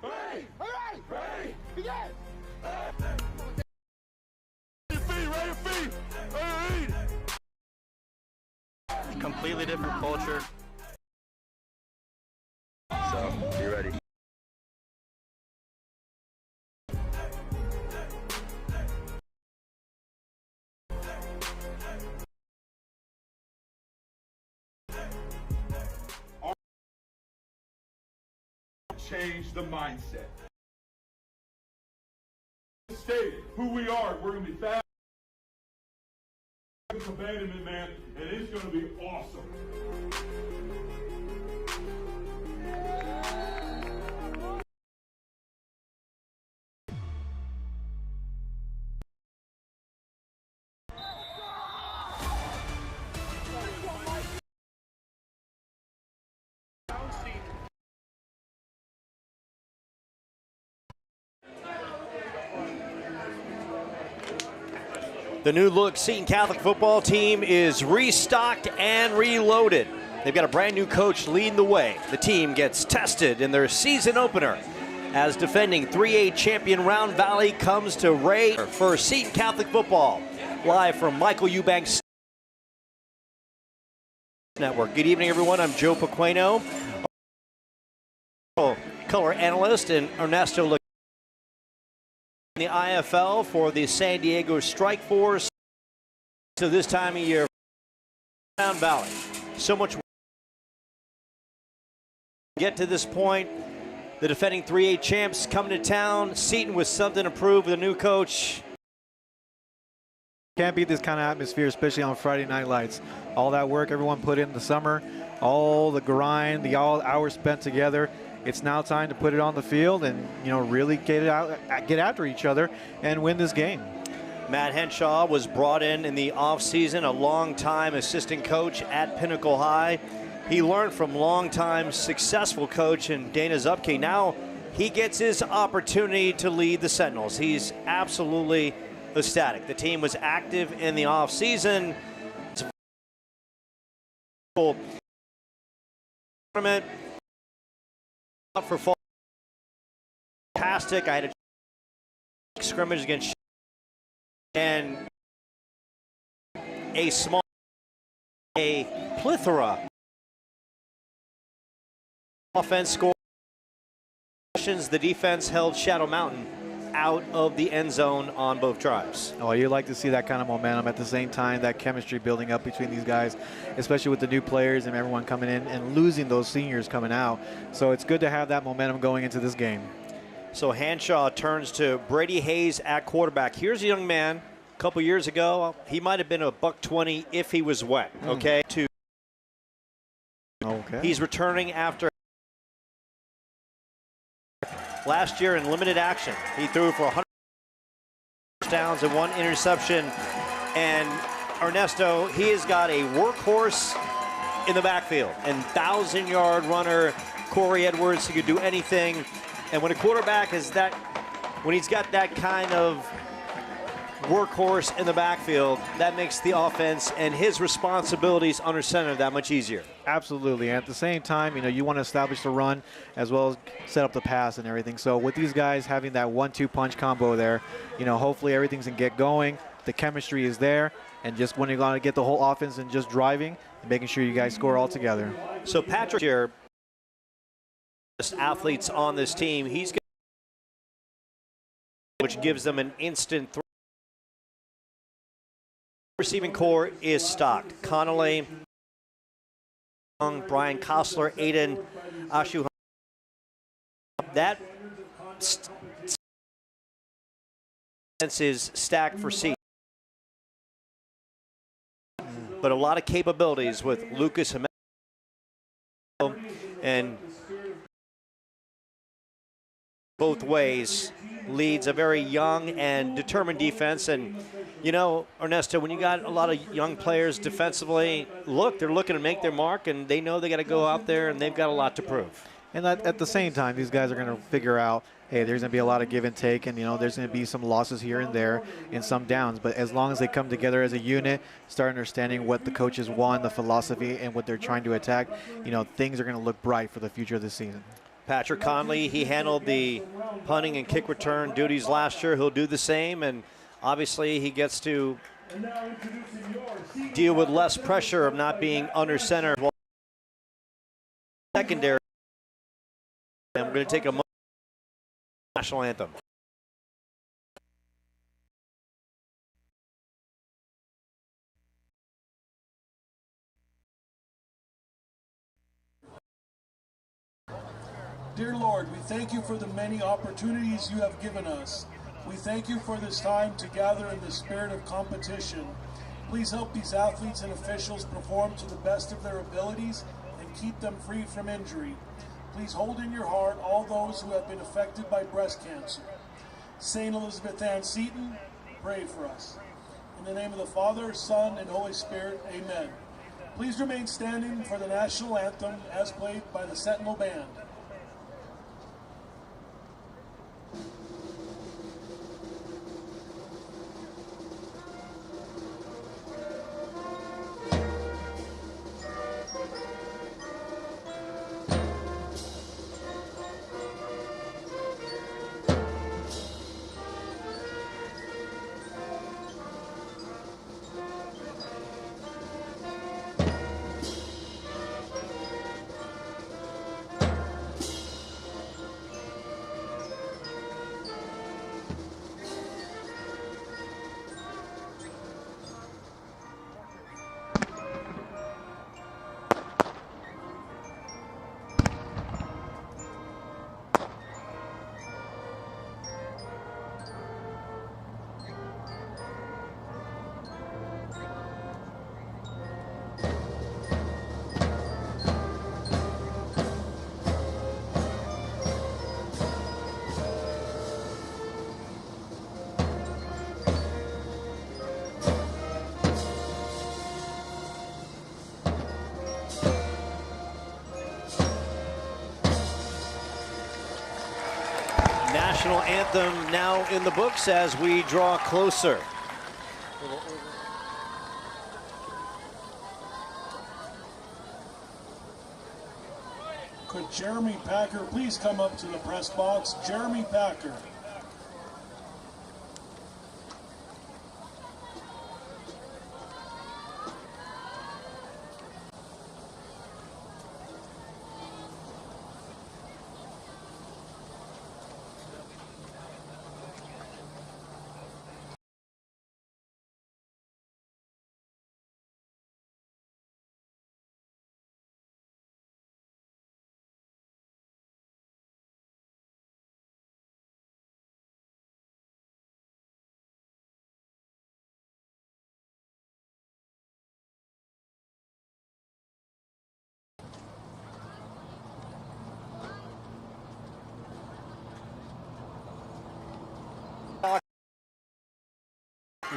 Ready! Ready! Ready! Begin! Completely different culture. So, be ready. Change the mindset. State who we are. We're going to be fast. Abandonment, man, and it's going to be awesome. The new look Seton Catholic football team is restocked and reloaded. They've got a brand new coach leading the way. The team gets tested in their season opener as defending 3A champion Round Valley comes to Ray for Seton Catholic football. Live from Michael Eubanks Network. Good evening, everyone. I'm Joe Pequeno, color analyst, and Ernesto in the IFL for the San Diego Strike Force. So this time of year, Round Valley. So much. Get to this point, the defending 3A champs coming to town. Seton with something to prove with a new coach. Can't beat this kind of atmosphere, especially on Friday night lights. All that work everyone put in the summer, all the grind, the all hours spent together. It's now time to put it on the field and, you know, really get after each other and win this game. Matt Henshaw was brought in the offseason, a long-time assistant coach at Pinnacle High. He learned from long-time successful coach in Dana Zupke. Now he gets his opportunity to lead the Sentinels. He's absolutely ecstatic. The team was active in the offseason. Tournament for fall. Fantastic. I had a scrimmage against and a plethora offense score. The defense held Shadow Mountain out of the end zone on both drives. Oh, you like to see that kind of momentum. At the same time, that chemistry building up between these guys, especially with the new players and everyone coming in and losing those seniors coming out. So it's good to have that momentum going into this game. So Henshaw turns to Brady Hayes at quarterback. Here's a young man. A couple years ago, he might have been a $120 if he was wet. Okay. He's returning after last year in limited action. He threw for 100 touchdowns and 1 interception. And Ernesto, he has got a workhorse in the backfield and 1,000-yard runner, Corey Edwards. He could do anything. And when a quarterback is that, when he's got that kind of workhorse in the backfield, that makes the offense and his responsibilities under center that much easier. Absolutely. And at the same time, you know, you want to establish the run as well as set up the pass and everything. So with these guys having that 1-2 punch combo there, you know, hopefully everything's going to get going. The chemistry is there. And just when you're going to get the whole offense and just driving and making sure you guys score all together. So Patrick here, athletes on this team, he's got, which gives them an instant threat. Receiving core is stocked. Connolly, Brian Kostler, Aiden Ashu. That sense is stacked for C. But a lot of capabilities with Lucas and both ways leads a very young and determined defense. And you know, Ernesto, when you got a lot of young players defensively, look, they're looking to make their mark, and they know they got to go out there, and they've got a lot to prove. And at the same time, these guys are going to figure out, hey, there's going to be a lot of give and take, and, you know, there's going to be some losses here and there and some downs. But as long as they come together as a unit, start understanding what the coaches want, the philosophy, and what they're trying to attack, you know, things are going to look bright for the future of the season. Patrick Conley, he handled the punting and kick return duties last year. He'll do the same, and obviously he gets to deal with less pressure of not being under center. Well, secondary, and we're going to take a national anthem. Dear Lord, we thank you for the many opportunities you have given us. We thank you for this time to gather in the spirit of competition. Please help these athletes and officials perform to the best of their abilities and keep them free from injury. Please hold in your heart all those who have been affected by breast cancer. St. Elizabeth Ann Seton, pray for us. In the name of the Father, Son, and Holy Spirit, amen. Please remain standing for the national anthem as played by the Sentinel Band. National anthem now in the books as we draw closer. Could Jeremy Packer please come up to the press box? Jeremy Packer.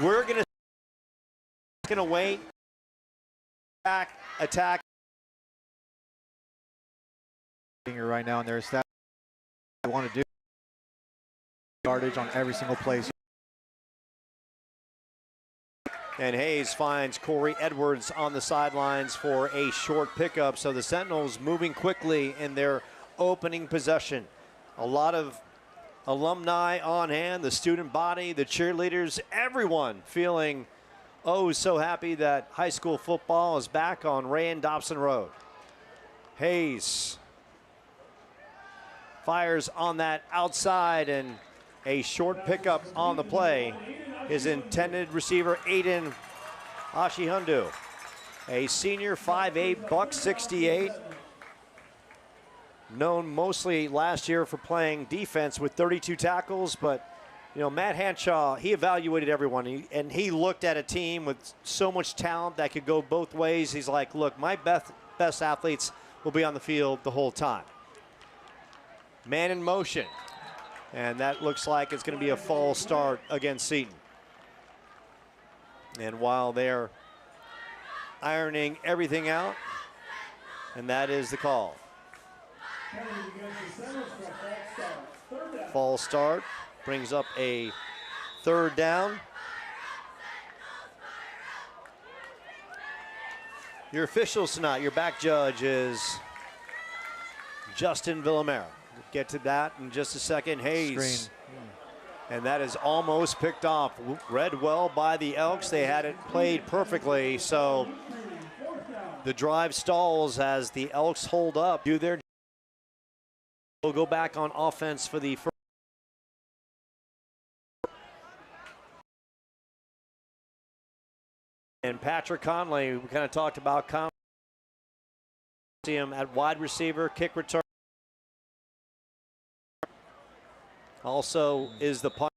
We're going to wait, attack. Right now, and there's that they want to do yardage on every single place. And Hayes finds Corey Edwards on the sidelines for a short pickup. So the Sentinels moving quickly in their opening possession. A lot of alumni on hand, the student body, the cheerleaders, everyone feeling oh so happy that high school football is back on Ray and Dobson Road. Hayes fires on that outside, and a short pickup on the play. His intended receiver, Aiden Ashihundu, a senior, 5'8", buck 68. Known mostly last year for playing defense with 32 tackles, but you know, Matt Hanshaw, he evaluated everyone, and he looked at a team with so much talent that could go both ways. He's like, look, my best athletes will be on the field the whole time. Man in motion, and that looks like it's going to be a false start against Seton. And while they're ironing everything out, and that is the call. False start brings up a third down. Your officials tonight, your back judge is Justin Villamera. Get to that in just a second. Hayes. Screen. And that is almost picked off. Read well by the Elks. They had it played perfectly. So the drive stalls as the Elks hold up. Do their. We'll go back on offense for the first. And Patrick Conley, we kind of talked about Conley. See him at wide receiver, kick return. Also is the punt.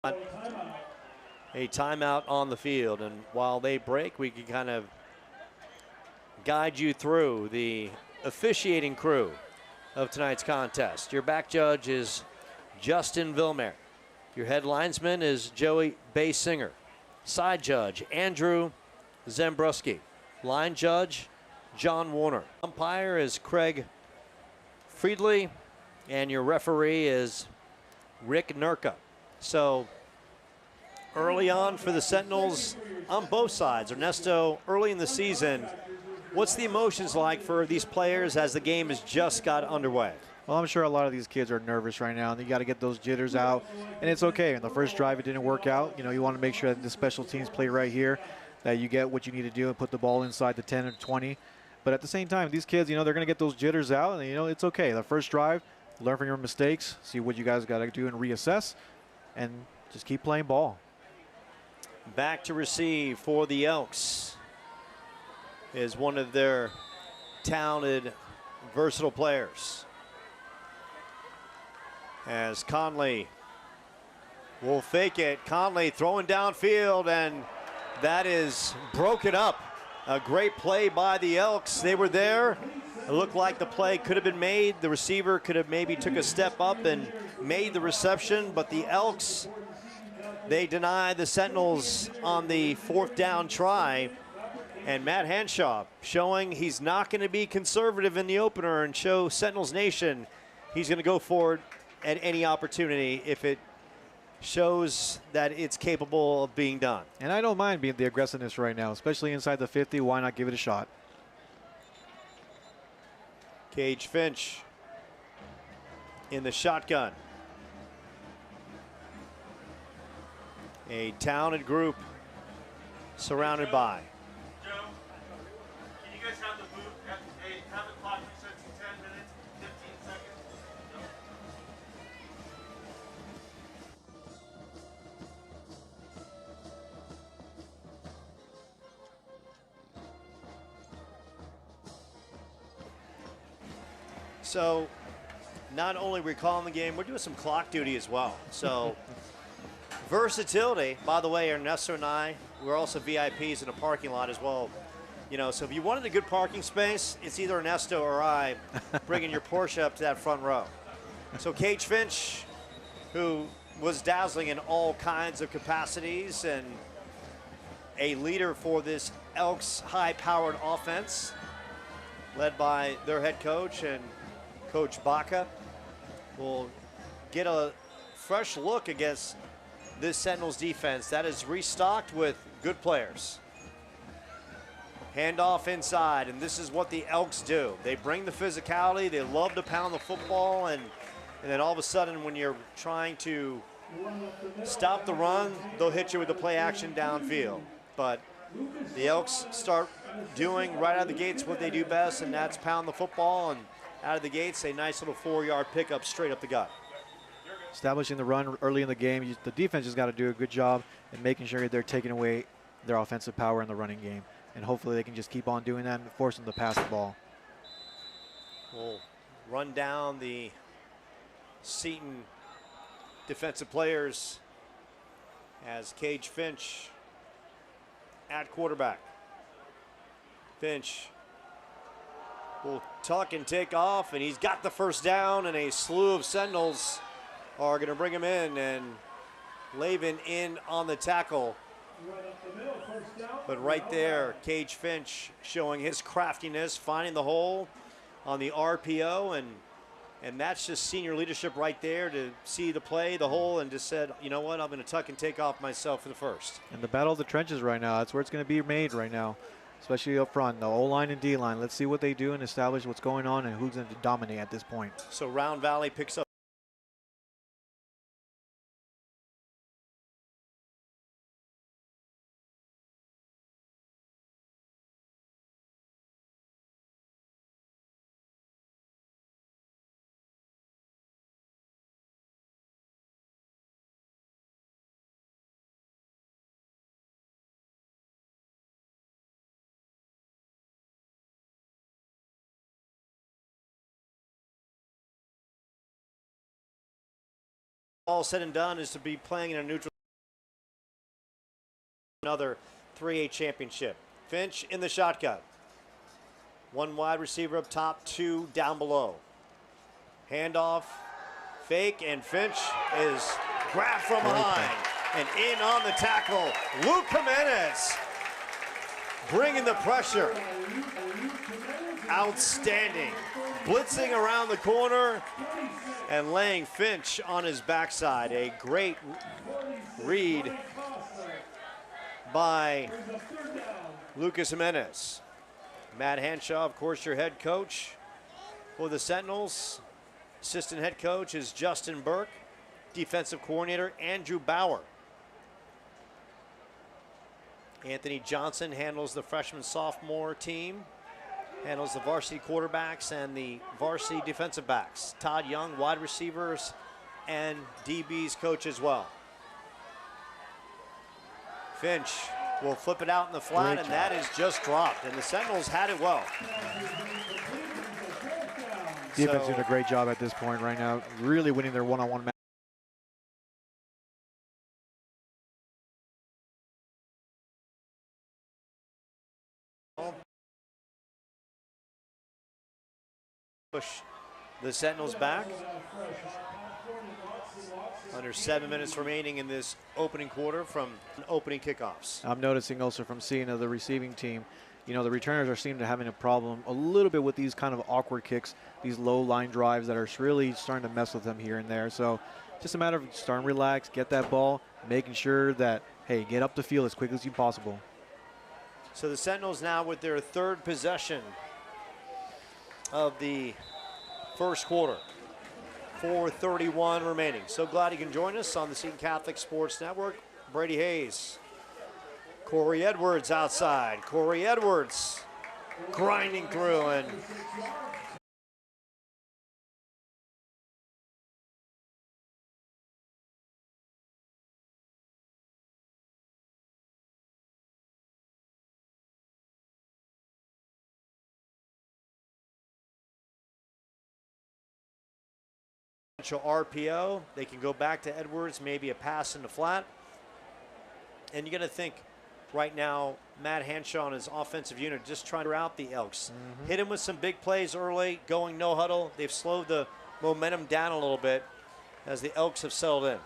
A timeout on the field, and while they break, we can kind of guide you through the officiating crew of tonight's contest. Your back judge is Justin Vilmer. Your head linesman is Joey Baysinger. Side judge Andrew Zembruski. Line judge John Warner. Umpire is Craig Friedley. And your referee is Rick Nurka. So early on for the Sentinels on both sides. Ernesto, early in the season, what's the emotions like for these players as the game has just got underway? Well, I'm sure a lot of these kids are nervous right now, and you got to get those jitters out. And it's okay. In the first drive, it didn't work out. You know, you want to make sure that the special teams play right here, that you get what you need to do and put the ball inside the 10 or 20. But at the same time, these kids, you know, they're going to get those jitters out, and, you know, it's okay. The first drive, learn from your mistakes, see what you guys got to do and reassess, and just keep playing ball. Back to receive for the Elks is one of their talented, versatile players. As Conley will fake it. Conley throwing downfield, and that is broken up. A great play by the Elks. They were there. It looked like the play could have been made. The receiver could have maybe took a step up and made the reception, but the Elks, they deny the Sentinels on the fourth down try. And Matt Henshaw showing he's not going to be conservative in the opener and show Sentinels Nation he's going to go for it at any opportunity if it shows that it's capable of being done. And I don't mind being the aggressiveness right now, especially inside the 50. Why not give it a shot? Cage Finch in the shotgun. A talented group surrounded by. Joe, can you guys have the booth? Have the clock reset to 10 minutes, 15 seconds? No. So not only we're calling the game, we're doing some clock duty as well. So versatility. By the way, Ernesto and I, we're also VIPs in the parking lot as well. You know, so if you wanted a good parking space, it's either Ernesto or I bringing your Porsche up to that front row. So Cage Finch, who was dazzling in all kinds of capacities and a leader for this Elks high-powered offense, led by their head coach and Coach Baca, will get a fresh look against this Sentinels defense that is restocked with good players. Handoff inside, and this is what the Elks do. They bring the physicality, they love to pound the football, and then all of a sudden when you're trying to stop the run, they'll hit you with the play action downfield. But the Elks start doing right out of the gates what they do best, and that's pound the football, and out of the gates, a nice little 4-yard pickup straight up the gut. Establishing the run early in the game, the defense has got to do a good job in making sure they're taking away their offensive power in the running game. And hopefully they can just keep on doing that and force them to pass the ball. We'll run down the Seton defensive players as Cage Finch at quarterback. Finch will tuck and take off, and he's got the first down, and a slew of Sentinels are going to bring him in, and Lavin in on the tackle. But right there, Cage Finch showing his craftiness, finding the hole on the RPO, and that's just senior leadership right there to see the play, the hole, and just said, you know what, I'm going to tuck and take off myself for the first. And the battle of the trenches right now, that's where it's going to be made right now. especially up front, the O-line and D-line. Let's see what they do and establish what's going on and who's going to dominate at this point. So Round Valley picks up. All said and done is to be playing in a neutral. Another 3A championship. Finch in the shotgun. One wide receiver up top, two down below. Handoff, fake, and Finch is grabbed from behind. And in on the tackle, Luke Jimenez bringing the pressure. Outstanding. Blitzing around the corner and laying Finch on his backside. A great read by Lucas Jimenez. Matt Hanshaw, of course, your head coach for the Sentinels. Assistant head coach is Justin Burke. Defensive coordinator, Andrew Bauer. Anthony Johnson handles the freshman-sophomore team. Handles the varsity quarterbacks and the varsity defensive backs. Todd Young, wide receivers and DB's coach as well. Finch will flip it out in the flat, and that is just dropped. And the Sentinels had it well. Defense doing a great job at this point right now, really winning their one-on-one match. Push the Sentinels back. Under 7 minutes remaining in this opening quarter from opening kickoffs. I'm noticing also from seeing the receiving team, you know, the returners are seeming to having a problem a little bit with these kind of awkward kicks, these low line drives that are really starting to mess with them here and there. So just a matter of starting to relax, get that ball, making sure that, hey, get up the field as quickly as you possible. So the Sentinels now with their third possession of the first quarter. 4:31 remaining. So glad you can join us on the Seton Catholic Sports Network. Brady Hayes, Corey Edwards outside. Corey Edwards grinding through and RPO. They can go back to Edwards, maybe a pass in the flat. And you got to think right now, Matt Hanshaw and his offensive unit just trying to rout the Elks. Hit him with some big plays early, going no huddle. They've slowed the momentum down a little bit as the Elks have settled in.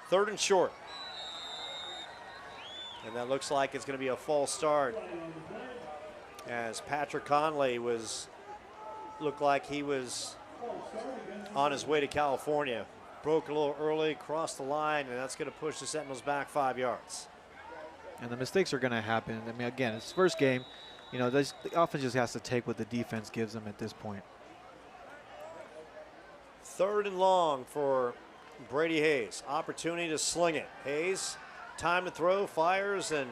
Third and short. And that looks like it's going to be a false start as Patrick Conley looked like he was on his way to California. Broke a little early, crossed the line, and that's going to push the Sentinels back 5 yards. And the mistakes are going to happen. I mean, again, it's first game. You know, the offense just has to take what the defense gives them at this point. Third and long for Brady Hayes. Opportunity to sling it. Hayes, time to throw, fires, and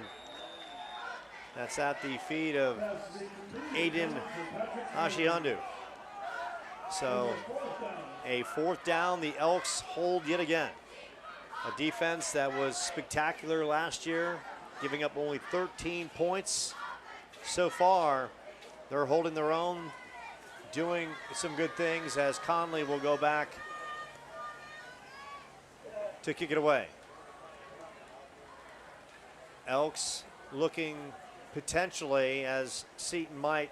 that's at the feet of Aiden Ashiandu. So a fourth down, the Elks hold yet again. A defense that was spectacular last year, giving up only 13 points. So far, they're holding their own, doing some good things as Conley will go back to kick it away. Elks looking potentially as Seton might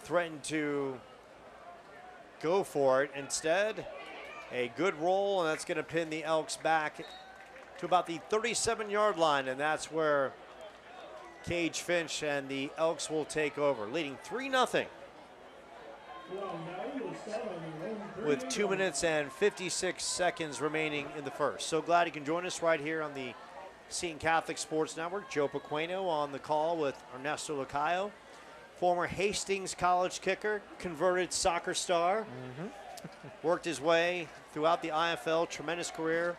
threaten to go for it. Instead, a good roll, and that's going to pin the Elks back to about the 37-yard line, and that's where Cage Finch and the Elks will take over, leading 3-0 with 2 minutes and 56 seconds remaining in the first. So glad you can join us right here on the Seton Catholic Sports Network. Joe Pequeno on the call with Ernesto Lacayo, former Hastings College kicker, converted soccer star. Worked his way throughout the IFL, tremendous career.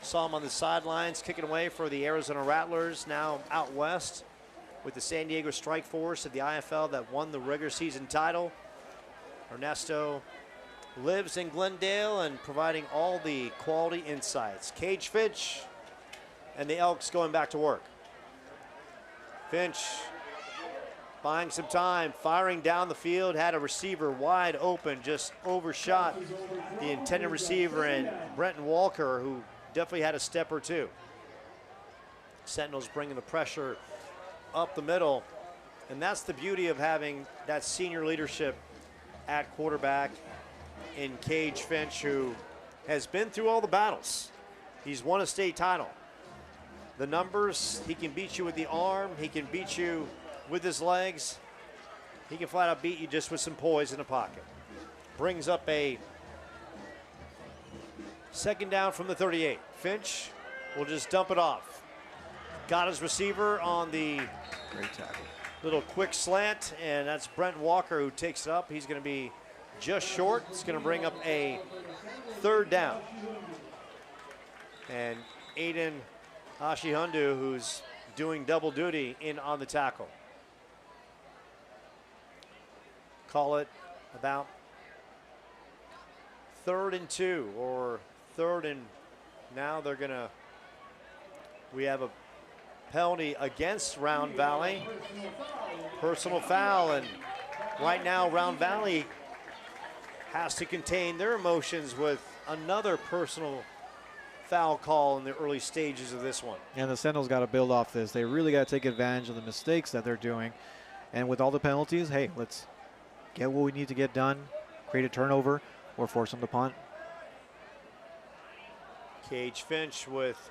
Saw him on the sidelines kicking away for the Arizona Rattlers, now out west with the San Diego Strike Force of the IFL that won the regular season title. Ernesto lives in Glendale and providing all the quality insights. Cage Finch and the Elks going back to work. Finch buying some time, firing down the field, had a receiver wide open, just overshot the intended receiver and Brenton Walker, who definitely had a step or two. Sentinels bringing the pressure up the middle, and that's the beauty of having that senior leadership at quarterback in Cage Finch, who has been through all the battles. He's won a state title. The numbers, he can beat you with the arm, he can beat you with his legs. He can flat out beat you just with some poise in the pocket. Brings up a second down from the 38. Finch will just dump it off. Got his receiver on the Great tackle. little quick slant, and that's Brent Walker who takes it up. He's going to be just short. It's going to bring up a third down. And Aiden Ashihundu, who's doing double duty, in on the tackle. Call it about 3rd and 2 or 3rd and now they're gonna, we have a penalty against Round Valley. Personal foul, and right now Round Valley has to contain their emotions with another personal foul call in the early stages of this one. And the Sentinels got to build off this. They really got to take advantage of the mistakes that they're doing. And with all the penalties, hey, let's get what we need to get done, create a turnover, or force them to punt. Cage Finch with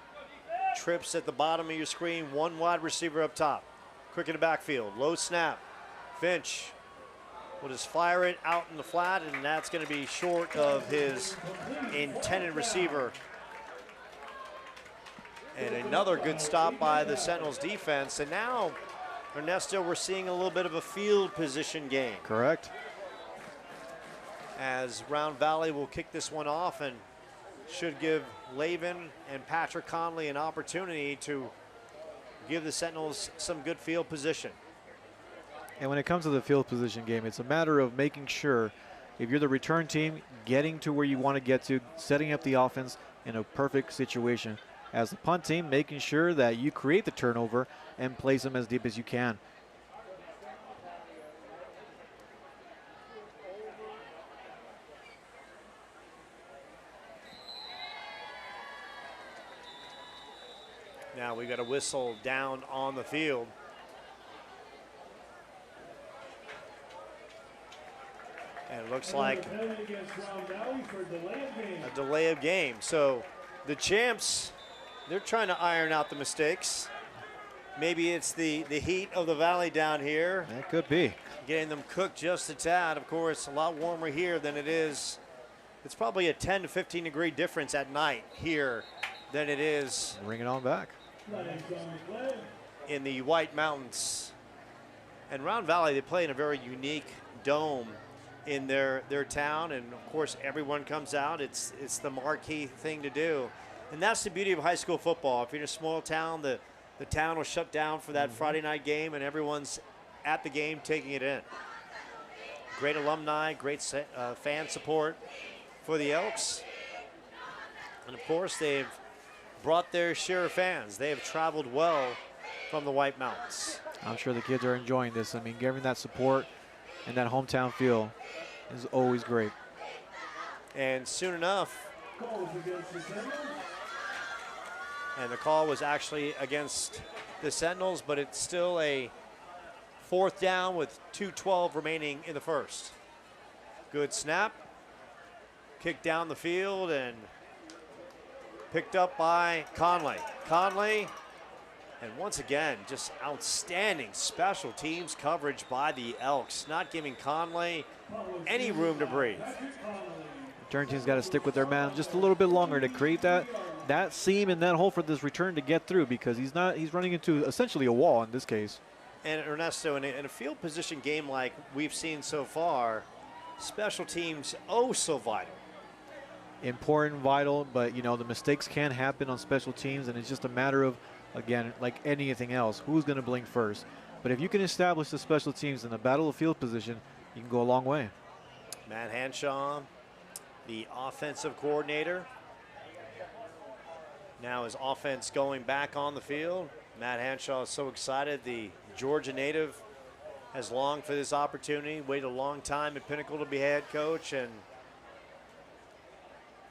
trips at the bottom of your screen, one wide receiver up top. Quick in the backfield, low snap. Finch will just fire it out in the flat, and that's going to be short of his intended receiver. And another good stop by the Sentinels defense. And now, Ernesto, we're seeing a little bit of a field position game. Correct. As Round Valley will kick this one off and should give Lavin and Patrick Conley an opportunity to give the Sentinels some good field position. And when it comes to the field position game, it's a matter of making sure, if you're the return team, getting to where you want to get to, setting up the offense in a perfect situation. As the punt team, making sure that you create the turnover and place them as deep as you can. Now we got a whistle down on the field. And it looks like a delay of game. So the champs, they're trying to iron out the mistakes. Maybe it's the heat of the valley down here. That could be. Getting them cooked just a tad. Of course, a lot warmer here than it is. It's probably a 10 to 15 degree difference at night here than it is. Bring it on back. In the White Mountains. And Round Valley, they play in a very unique dome in their town, and of course everyone comes out. It's the marquee thing to do. And that's the beauty of high school football. If you're in a small town, the town will shut down for that Friday night game, and everyone's at the game taking it in. Great alumni, great fan support for the Elks. And of course, they've brought their share of fans. They have traveled well from the White Mountains. I'm sure the kids are enjoying this. I mean, giving that support and that hometown feel is always great. And soon enough, and the call was actually against the Sentinels, but it's still a 4th down with 2:12 remaining in the first. Good snap, kick down the field, and picked up by Conley. Conley, and once again, just outstanding special teams coverage by the Elks, not giving Conley any room to breathe. Return team's got to stick with their man just a little bit longer to create that that seam and that hole for this return to get through, because he's running into essentially a wall in this case. And Ernesto, in a field position game like we've seen so far, special teams so vital. Important, vital, but you know, the mistakes can happen on special teams, and it's just a matter of, again, like anything else, who's going to blink first. But if you can establish the special teams in a battle of field position, you can go a long way. Matt Hanshaw, the offensive coordinator. Now his offense going back on the field. Matt Hanshaw is so excited. The Georgia native has longed for this opportunity, waited a long time at Pinnacle to be head coach, and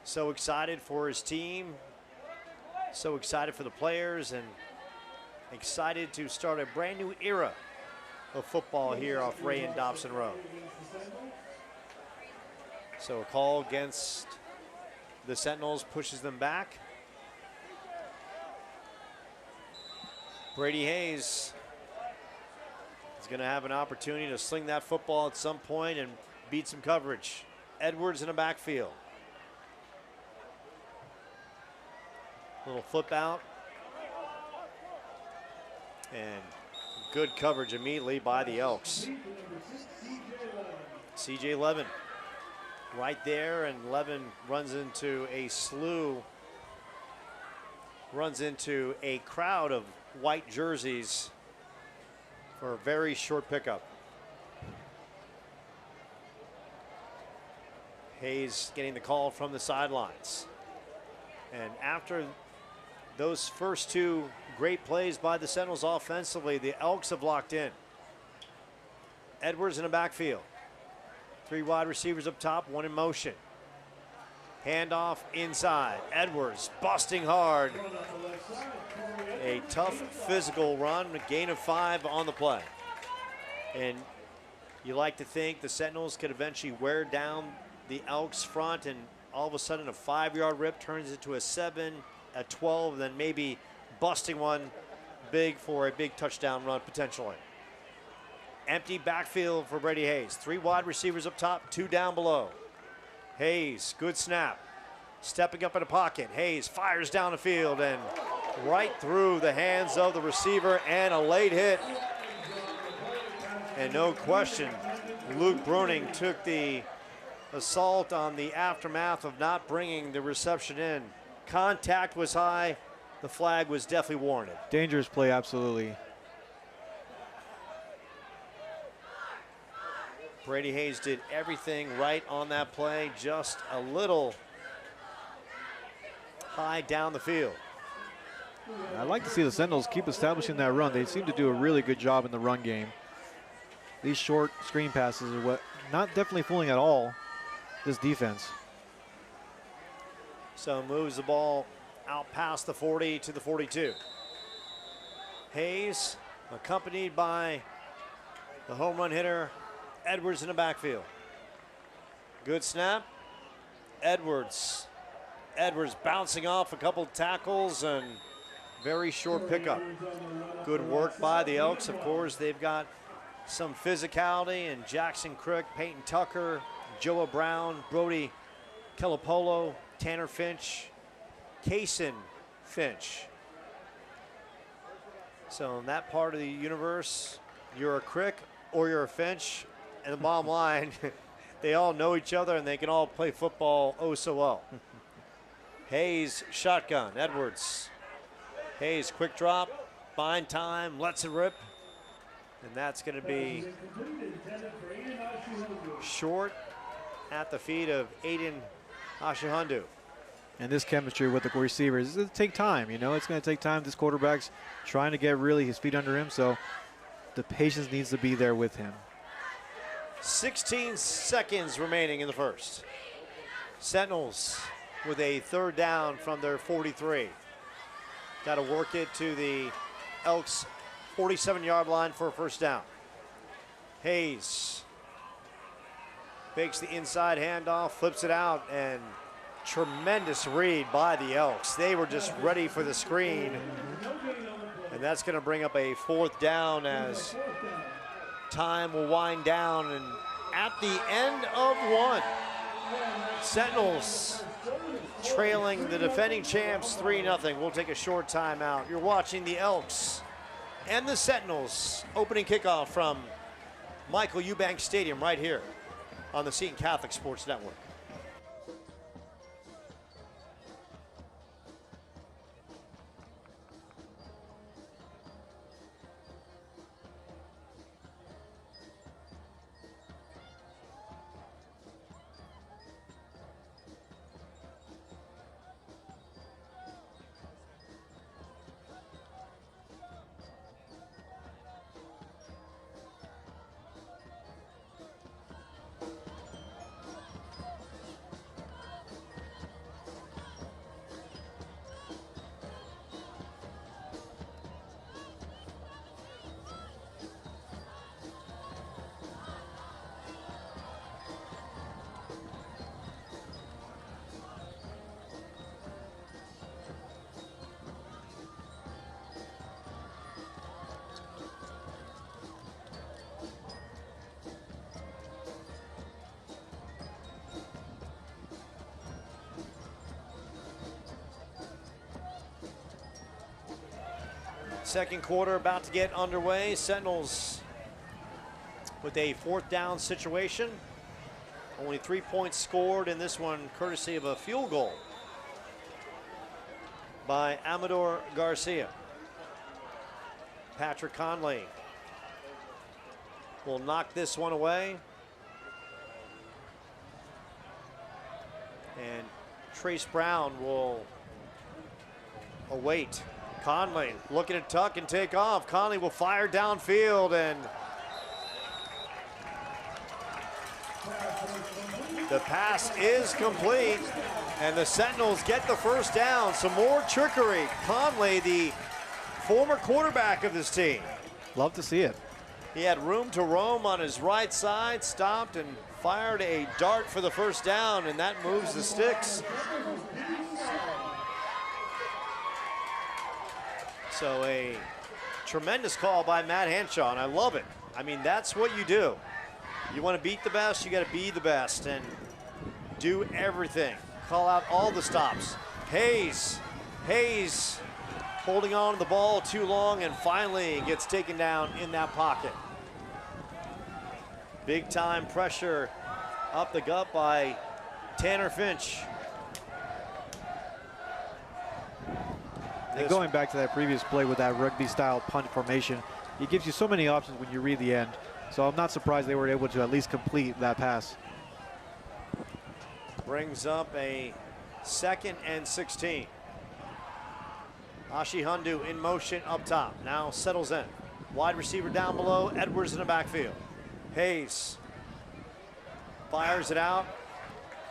so excited for his team, so excited for the players, and excited to start a brand new era of football here off Ray and Dobson Road. So a call against the Sentinels pushes them back. Brady Hayes is going to have an opportunity to sling that football at some point and beat some coverage. Edwards in the backfield. Little flip out. And good coverage immediately by the Elks. CJ Levin right there, and Levin runs into a slew, runs into a crowd of white jerseys for a very short pickup. Hayes getting the call from the sidelines. And after those first two great plays by the Sentinels offensively, the Elks have locked in. Edwards in the backfield. 3 wide receivers up top, 1 in motion. Handoff inside. Edwards busting hard. A tough physical run, a gain of 5 on the play. And you like to think the Sentinels could eventually wear down the Elks front, and all of a sudden a 5-yard rip turns into a 7, a 12, and then maybe busting one big for a big touchdown run potentially. Empty backfield for Brady Hayes. 3 wide receivers up top, 2 down below. Hayes, good snap. Stepping up in the pocket. Hayes fires down the field and right through the hands of the receiver, and a late hit. And no question, Luke Bruning took the assault on the aftermath of not bringing the reception in. Contact was high. The flag was definitely warranted. Dangerous play, absolutely. Brady Hayes did everything right on that play, just a little high down the field. I'd like to see the Sentinels keep establishing that run. They seem to do a really good job in the run game. These short screen passes are what not definitely fooling at all this defense. So moves the ball out past the 40 to the 42. Hayes accompanied by the home run hitter Edwards in the backfield. Good snap. Edwards bouncing off a couple tackles and very short pickup. Good work by the Elks. Of course, they've got some physicality, and Jackson Crook, Peyton Tucker, Joa Brown, Brody Kelopolo, Tanner Finch, Kaysen Finch. So in that part of the universe, you're a Crick or you're a Finch, and the bottom line, they all know each other and they can all play football oh so well. Hayes shotgun, Edwards. Hayes quick drop, find time, lets it rip, and that's going to be short at the feet of Aiden Ashihundu. And this chemistry with the receivers, it's going to take time, you know, it's going to take time. This quarterback's trying to get really his feet under him, so the patience needs to be there with him. 16 seconds remaining in the first. Sentinels with a 3rd down from their 43. Got to work it to the Elks 47-yard line for a 1st down. Hayes fakes the inside handoff, flips it out, and tremendous read by the Elks. They were just ready for the screen. And that's going to bring up a 4th down as time will wind down. And at the end of 1, Sentinels trailing the defending champs 3-0. We'll take a short timeout. You're watching the Elks and the Sentinels opening kickoff from Michael Eubanks Stadium right here on the Seton Catholic Sports Network. Second quarter about to get underway. Sentinels with a 4th down situation. Only 3 points scored in this one, courtesy of a field goal by Amador Garcia. Patrick Conley will knock this one away. And Trace Brown will await. Conley looking to tuck and take off. Conley will fire downfield, and the pass is complete, and the Sentinels get the first down. Some more trickery. Conley, the former quarterback of this team. Love to see it. He had room to roam on his right side, stopped and fired a dart for the first down, and that moves the sticks. So a tremendous call by Matt Henshaw, and I love it. I mean, that's what you do. You want to beat the best, you got to be the best and do everything. Call out all the stops. Hayes holding on to the ball too long and finally gets taken down in that pocket. Big time pressure up the gut by Tanner Finch. And going back to that previous play with that rugby-style punt formation, it gives you so many options when you read the end. So I'm not surprised they were able to at least complete that pass. Brings up a 2nd and 16. Ashi Hundu in motion up top. Now settles in. Wide receiver down below. Edwards in the backfield. Hayes fires it out.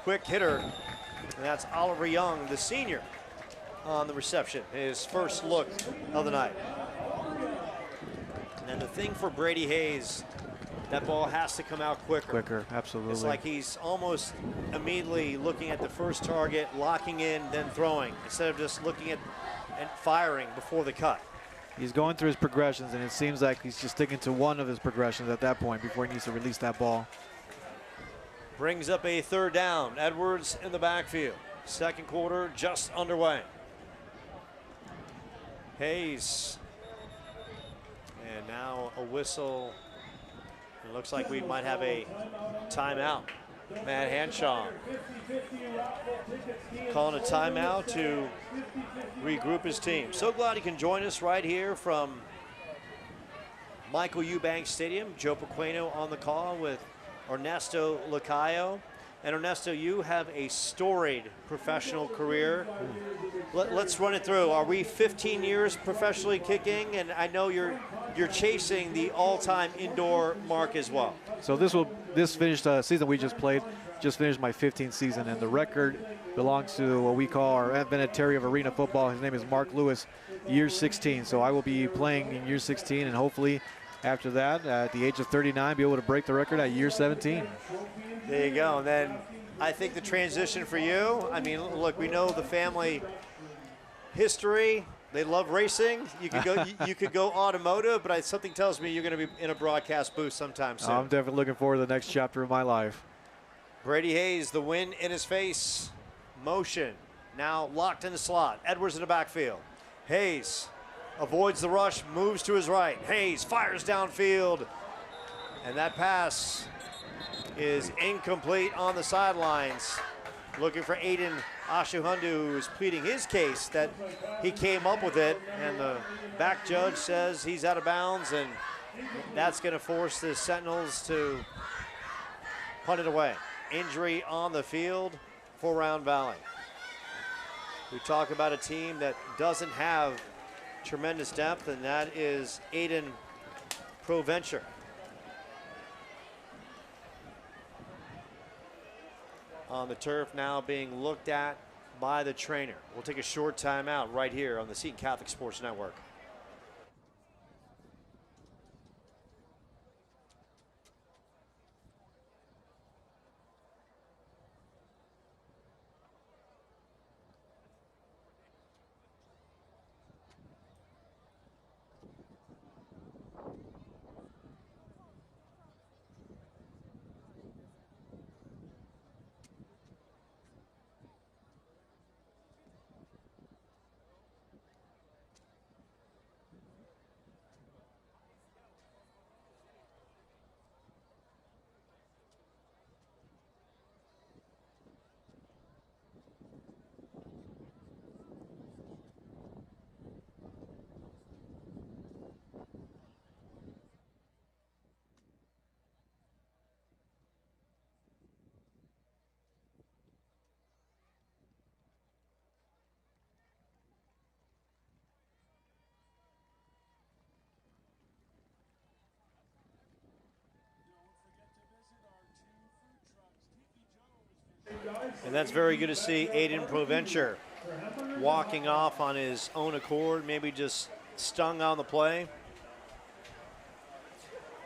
Quick hitter. And that's Oliver Young, the senior, on the reception. His first look of the night. And the thing for Brady Hayes, that ball has to come out quicker. Quicker, absolutely. It's like he's almost immediately looking at the first target, locking in, then throwing, instead of just looking at and firing before the cut. He's going through his progressions, and it seems like he's just sticking to one of his progressions at that point before he needs to release that ball. Brings up a 3rd down. Edwards in the backfield. Second quarter just underway. Hayes. And now a whistle. It looks like we might have a timeout. Matt Henshaw calling a timeout to regroup his team. So glad he can join us right here from Michael Eubanks Stadium. Joe Pequeno on the call with Ernesto Lacayo. And Ernesto, you have a storied professional career. Let's run it through. Are we 15 years professionally kicking? And I know you're chasing the all-time indoor mark as well. So this finished season we just played, just finished my 15th season, and the record belongs to what we call our Advent Terry of arena football. His name is Mark Lewis, year 16. So I will be playing in year 16, and hopefully after that, at the age of 39, be able to break the record at year 17. There you go. And then I think the transition for you, I mean, look, we know the family history. They love racing. You could go, you could go automotive, but something tells me you're going to be in a broadcast booth sometime soon. I'm definitely looking forward to the next chapter of my life. Brady Hayes, the wind in his face, motion, now locked in the slot. Edwards in the backfield. Hayes avoids the rush, moves to his right. Hayes fires downfield, and that pass is incomplete on the sidelines. Looking for Aiden Ashuhundu, who's pleading his case that he came up with it, and the back judge says he's out of bounds, and that's going to force the Sentinels to punt it away. Injury on the field for Round Valley. We talk about a team that doesn't have tremendous depth, and that is Aiden Proventure. On the turf now being looked at by the trainer. We'll take a short timeout right here on the Seton Catholic Sports Network. And that's very good to see Aiden Proventure walking off on his own accord, maybe just stung on the play.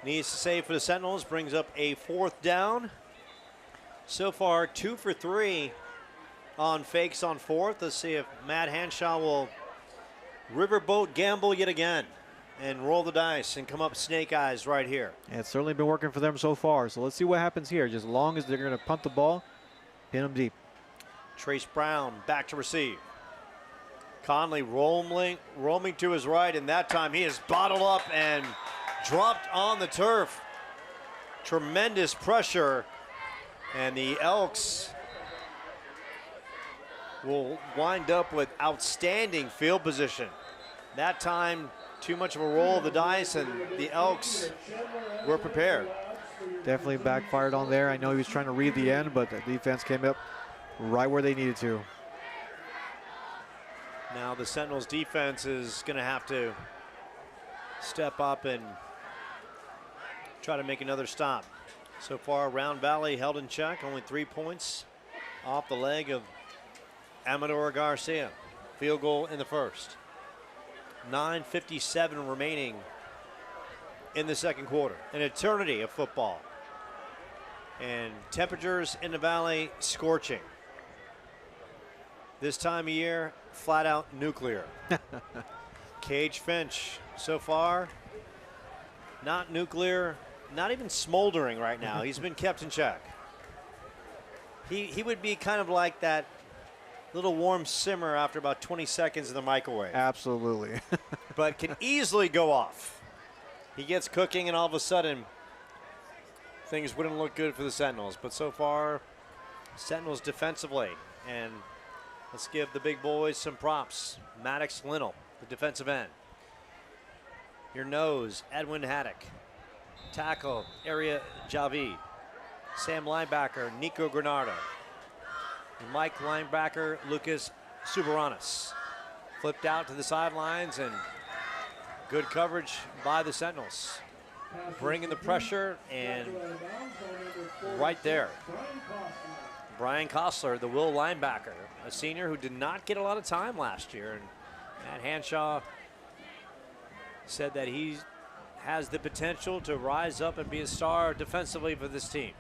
Needs to save for the Sentinels, brings up a 4th down. So far, 2 for 3 on fakes on 4th. Let's see if Matt Hanshaw will riverboat gamble yet again and roll the dice and come up snake eyes right here. Yeah, it's certainly been working for them so far. So let's see what happens here. Just as long as they're going to punt the ball, pin them deep. Trace Brown back to receive. Conley roaming to his right, and that time he is bottled up and dropped on the turf. Tremendous pressure, and the Elks will wind up with outstanding field position. That time, too much of a roll of the dice, and the Elks were prepared. Definitely backfired on there. I know he was trying to read the end, but the defense came up right where they needed to. Now the Sentinels defense is going to have to step up and try to make another stop. So far, Round Valley held in check, only 3 points off the leg of Amador Garcia. Field goal in the first. 9:57 remaining in the second quarter. An eternity of football. And temperatures in the valley scorching. This time of year, flat out nuclear. Cage Finch, so far, not nuclear, not even smoldering right now. He's been kept in check. He would be kind of like that little warm simmer after about 20 seconds in the microwave. Absolutely. But can easily go off. He gets cooking, and all of a sudden, things wouldn't look good for the Sentinels. But so far, Sentinels defensively. And let's give the big boys some props. Maddox Linnell, the defensive end. Your nose, Edwin Haddock. Tackle, Area Javid. Sam linebacker, Nico Granado. And Mike linebacker, Lucas Subaranis. Flipped out to the sidelines, and good coverage by the Sentinels. Bringing the pressure, and right there, Brian Kostler, the Will linebacker, a senior who did not get a lot of time last year. And Matt Hanshaw said that he has the potential to rise up and be a star defensively for this team.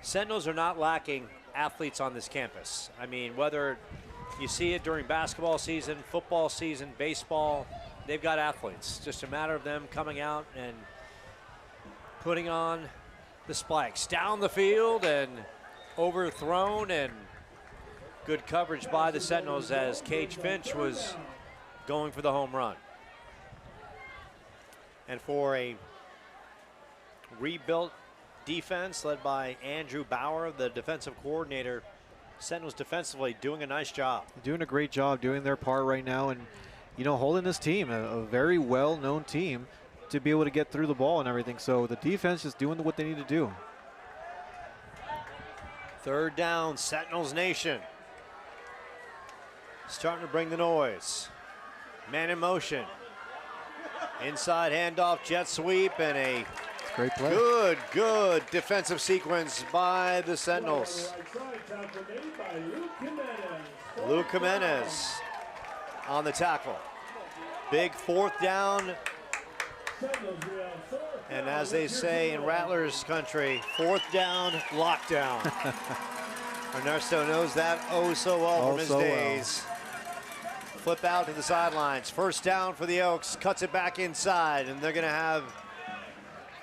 Sentinels are not lacking athletes on this campus. I mean, whether you see it during basketball season, football season, baseball, they've got athletes. Just a matter of them coming out and putting on the spikes. Down the field and overthrown, and Good coverage by the Sentinels as Cage Finch was going for the home run. And for a rebuilt defense led by Andrew Bauer, the defensive coordinator, Sentinels defensively doing a nice job. Doing a great job doing their part right now, and holding this team, a very well-known team, to be able to get through the ball and everything. So the defense is doing what they need to do. Third down, Sentinels Nation. Starting to bring the noise. Man in motion. Inside handoff, jet sweep, and a great play. Good defensive sequence by the Sentinels. Luke Jimenez on the tackle. Big fourth down. And as they say in Rattlers country, fourth down, lockdown. Ernesto knows that oh so well from his days. Flip out to the sidelines. First down for the Elks, cuts it back inside, and they're gonna have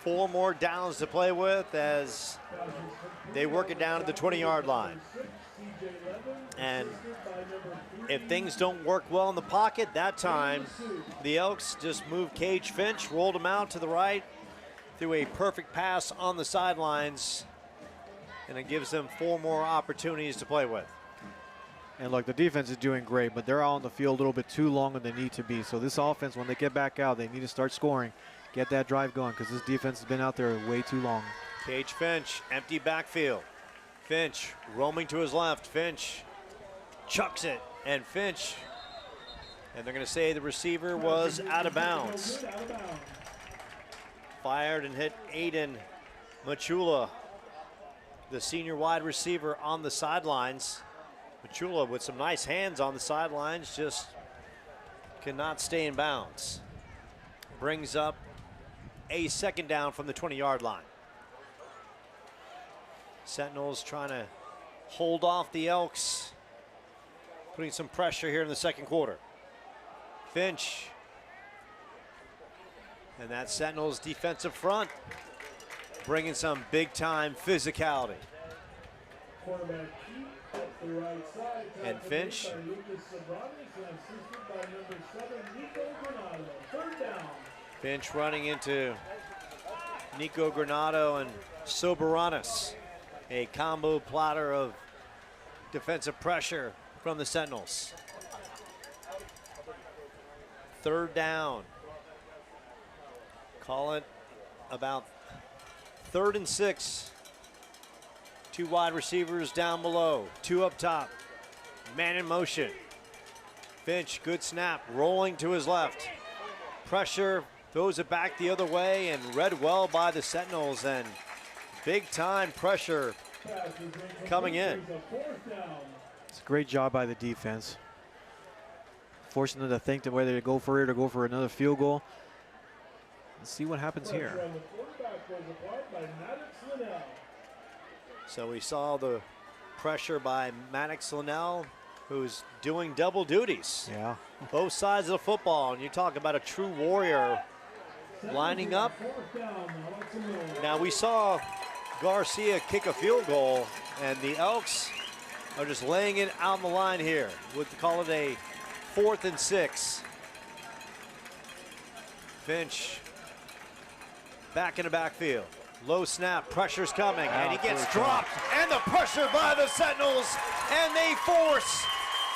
4 more downs to play with as they work it down to the 20-yard line. And if things don't work well in the pocket, that time the Elks just moved Cage Finch, rolled him out to the right, threw a perfect pass on the sidelines, and it gives them 4 more opportunities to play with. And look, the defense is doing great, but they're out on the field a little bit too long than they need to be. So this offense, when they get back out, they need to start scoring, get that drive going, because this defense has been out there way too long. Cage Finch, empty backfield. Finch roaming to his left. Finch chucks it, and Finch, and they're going to say the receiver was out of bounds. Fired and hit Aiden Machula, the senior wide receiver, on the sidelines. Machula with some nice hands on the sidelines, just cannot stay in bounds. Brings up a second down from the 20-yard line. Sentinels trying to hold off the Elks, putting some pressure here in the second quarter. Finch, and that Sentinels defensive front bringing some big-time physicality. And Finch running into Nico Granado and Soberanis. A combo platter of defensive pressure from the Sentinels. Third down. Call it about 3rd and 6. 2 wide receivers down below, 2 up top. Man in motion. Finch, good snap, rolling to his left. Pressure, throws it back the other way, and read well by the Sentinels, and big time pressure coming in. It's a great job by the defense. Forcing them to think that whether to go for it or go for another field goal. Let's see what happens here. So we saw the pressure by Maddox Linnell, who's doing double duties. Yeah. Both sides of the football, and you talk about a true warrior lining up. Now we saw Garcia kick a field goal, and the Elks are just laying it out on the line here. We'd call it a 4th and 6. Finch back in the backfield. Low snap, pressure's coming, and he gets dropped. And the pressure by the Sentinels, and they force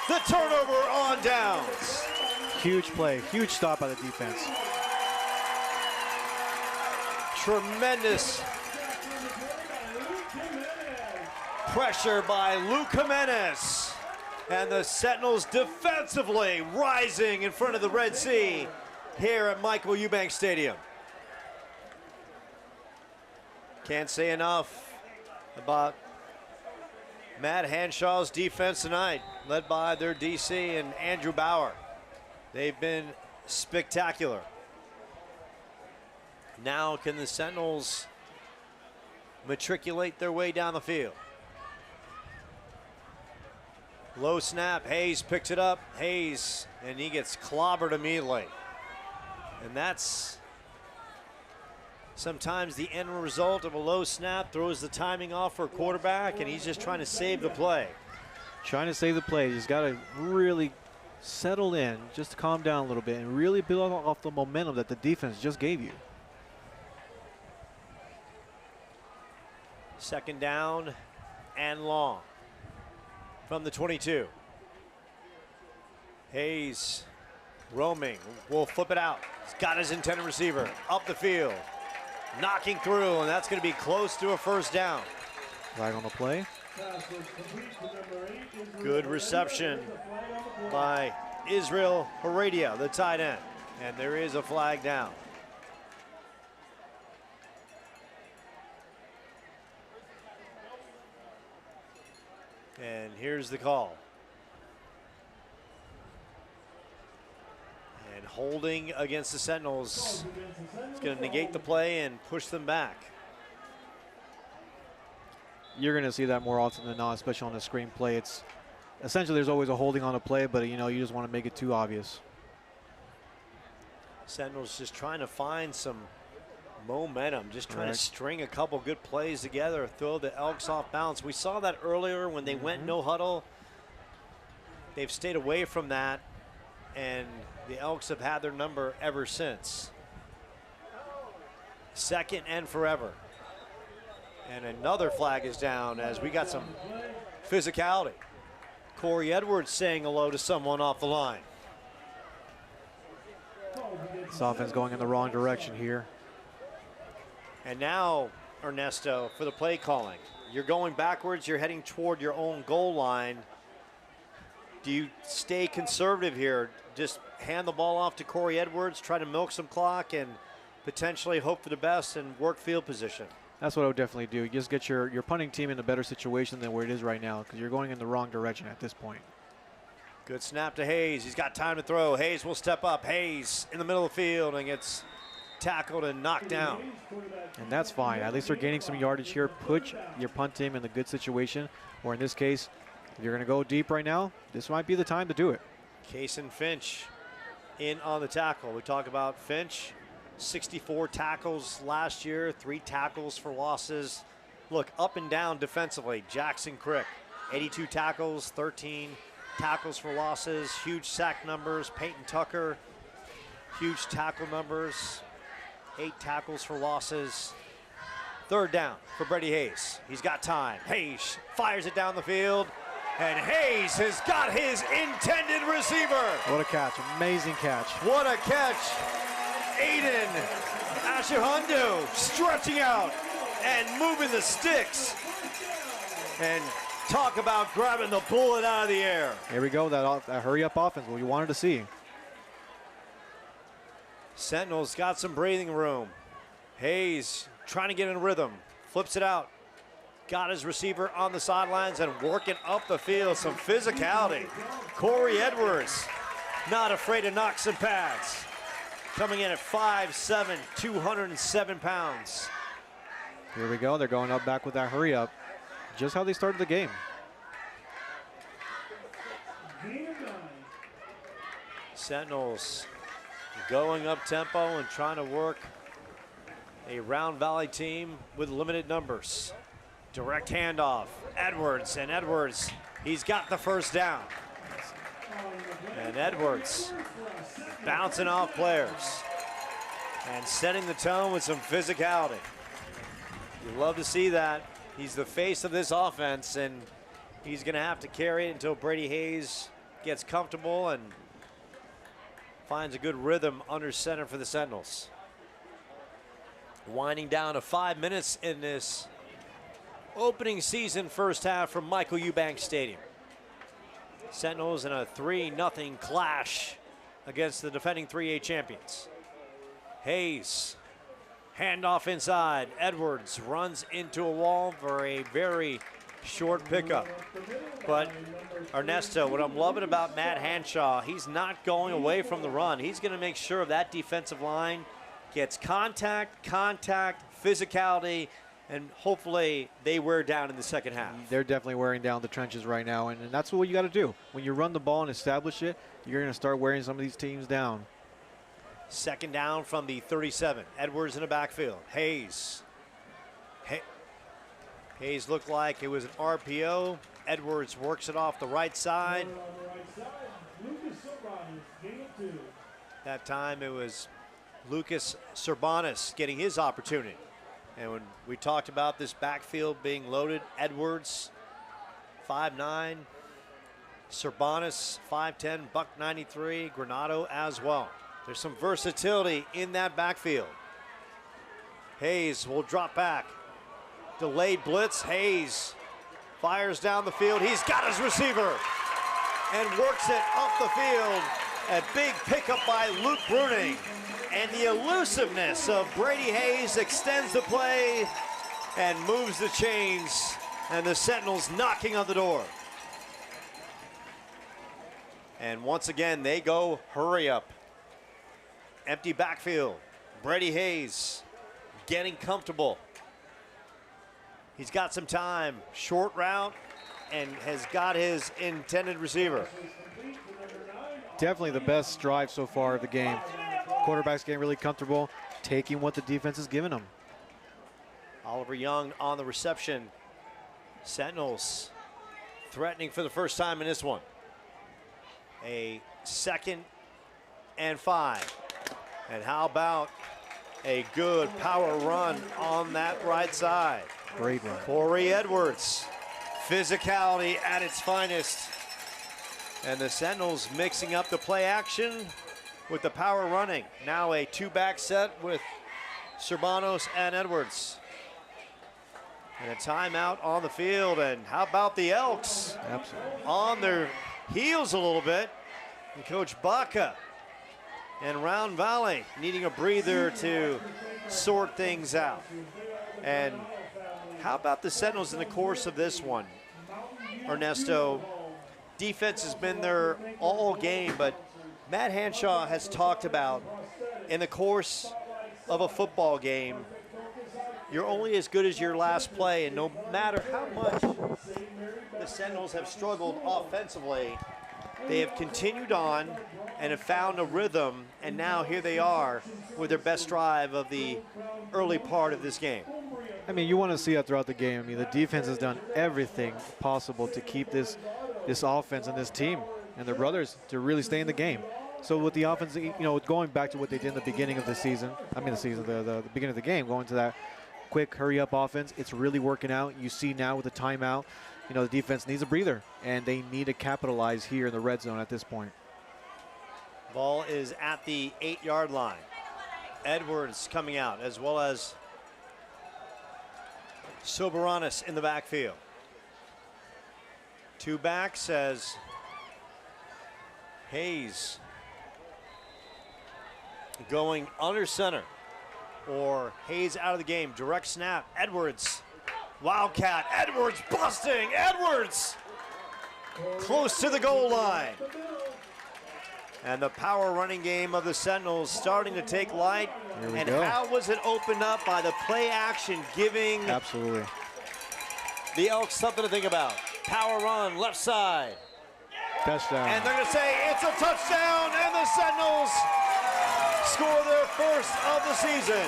the turnover on downs. Huge play, huge stop by the defense. Tremendous pressure by Luke Jimenez. And the Sentinels defensively rising in front of the Red Sea here at Michael Eubanks Stadium. Can't say enough about Matt Hanshaw's defense tonight, led by their DC and Andrew Bauer. They've been spectacular. Now can the Sentinels matriculate their way down the field? Low snap, Hayes picks it up. Hayes, and he gets clobbered immediately. And that's sometimes the end result of a low snap, throws the timing off for a quarterback, and he's just trying to save the play. Trying to save the play. He's got to really settle in, just to calm down a little bit and really build off the momentum that the defense just gave you. Second down and long from the 22. Hayes roaming, will flip it out. He's got his intended receiver up the field, knocking through, and that's going to be close to a first down. Flag on the play. Good reception by Israel Heredia, the tight end, and there is a flag down. And here's the call. And holding against the Sentinels. It's going to negate the play and push them back. You're going to see that more often than not, especially on the screen play. It's essentially there's always a holding on a play, but you know, you just want to make it too obvious. Sentinels just trying to find some momentum, just trying to string a couple good plays together, throw the Elks off balance. We saw that earlier when they went no huddle. They've stayed away from that, and the Elks have had their number ever since. Second and forever. And another flag is down as we got some physicality. Corey Edwards saying hello to someone off the line. This offense going in the wrong direction here. And now, Ernesto, for the play calling. You're going backwards, you're heading toward your own goal line. Do you stay conservative here? Just hand the ball off to Corey Edwards, try to milk some clock, and potentially hope for the best and work field position? That's what I would definitely do. Just get your punting team in a better situation than where it is right now, because you're going in the wrong direction at this point. Good snap to Hayes. He's got time to throw. Hayes will step up. Hayes in the middle of the field and gets tackled and knocked down. And that's fine. At least they're gaining some yardage here. Put your punt team in a good situation, or in this case, if you're going to go deep right now, this might be the time to do it. Kason Finch in on the tackle. We talk about Finch. 64 tackles last year, 3 tackles for losses. Look, up and down defensively. Jackson Crick, 82 tackles, 13 tackles for losses, huge sack numbers. Peyton Tucker, huge tackle numbers, 8 tackles for losses. Third down for Brady Hayes. He's got time. Hayes fires it down the field, and Hayes has got his intended receiver. What a catch, amazing catch. What a catch. Aiden Ashahundo stretching out and moving the sticks. And talk about grabbing the bullet out of the air. Here we go, that hurry-up offense, what you wanted to see. Sentinels got some breathing room. Hayes trying to get in rhythm, flips it out. Got his receiver on the sidelines and working up the field, some physicality. Corey Edwards, not afraid to knock some pads. Coming in at 5'7", 207 pounds. Here we go, they're going up back with that hurry up. Just how they started the game. Sentinels going up tempo and trying to work a Round Valley team with limited numbers. Direct handoff, Edwards, and Edwards, he's got the first down. And Edwards bouncing off players and setting the tone with some physicality. You love to see that. He's the face of this offense, and he's going to have to carry it until Brady Hayes gets comfortable and finds a good rhythm under center for the Sentinels. Winding down to 5 minutes in this opening season first half from Michael Eubanks Stadium. Sentinels in a 3-0 clash against the defending 3A champions. Hayes, handoff inside. Edwards runs into a wall for a very short pickup. But Ernesto, what I'm loving about Matt Hanshaw, he's not going away from the run. He's going to make sure that defensive line gets contact, physicality, and hopefully they wear down in the second half. They're definitely wearing down the trenches right now, and that's what you got to do. When you run the ball and establish it, you're going to start wearing some of these teams down. Second down from the 37. Edwards in the backfield. Hayes. Hayes looked like it was an RPO. Edwards works it off the right side. That time it was Lucas Serbanis getting his opportunity. And when we talked about this backfield being loaded, Edwards, 5'9", Serbanis, 5'10", buck 93, Granado as well. There's some versatility in that backfield. Hayes will drop back. Delayed blitz, Hayes fires down the field. He's got his receiver and works it up the field. A big pickup by Luke Bruning. And the elusiveness of Brady Hayes extends the play and moves the chains, and the Sentinels knocking on the door. And once again, they go hurry up. Empty backfield. Brady Hayes getting comfortable. He's got some time. Short route and has got his intended receiver. Definitely the best drive so far of the game. Quarterback's getting really comfortable, taking what the defense is giving them. Oliver Young on the reception. Sentinels threatening for the first time in this one. A 2nd and 5. And how about a good power run on that right side? Great run. Corey Edwards, physicality at its finest. And the Sentinels mixing up the play action with the power running. Now a 2-back set with Serbanos and Edwards. And a timeout on the field. And how about the Elks? Absolutely. On their heels a little bit. And Coach Baca and Round Valley needing a breather to sort things out. And how about the Sentinels in the course of this one? Ernesto, defense has been there all game, but Matt Hanshaw has talked about in the course of a football game, you're only as good as your last play, and no matter how much the Sentinels have struggled offensively, they have continued on and have found a rhythm, and now here they are with their best drive of the early part of this game. I mean, you want to see that throughout the game. I mean, the defense has done everything possible to keep this offense and this team and their brothers to really stay in the game. So with the offense, you know, going back to what they did in the beginning of the season, the beginning of the game, going to that quick hurry-up offense, it's really working out. You see now with the timeout, you know, the defense needs a breather, and they need to capitalize here in the red zone at this point. Ball is at the 8-yard line. Edwards coming out, as well as Soberanis in the backfield. 2 backs as Hayes going under center, or Hayes out of the game. Direct snap, Edwards. Wildcat, Edwards busting, Edwards! Close to the goal line. And the power running game of the Sentinels starting to take light. And go. How was it opened up by the play action, giving Absolutely the Elks something to think about. Power run, left side. touchdown. And they're going to say it's a touchdown, and the Sentinels score their first of the season.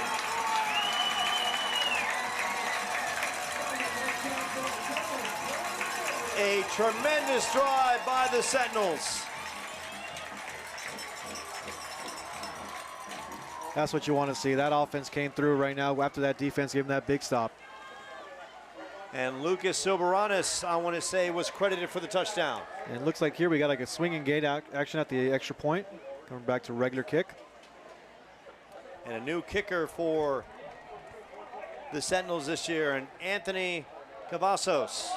A tremendous drive by the Sentinels. That's what you want to see. That offense came through right now after that defense gave them that big stop. And Lucas Soberanis, I want to say, was credited for the touchdown. And it looks like here we got like a swinging gate action at the extra point. Coming back to regular kick. And a new kicker for the Sentinels this year, and Anthony Cavazos.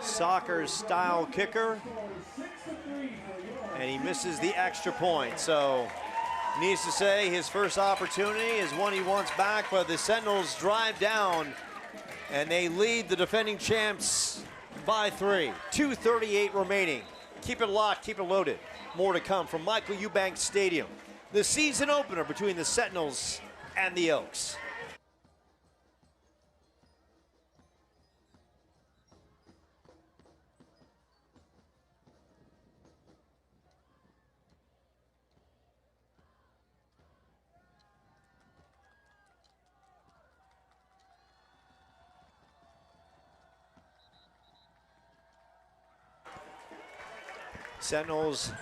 Soccer-style kicker. And he misses the extra point. So, needs to say his first opportunity is one he wants back, but the Sentinels drive down and they lead the defending champs by 3. 2:38 remaining. Keep it locked, keep it loaded. More to come from Michael Eubanks Stadium. The season opener between the Sentinels and the Elks. Sentinels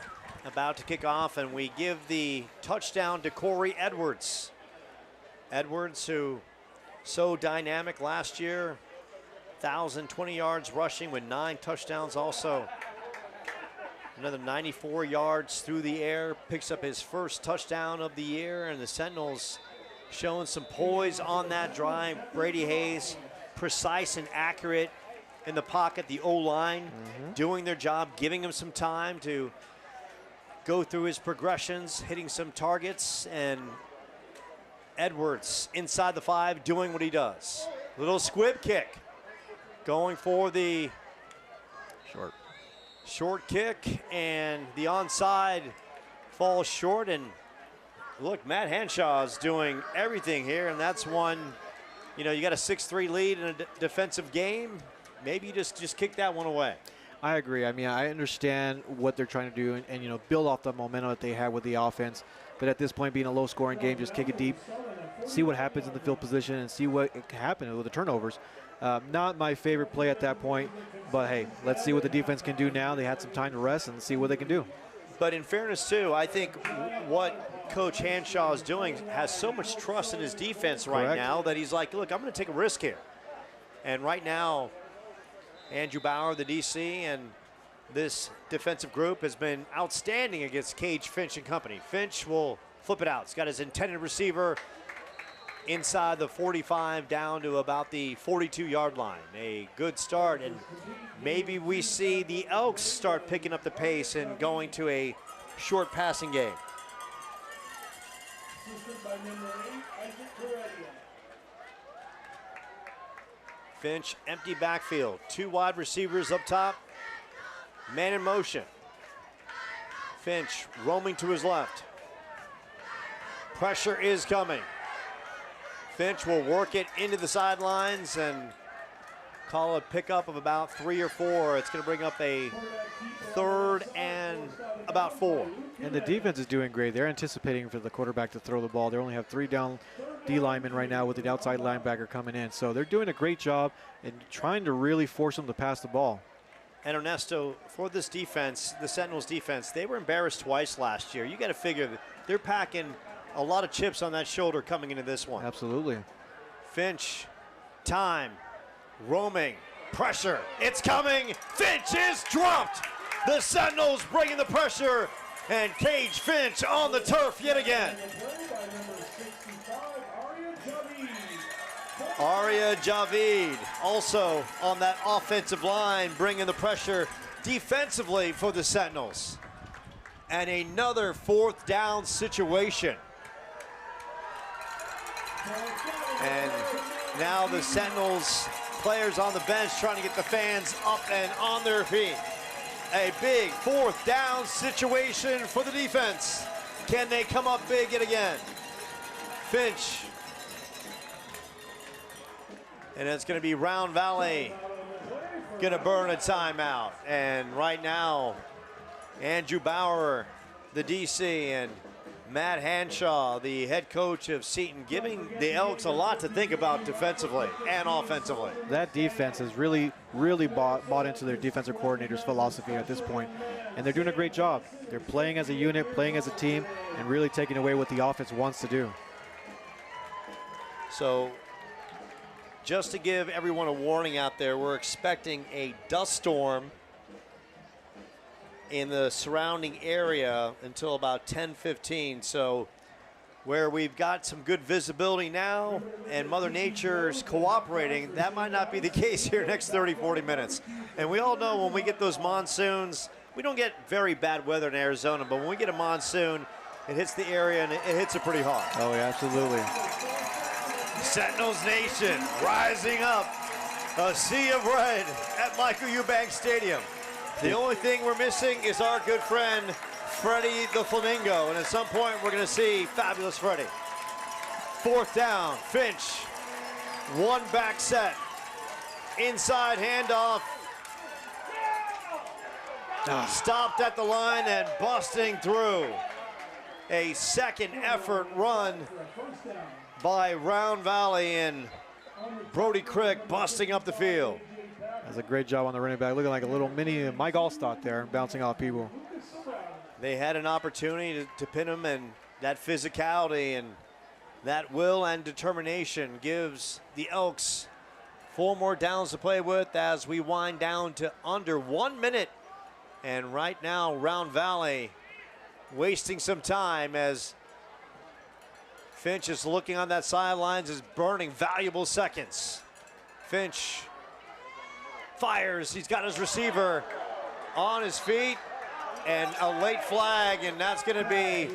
about to kick off, and we give the touchdown to Corey Edwards. Edwards, who so dynamic last year, 1,020 yards rushing with 9 touchdowns also. Another 94 yards through the air, picks up his first touchdown of the year, and the Sentinels showing some poise on that drive. Brady Hayes, precise and accurate in the pocket, the O-line doing their job, giving him some time to go through his progressions, hitting some targets, and Edwards inside the 5 doing what he does. Little squib kick, going for the short kick, and the onside falls short. And look, Matt Hanshaw's doing everything here, and that's one, you know, you got a 6-3 lead in a defensive game. Maybe you just kick that one away. I agree. I mean, I understand what they're trying to do and you know, build off the momentum that they have with the offense. But at this point, being a low-scoring game, just kick it deep, see what happens in the field position, and see what can happen with the turnovers. Not my favorite play at that point, but hey, let's see what the defense can do now. They had some time to rest and see what they can do. But in fairness, too, I think what Coach Hanshaw is doing has so much trust in his defense right now that he's like, look, I'm going to take a risk here. And right now, Andrew Bauer, the DC, and this defensive group has been outstanding against Cage, Finch, and company. Finch will flip it out. He's got his intended receiver inside the 45 down to about the 42-yard line. A good start, and maybe we see the Elks start picking up the pace and going to a short passing game. Finch, empty backfield. 2 wide receivers up top. Man in motion. Finch roaming to his left. Pressure is coming. Finch will work it into the sidelines and call a pickup of about 3 or 4. It's going to bring up a 3rd and about 4. And the defense is doing great. They're anticipating for the quarterback to throw the ball. They only have 3 down D linemen right now with the outside linebacker coming in. So they're doing a great job in trying to really force them to pass the ball. And Ernesto, for this defense, the Sentinels defense, they were embarrassed twice last year. You got to figure that they're packing a lot of chips on that shoulder coming into this one. Absolutely. Finch, time, roaming, pressure, it's coming. Finch is dropped. The Sentinels bringing the pressure, and Cage Finch on the turf yet again. Aria Javid also on that offensive line, bringing the pressure defensively for the Sentinels. And another 4th down situation. And now the Sentinels players on the bench trying to get the fans up and on their feet. A big 4th down situation for the defense. Can they come up big yet again? Finch. And it's going to be Round Valley going to burn a timeout. And right now, Andrew Bauer, the DC, and Matt Hanshaw, the head coach of Seton, giving the Elks a lot to think about defensively and offensively. That defense has really bought into their defensive coordinator's philosophy at this point, and they're doing a great job. They're playing as a unit, playing as a team, and really taking away what the offense wants to do. So just to give everyone a warning out there, we're expecting a dust storm in the surrounding area until about 10:15. So where we've got some good visibility now and Mother Nature's cooperating, that might not be the case here next 30-40 minutes. And we all know when we get those monsoons, we don't get very bad weather in Arizona, but when we get a monsoon, it hits the area and it hits it pretty hard. Oh, yeah, absolutely. Sentinels Nation rising up, a sea of red at Michael Eubank Stadium. The only thing we're missing is our good friend, Freddie the Flamingo. And at some point, we're going to see fabulous Freddie. 4th down, Finch. 1 back set. Inside handoff. Stopped at the line and busting through. A 2nd effort run by Round Valley, and Brody Crick busting up the field. That's a great job on the running back, looking like a little mini Mike Allstott there, bouncing off people. They had an opportunity to pin him, and that physicality and that will and determination gives the Elks 4 more downs to play with as we wind down to under 1 minute. And right now, Round Valley wasting some time as Finch is looking on that sidelines, is burning valuable seconds. Finch fires, he's got his receiver on his feet, and a late flag, and that's gonna be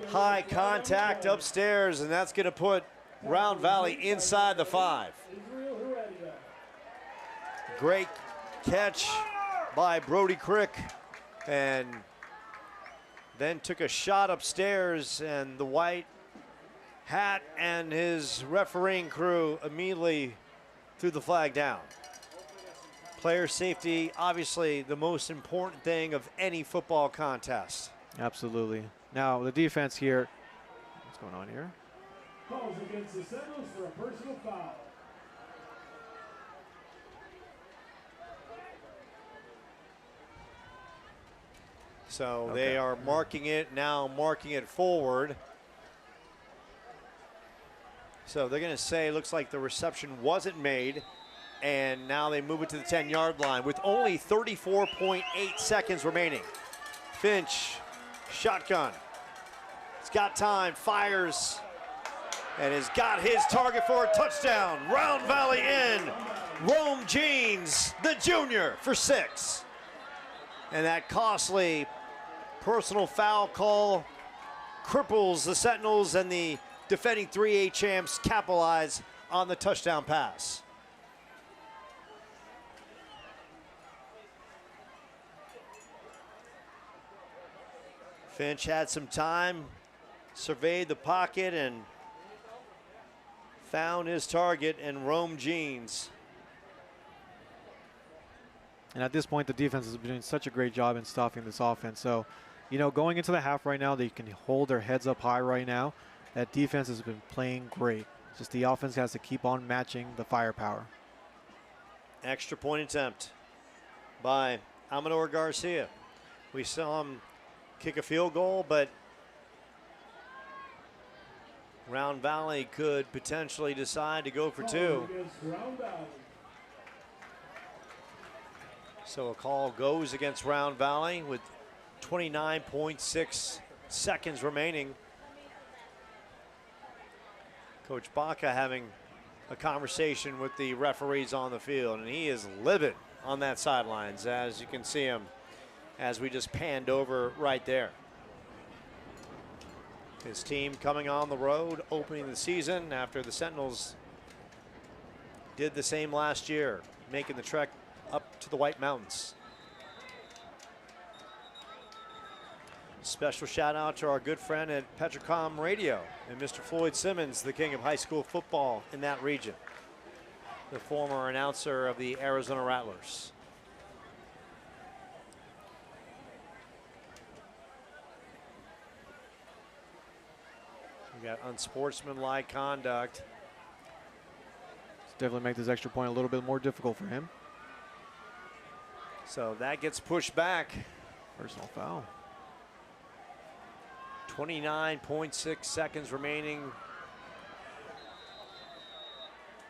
high contact upstairs, and that's gonna put Round Valley inside the 5. Great catch by Brody Crick, and then took a shot upstairs, and the white hat and his refereeing crew immediately threw the flag down. Player safety, obviously the most important thing of any football contest. Absolutely. Now the defense here, what's going on here? Calls against the Sentinels for a personal foul. So they are marking it now, marking it forward. So they're going to say, looks like the reception wasn't made, and now they move it to the 10-yard line with only 34.8 seconds remaining. Finch, shotgun. He's got time, fires, and has got his target for a touchdown. Round Valley in. Rome Jeans, the junior, for 6. And that costly personal foul call cripples the Sentinels, and the defending 3A champs capitalize on the touchdown pass. Finch had some time, surveyed the pocket, and found his target in Rome Jeans. And at this point, the defense has been doing such a great job in stopping this offense. So, you know, going into the half right now, they can hold their heads up high right now. That defense has been playing great. Just the offense has to keep on matching the firepower. Extra point attempt by Amador Garcia. We saw him kick a field goal, but Round Valley could potentially decide to go for 2. So a call goes against Round Valley with 29.6 seconds remaining. Coach Baca having a conversation with the referees on the field, and he is livid on that sidelines, as you can see him as we just panned over right there. His team coming on the road, opening the season after the Sentinels did the same last year, making the trek up to the White Mountains. Special shout out to our good friend at Petrocom Radio and Mr. Floyd Simmons, the king of high school football in that region, the former announcer of the Arizona Rattlers. We got unsportsmanlike conduct. Definitely make this extra point a little bit more difficult for him. So that gets pushed back. Personal foul. 29.6 seconds remaining.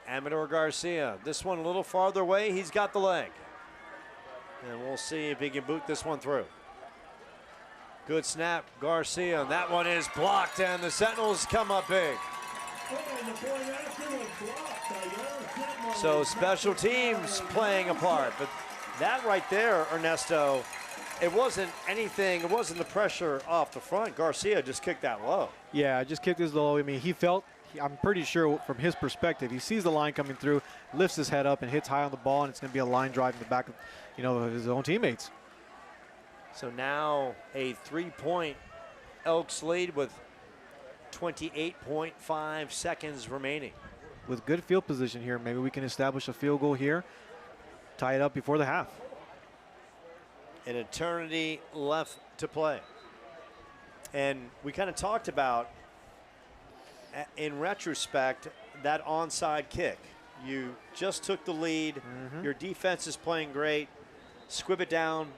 Amador Garcia, this one a little farther away. He's got the leg. And we'll see if he can boot this one through. Good snap, Garcia, and that one is blocked, and the Sentinels come up big. So special teams playing a part, but that right there, Ernesto, it wasn't anything, it wasn't the pressure off the front. Garcia just kicked that low. Yeah, just kicked this low. I mean, he felt, I'm pretty sure from his perspective, he sees the line coming through, lifts his head up and hits high on the ball, and it's going to be a line drive in the back of, you know, his own teammates. So now a 3-point Elks lead with 28.5 seconds remaining. With good field position here, maybe we can establish a field goal here, tie it up before the half. An eternity left to play. And we kind of talked about, in retrospect, that onside kick. You just took the lead. Your defense is playing great. Squib it down,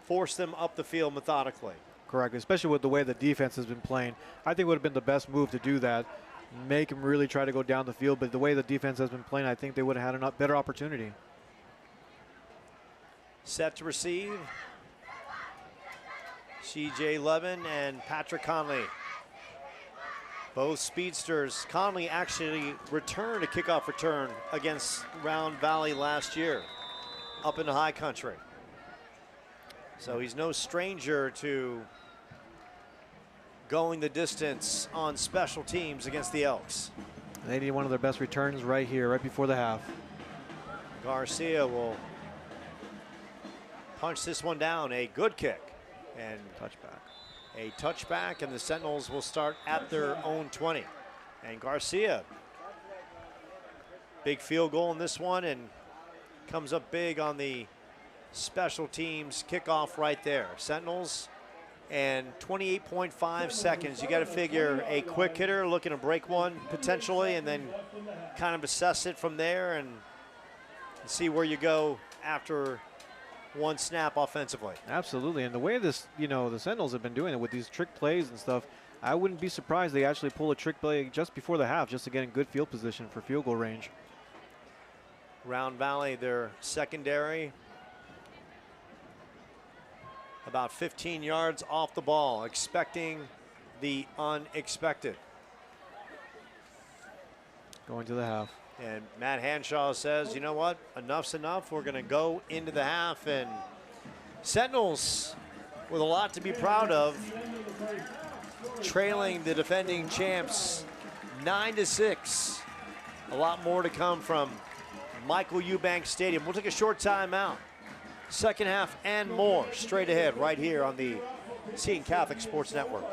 force them up the field methodically. Correct, especially with the way the defense has been playing. I think it would have been the best move to do that. Make them really try to go down the field, but the way the defense has been playing, I think they would have had a better opportunity. Set to receive. C.J. Levin and Patrick Conley. Both speedsters. Conley actually returned a kickoff return against Round Valley last year up in the high country. So he's no stranger to going the distance on special teams against the Elks. They need one of their best returns right here, right before the half. Garcia will punch this one down. A good kick and Touchback. a touchback, and the Sentinels will start at their own 20. And Garcia, big field goal in this one, and comes up big on the special teams kickoff right there. Sentinels and 28.5 seconds. You got to figure a quick hitter looking to break one potentially, and then kind of assess it from there and see where you go after one snap offensively. Absolutely, and the way this, the Sentinels have been doing it with these trick plays and stuff, I wouldn't be surprised they actually pull a trick play just before the half, just to get in good field position for field goal range. Round Valley, their secondary, about 15 yards off the ball, expecting the unexpected. Going to the half. And Matt Hanshaw says, you know what, enough's enough. We're going to go into the half. And Sentinels with a lot to be proud of, trailing the defending champs 9-6. A lot more to come from Michael Eubanks Stadium. We'll take a short time out. Second half and more straight ahead right here on the Seton Catholic Sports Network.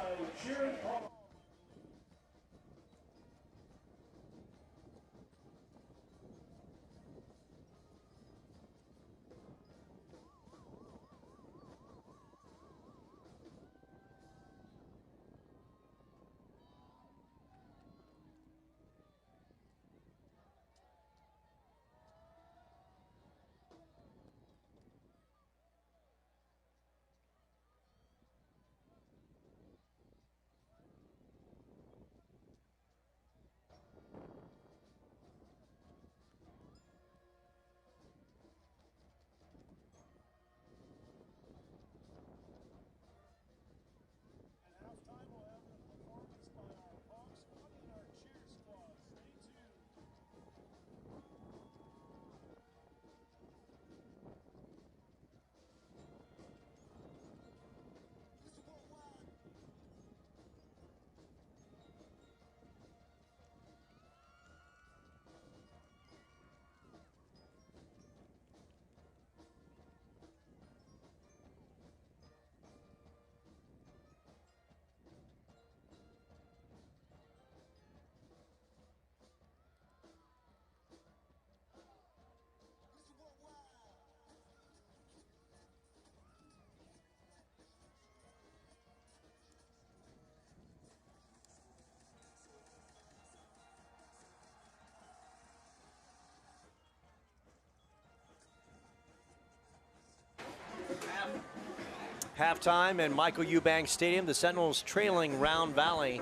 Halftime in Michael Eubanks Stadium. The Sentinels trailing Round Valley,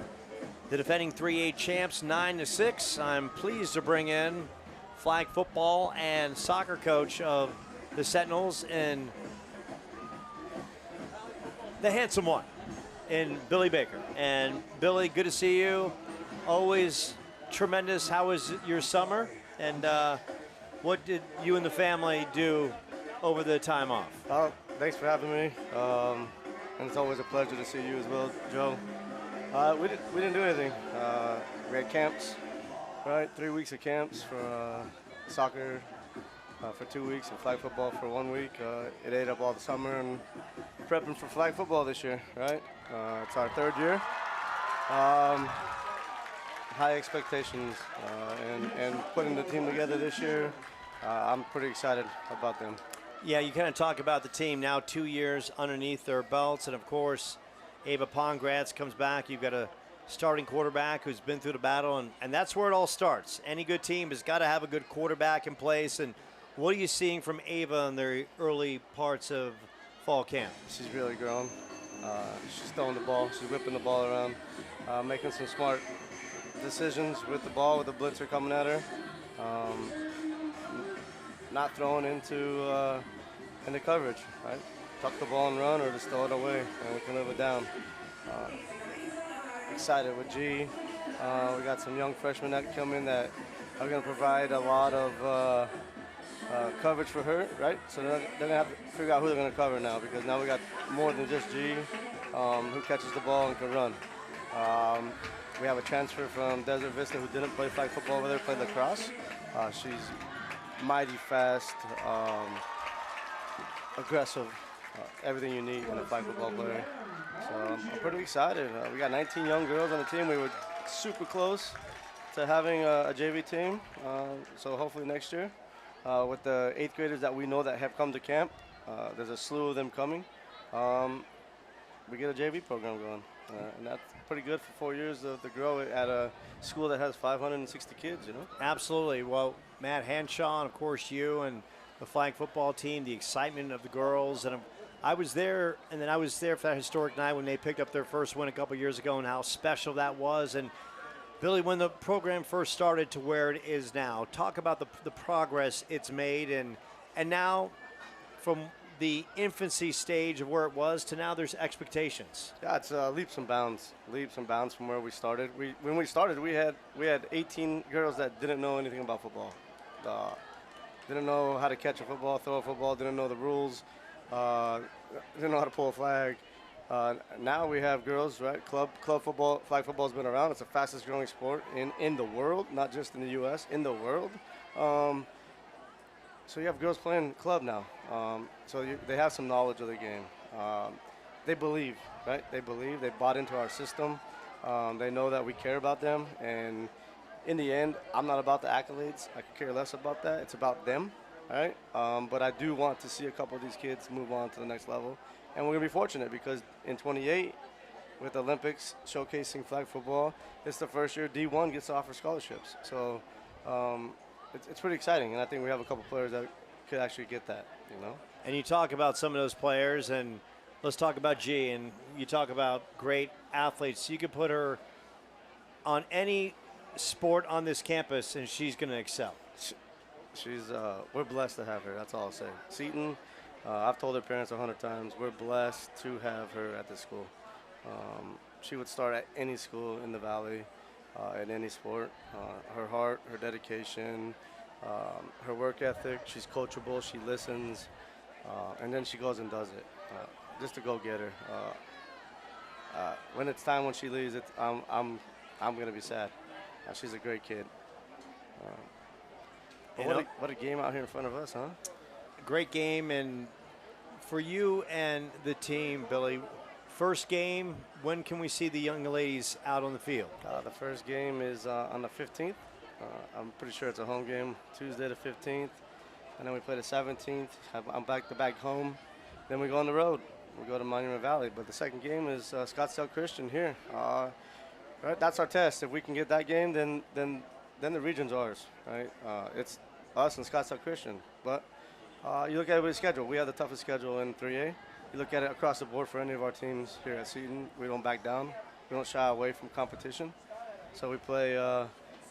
the defending 3A champs, 9-6. I'm pleased to bring in flag football and soccer coach of the Sentinels and the handsome one in Billy Baker. And Billy, good to see you. Always tremendous. How was your summer? And what did you and the family do over the time off? Thanks for having me. And it's always a pleasure to see you as well, Joe. We didn't do anything. We had camps, right? 3 weeks of camps for soccer for 2 weeks and flag football for 1 week. It ate up all the summer and prepping for flag football this year, right? It's our third year. High expectations and putting the team together this year. I'm pretty excited about them. Yeah, you kind of talk about the team now 2 years underneath their belts, and of course, Ava Pongratz comes back. You've got a starting quarterback who's been through the battle, and that's where it all starts. Any good team has got to have a good quarterback in place. And what are you seeing from Ava in their early parts of fall camp? She's really grown. She's throwing the ball. She's whipping the ball around, making some smart decisions with the ball, with the blitzer coming at her. Not throwing into coverage, right? Tuck the ball and run, or just throw it away, and we can live it down. Excited with G. We got some young freshmen that come in that are going to provide a lot of coverage for her, right? So they're going to have to figure out who they're going to cover now, because now we got more than just G who catches the ball and can run. We have a transfer from Desert Vista who didn't play flag football over there, played lacrosse. She's mighty fast, aggressive, everything you need in a flag football player. So I'm pretty excited. We got 19 young girls on the team. We were super close to having a JV team. So hopefully next year, with the 8th graders that we know that have come to camp, there's a slew of them coming. We get a JV program going. And that's pretty good for 4 years to grow at a school that has 560 kids, you know? Absolutely. Well, Matt Hanshaw, and of course you and the flag football team, the excitement of the girls. And I was there, and then I was there for that historic night when they picked up their first win a couple years ago, and how special that was. And Billy, when the program first started to where it is now, talk about the progress it's made, and now from the infancy stage of where it was to now there's expectations. Yeah, it's leaps and bounds from where we started. When we started, we had 18 girls that didn't know anything about football. Didn't know how to catch a football, throw a football, didn't know the rules, didn't know how to pull a flag. Now we have girls, right? Club football, flag football has been around. It's the fastest growing sport in the world, not just in the U.S., in the world. So you have girls playing club now. So they have some knowledge of the game. They believe, right? They believe. They bought into our system. They know that we care about them. And in the end, I'm not about the accolades. I could care less about that. It's about them, right? But I do want to see a couple of these kids move on to the next level. And we're going to be fortunate because in 28, with the Olympics showcasing flag football, it's the first year D1 gets to offer scholarships. So it's pretty exciting, and I think we have a couple players that could actually get that, you know. And you talk about some of those players, and let's talk about G, and you talk about great athletes. You could put her on any sport on this campus, and she's going to excel. We're blessed to have her. That's all I'll say. Seton, I've told her parents 100 times, we're blessed to have her at this school. She would start at any school in the Valley, in any sport. Her heart, her dedication, her work ethic. She's coachable. She listens, and then she goes and does it. Just to go get her. When it's time when she leaves, I'm gonna be sad. She's a great kid. What a game out here in front of us, huh? Great game, and for you and the team, Billy, first game, when can we see the young ladies out on the field? The first game is on the 15th. I'm pretty sure it's a home game, Tuesday the 15th. And then we play the 17th. I'm back home. Then we go on the road. We go to Monument Valley. But the second game is Scottsdale Christian here. Right, that's our test. If we can get that game, then the region's ours, right? It's us and Scottsdale Christian. But you look at everybody's schedule. We have the toughest schedule in 3A. You look at it across the board for any of our teams here at Seton. We don't back down. We don't shy away from competition. So we play,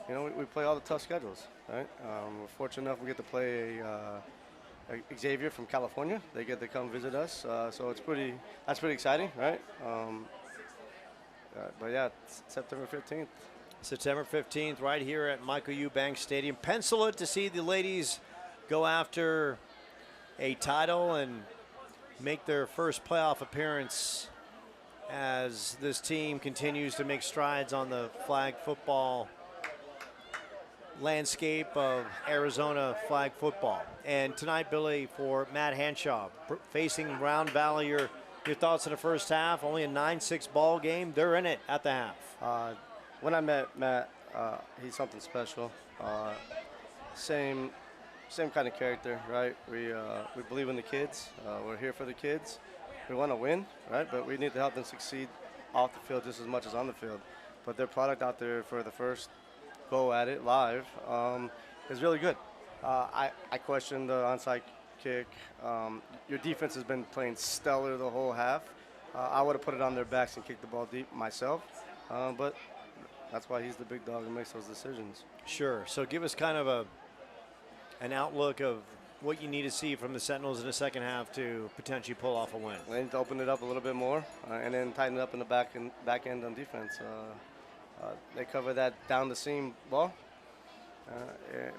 we play all the tough schedules, right? We're fortunate enough we get to play Xavier from California. They get to come visit us. So that's pretty exciting, right? But yeah, it's September 15th. September 15th, right here at Michael Eubanks Stadium. Pencil it to see the ladies go after a title and make their first playoff appearance as this team continues to make strides on the flag football landscape of Arizona flag football. And tonight, Billy, for Matt Hanshaw, facing Round Valley, your thoughts on the first half? Only a 9-6 ball game. They're in it at the half. When I met Matt, he's something special. Same kind of character, right? We believe in the kids. We're here for the kids. We want to win, right? But we need to help them succeed off the field just as much as on the field. But their product out there for the first go at it live is really good. I question the onside kick. Your defense has been playing stellar the whole half. I would have put it on their backs and kicked the ball deep myself, but that's why he's the big dog and makes those decisions. Sure. So give us kind of an outlook of what you need to see from the Sentinels in the second half to potentially pull off a win. They need to open it up a little bit more and then tighten it up in the back end on defense. They cover that down the seam ball.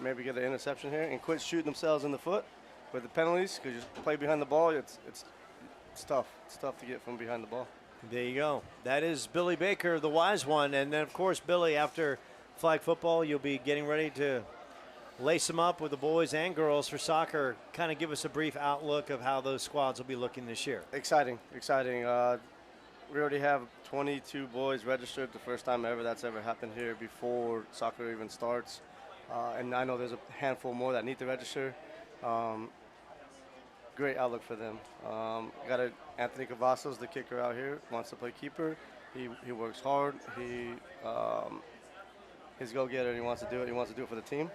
Maybe get an interception here and quit shooting themselves in the foot with the penalties, because you play behind the ball. It's tough. It's tough to get from behind the ball. There you go. That is Billy Baker, the wise one. And then, of course, Billy, after flag football, you'll be getting ready to lace them up with the boys and girls for soccer. Kind of give us a brief outlook of how those squads will be looking this year. Exciting. We already have 22 boys registered, the first time ever that's ever happened here before soccer even starts. And I know there's a handful more that need to register. Great outlook for them. Got Anthony Cavazos, the kicker out here, wants to play keeper. He works hard. He's a go-getter, and he wants to do it. He wants to do it for the team.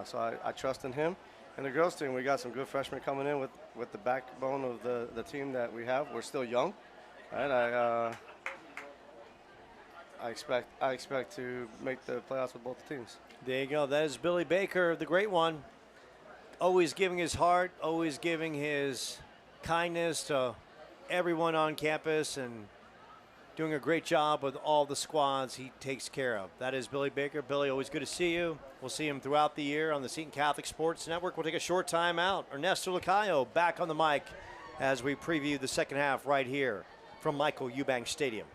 So I trust in him. And the girls team, we got some good freshmen coming in with the backbone of the team that we have. We're still young, right? I expect to make the playoffs with both teams. There you go. That is Billy Baker, the great one. Always giving his heart, always giving his kindness to everyone on campus, and doing a great job with all the squads he takes care of. That is Billy Baker. Billy, always good to see you. We'll see him throughout the year on the Seton Catholic Sports Network. We'll take a short time out. Ernesto Lacayo back on the mic as we preview the second half right here from Michael Eubanks Stadium.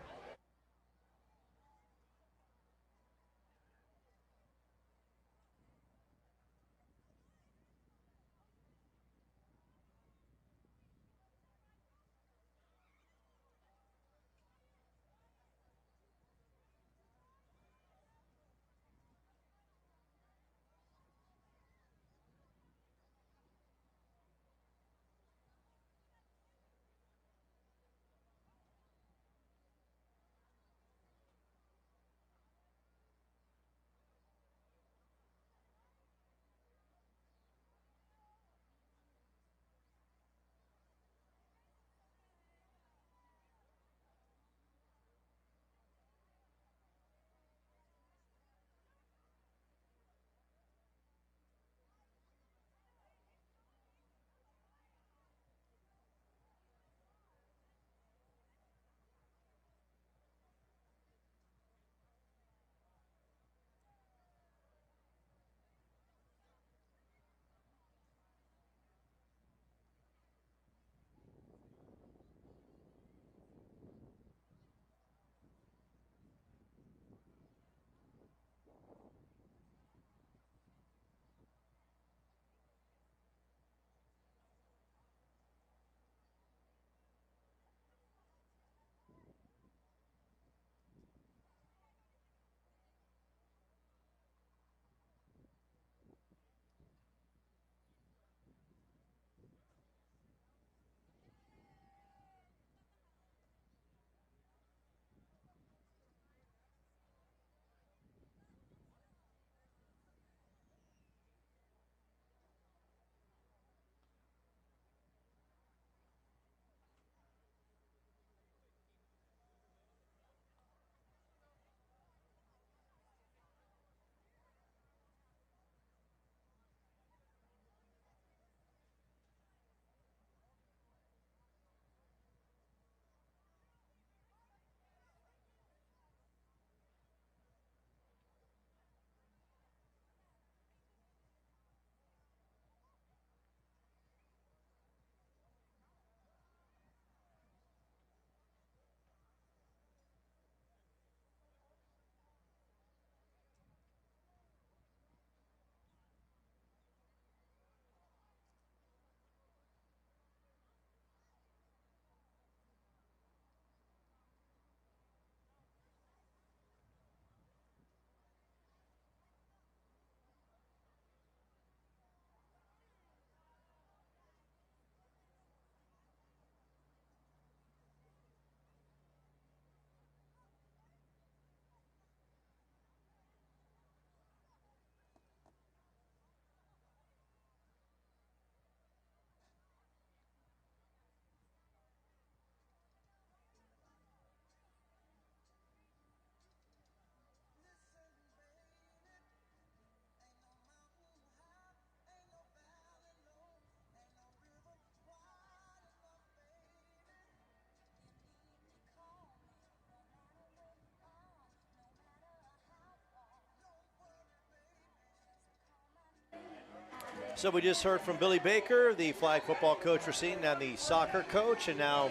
So we just heard from Billy Baker, the flag football coach for Seton, and the soccer coach, and now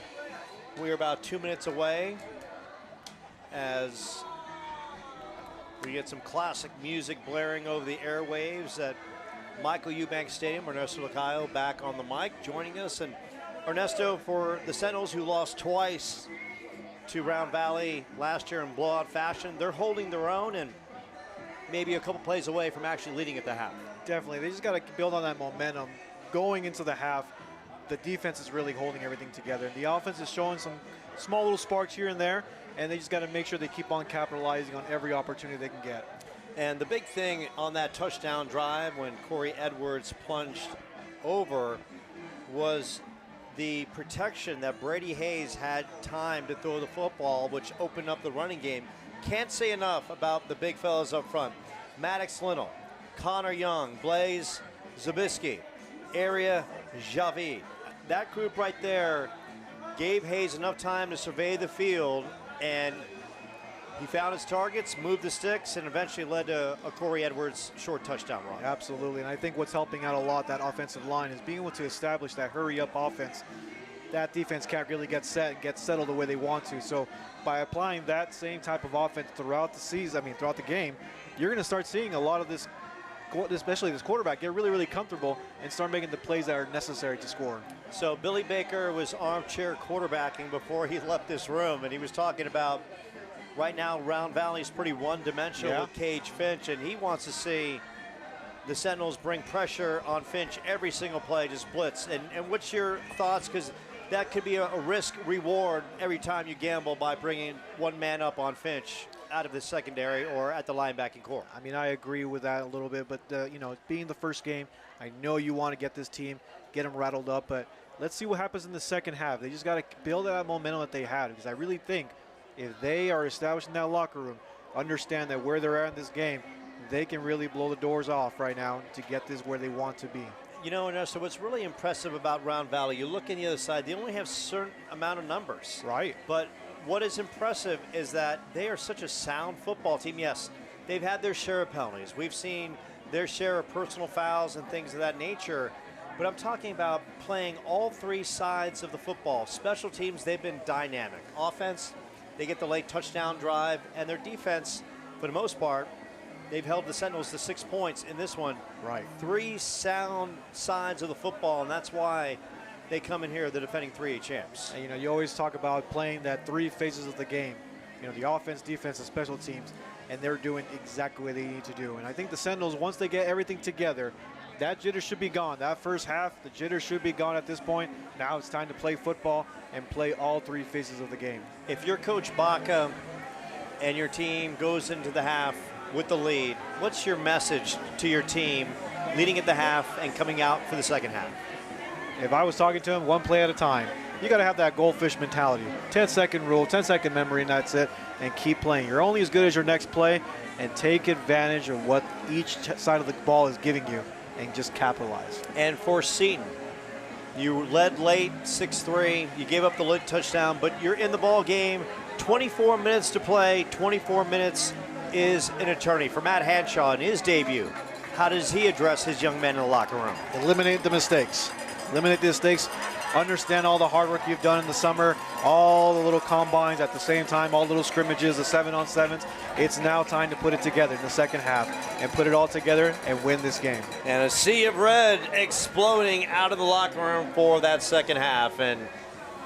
we're about 2 minutes away as we get some classic music blaring over the airwaves at Michael Eubanks Stadium. Ernesto Lacayo back on the mic joining us. And Ernesto, for the Sentinels, who lost twice to Round Valley last year in blowout fashion, they're holding their own and maybe a couple plays away from actually leading at the half. Definitely. They just got to build on that momentum. Going into the half, the defense is really holding everything together. The offense is showing some small little sparks here and there, and they just got to make sure they keep on capitalizing on every opportunity they can get. And the big thing on that touchdown drive when Corey Edwards plunged over was the protection that Brady Hayes had time to throw the football, which opened up the running game. Can't say enough about the big fellas up front. Maddox Linnell, Connor Young, Blaze Zabisky, Area Javi. That group right there gave Hayes enough time to survey the field, and he found his targets, moved the sticks, and eventually led to a Corey Edwards short touchdown run. Absolutely, and I think what's helping out a lot, that offensive line, is being able to establish that hurry-up offense. That defense can't really get set and get settled the way they want to. So by applying that same type of offense throughout the season, throughout the game, you're going to start seeing a lot of this, especially this quarterback, get really, really comfortable and start making the plays that are necessary to score. So Billy Baker was armchair quarterbacking before he left this room, and he was talking about right now Round Valley is pretty one-dimensional with Cage Finch, and he wants to see the Sentinels bring pressure on Finch every single play, just blitz. And what's your thoughts? Because that could be a risk-reward every time you gamble by bringing one man up on Finch out of the secondary or at the linebacking core. I agree with that a little bit, but being the first game, I know you want to get this team, get them rattled up, but let's see what happens in the second half. They just got to build that momentum that they had, because I really think if they are established in that locker room, understand that where they're at in this game, they can really blow the doors off right now to get this where they want to be. Ernesto, what's really impressive about Round Valley, you look on the other side, they only have a certain amount of numbers. Right. But what is impressive is that they are such a sound football team. Yes, they've had their share of penalties. We've seen their share of personal fouls and things of that nature. But I'm talking about playing all three sides of the football. Special teams, they've been dynamic. Offense, they get the late touchdown drive, and their defense, for the most part, they've held the Sentinels to 6 points in this one. Right. Three sound sides of the football, and that's why they come in here, the defending 3A champs. And, you always talk about playing that three phases of the game. The offense, defense, and special teams, and they're doing exactly what they need to do. And I think the Sentinels, once they get everything together, that jitter should be gone. That first half, the jitter should be gone at this point. Now it's time to play football and play all three phases of the game. If you're Coach Baca and your team goes into the half with the lead, what's your message to your team leading at the half and coming out for the second half? If I was talking to him, one play at a time. You got to have that goldfish mentality. 10-second rule, 10-second memory, and that's it. And keep playing. You're only as good as your next play, and take advantage of what each side of the ball is giving you and just capitalize. And for Seton, you led late, 6-3. You gave up the late touchdown, but you're in the ball game. 24 minutes to play. 24 minutes is an eternity. For Matt Hanshaw in his debut, how does he address his young men in the locker room? Eliminate the mistakes. Eliminate the mistakes. Understand all the hard work you've done in the summer, all the little combines at the same time, all the little scrimmages, the 7-on-7s. It's now time to put it together in the second half and put it all together and win this game. And a sea of red exploding out of the locker room for that second half. And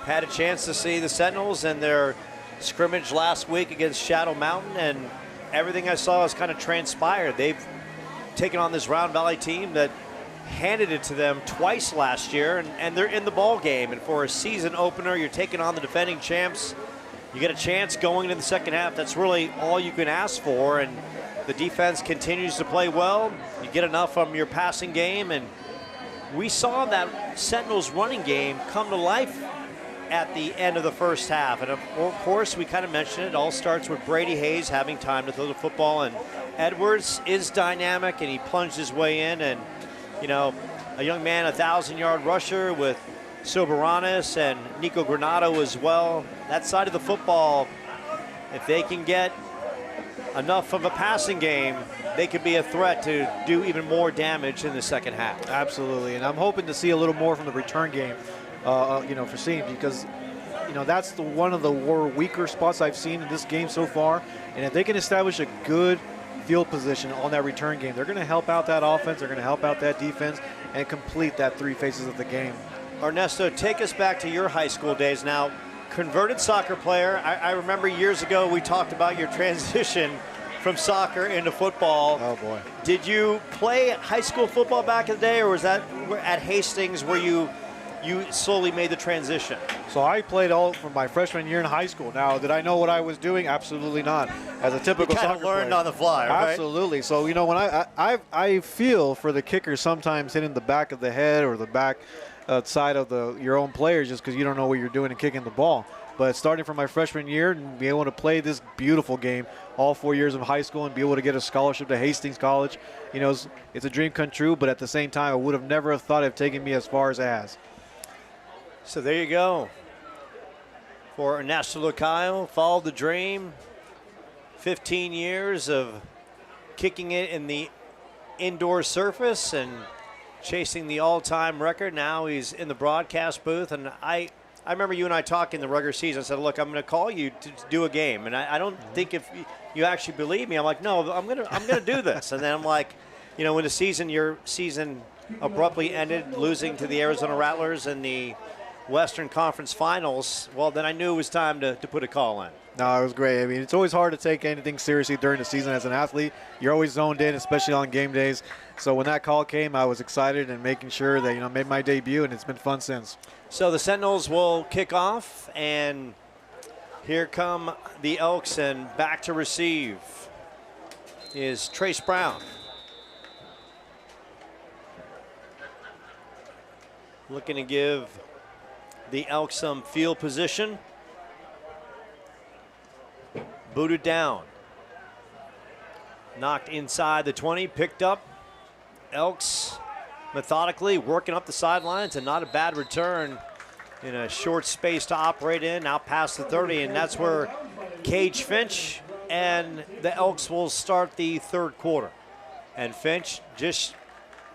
had a chance to see the Sentinels and their scrimmage last week against Shadow Mountain, and everything I saw has kind of transpired. They've taken on this Round Valley team that handed it to them twice last year, and they're in the ball game. And for a season opener, you're taking on the defending champs. You get a chance going into the second half. That's really all you can ask for, and the defense continues to play well. You get enough from your passing game, and we saw that Sentinels running game come to life at the end of the first half. And of course, we kind of mentioned it all starts with Brady Hayes having time to throw the football, and Edwards is dynamic, and he plunged his way in, and a young man, 1,000-yard rusher with Soberanis and Nico Granado as well. That side of the football, if they can get enough of a passing game, they could be a threat to do even more damage in the second half. Absolutely, and I'm hoping to see a little more from the return game, for Seton, because that's one of the weaker spots I've seen in this game so far. And if they can establish a good field position on that return game, they're going to help out that offense, they're going to help out that defense, and complete that three phases of the game. Ernesto, take us back to your high school days. Now, converted soccer player. I remember years ago we talked about your transition from soccer into football. Oh, boy. Did you play high school football back in the day, or was that at Hastings where you slowly made the transition? So I played all from my freshman year in high school. Now, did I know what I was doing? Absolutely not. As a typical soccer player. Learned on the fly, right? Absolutely. So, when I feel for the kicker sometimes hitting the back of the head or the back side of your own players just because you don't know what you're doing and kicking the ball. But starting from my freshman year and be able to play this beautiful game all 4 years of high school and be able to get a scholarship to Hastings College, it's a dream come true. But at the same time, I would have never thought of taking me as far as it has. So there you go. For Ernesto Lacayo, followed the dream. 15 years of kicking it in the indoor surface and chasing the all-time record. Now he's in the broadcast booth, and I remember you and I talking the regular season. I said, look, I'm going to call you to do a game, and I don't think if you actually believe me. I'm like, no, I'm gonna do this. And then I'm like, when your season abruptly ended, losing to the Arizona Rattlers in the Western Conference Finals, well, then I knew it was time to put a call in. No, it was great. I mean, it's always hard to take anything seriously during the season as an athlete. You're always zoned in, especially on game days. So when that call came, I was excited and making sure that, I made my debut, and it's been fun since. So the Sentinels will kick off, and here come the Elks, and back to receive is Trace Brown. Looking to give the Elks some field position. Booted down. Knocked inside the 20, picked up. Elks methodically working up the sidelines, and not a bad return in a short space to operate in, out past the 30, and that's where Cage Finch and the Elks will start the third quarter. And Finch, just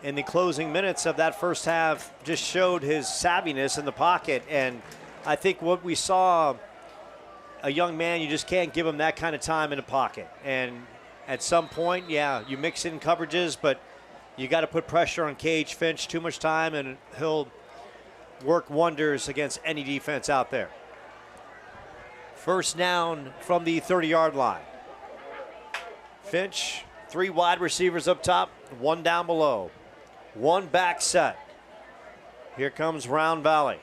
in the closing minutes of that first half, just showed his savviness in the pocket. And I think what we saw, a young man, you just can't give him that kind of time in the pocket. And at some point, yeah, you mix in coverages, but you got to put pressure on Cage Finch too much time, and he'll work wonders against any defense out there. First down from the 30-yard line. Finch, 3 wide receivers up top, 1 down below. 1 back set. Here comes Round Valley.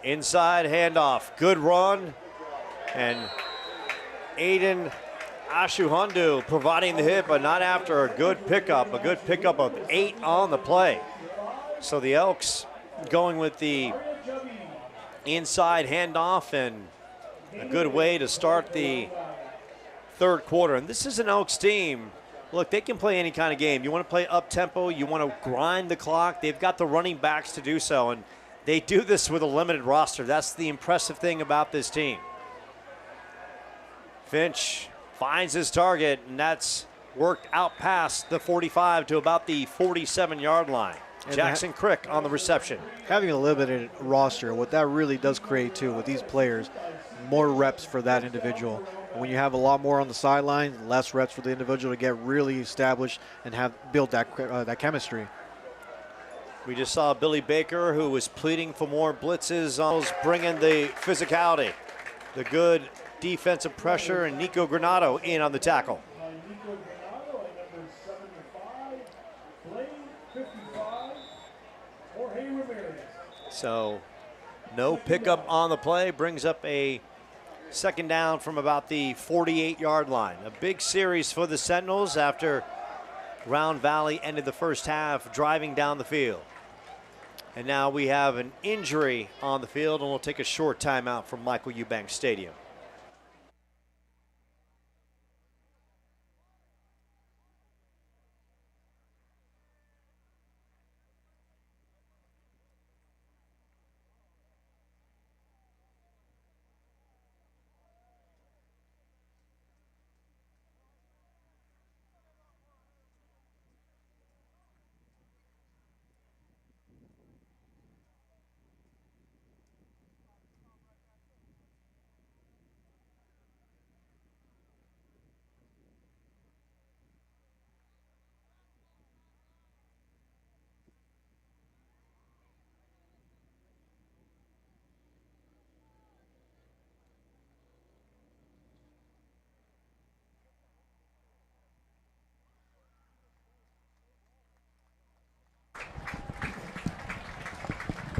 Inside handoff, good run, and Aiden Ashuhundu providing the hit, but not after a good pickup of 8 on the play. So the Elks going with the inside handoff, and a good way to start the third quarter. And this is an Elks team. Look, they can play any kind of game. You want to play up-tempo, you want to grind the clock. They've got the running backs to do so, and they do this with a limited roster. That's the impressive thing about this team. Finch finds his target, and that's worked out past the 45 to about the 47-yard line. And Jackson Crick on the reception. Having a limited roster, what that really does create, too, with these players, more reps for that individual. When you have a lot more on the sideline, less reps for the individual to get really established and have built that chemistry. We just saw Billy Baker, who was pleading for more blitzes, bringing the physicality, the good defensive pressure, and Nico Granado in on the tackle. So no pickup on the play, brings up a second down from about the 48-yard line. A big series for the Sentinels after Round Valley ended the first half driving down the field. And now we have an injury on the field, and we'll take a short timeout from Michael Eubanks Stadium.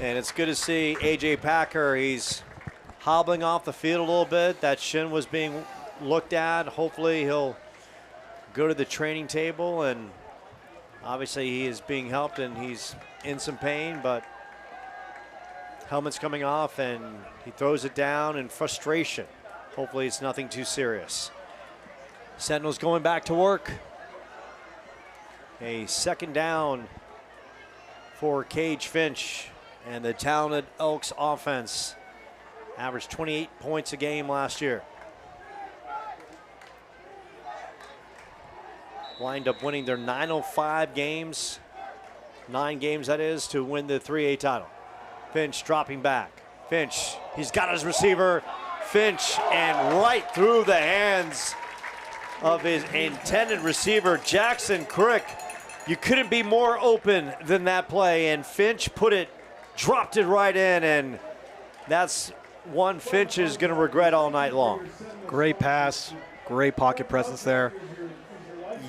And it's good to see A.J. Packer. He's hobbling off the field a little bit. That shin was being looked at. Hopefully he'll go to the training table, and obviously he is being helped and he's in some pain, but helmet's coming off and he throws it down in frustration. Hopefully it's nothing too serious. Sentinels going back to work. A second down for Cage Finch and the talented Elks offense. Averaged 28 points a game last year. Wind up winning their 905 games. 9 games, that is, to win the 3A title. Finch dropping back. Finch, he's got his receiver. Finch, and right through the hands of his intended receiver, Jackson Crick. You couldn't be more open than that play, and Finch dropped it right in, and that's one Finch is going to regret all night long. Great pass, great pocket presence there.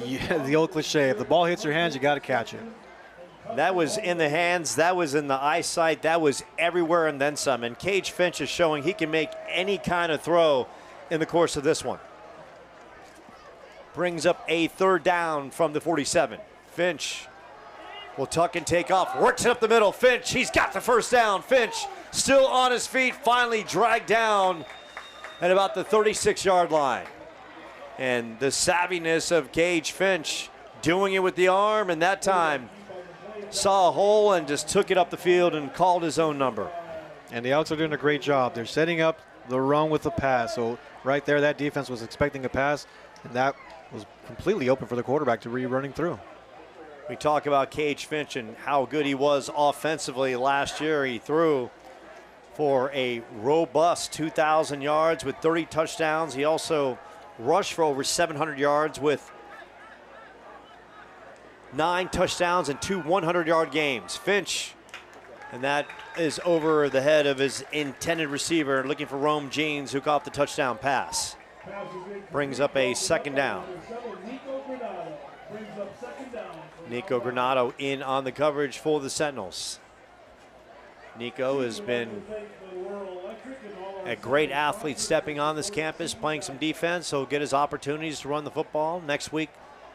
Yeah, the old cliche, if the ball hits your hands, you got to catch it. That was in the hands, that was in the eyesight, that was everywhere and then some. And Cage Finch is showing he can make any kind of throw in the course of this one. Brings up a third down from the 47. Finch will tuck and take off, works it up the middle. Finch, he's got the first down. Finch still on his feet, finally dragged down at about the 36-yard line. And the savviness of Cage Finch doing it with the arm, and that time saw a hole and just took it up the field and called his own number. And the Elks are doing a great job. They're setting up the run with the pass. So right there, that defense was expecting a pass, and that was completely open for the quarterback to be running through. We talk about Cage Finch and how good he was offensively last year. He threw for a robust 2,000 yards with 30 touchdowns. He also rushed for over 700 yards with 9 touchdowns and 2 100-yard games. Finch, and that is over the head of his intended receiver, looking for Rome Jeans, who caught the touchdown pass. Brings up a second down. Nico Granado in on the coverage for the Sentinels. Nico has been a great athlete stepping on this campus, playing some defense. He'll get his opportunities to run the football. Next week,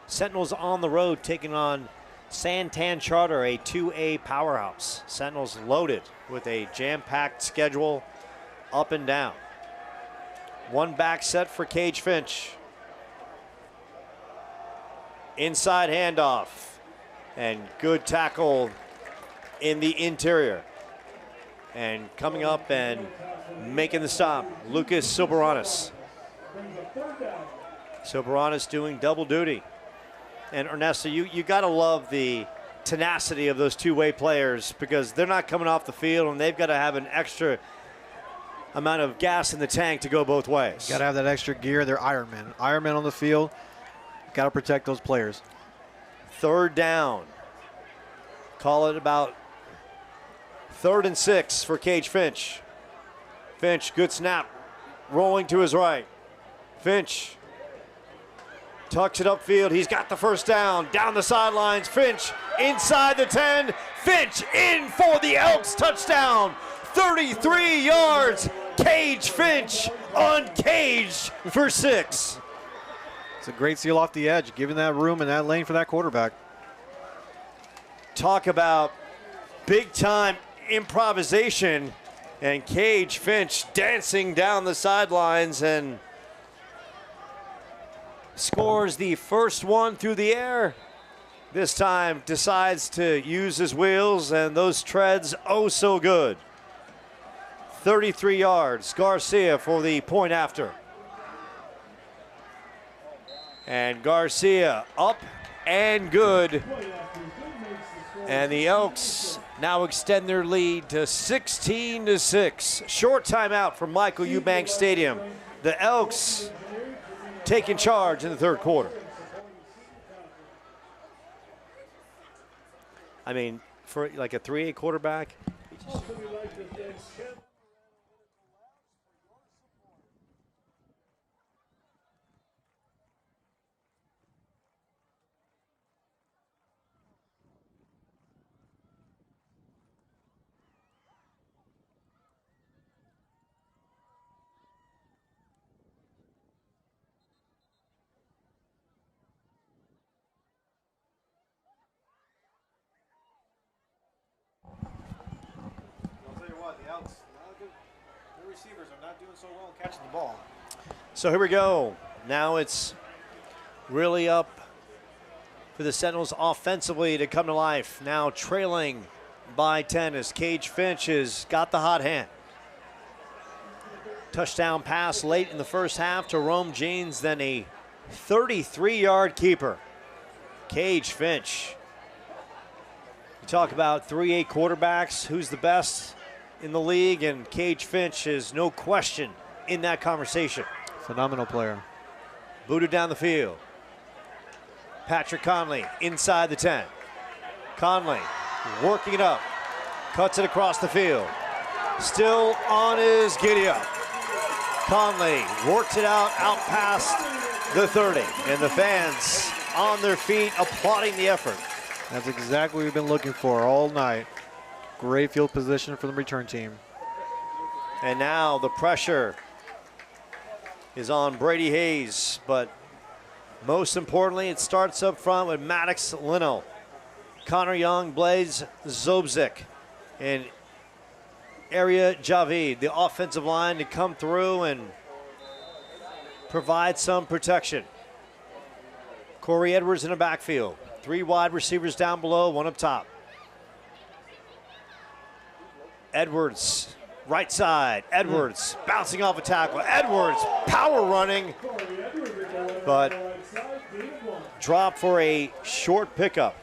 Sentinels on the road taking on Santan Charter, a 2A powerhouse. Sentinels loaded with a jam-packed schedule up and down. One back set for Cage Finch. Inside handoff. And good tackle in the interior. And coming up and making the stop, Lucas Soberanis. Soberanis doing double duty. And Ernesto, you got to love the tenacity of those two-way players, because they're not coming off the field and they've got to have an extra amount of gas in the tank to go both ways. Got to have that extra gear. They're Ironmen. Ironmen on the field. Got to protect those players. Third down. Call it about 3rd and 6 for Cage Finch. Finch, good snap. Rolling to his right. Finch tucks it upfield. He's got the first down. Down the sidelines. Finch inside the 10. Finch in for the Elks touchdown. 33 yards. Cage Finch uncaged for 6. It's a great seal off the edge, giving that room and that lane for that quarterback. Talk about big time improvisation, and Cage Finch dancing down the sidelines and scores the first one through the air. This time decides to use his wheels, and those treads oh so good. 33 yards. Garcia for the point after. And Garcia up and good. And the Elks now extend their lead to 16-6. Short timeout from Michael Eubanks Stadium. The Elks taking charge in the third quarter. I mean, for like a 3A quarterback, receivers are not doing so well catching the ball. So here we go. Now it's really up for the Sentinels offensively to come to life. Now trailing by 10 as Cage Finch has got the hot hand. Touchdown pass late in the first half to Rome Jeans, then a 33-yard keeper. Cage Finch. You talk about 3A quarterbacks, who's the best in the league, and Cage Finch is no question in that conversation. Phenomenal player. Booted down the field. Patrick Conley inside the 10. Conley working it up. Cuts it across the field. Still on his giddy up. Conley works it out past the 30. And the fans on their feet applauding the effort. That's exactly what we've been looking for all night. Great field position for the return team. And now the pressure is on Brady Hayes, but most importantly, it starts up front with Maddox Lino, Connor Young, Blaze Zobzik, and Area Javid, the offensive line, to come through and provide some protection. Corey Edwards in the backfield. 3 wide receivers down below, 1 up top. Edwards, right side. Edwards bouncing off a tackle. Edwards power running, but drop for a short pickup.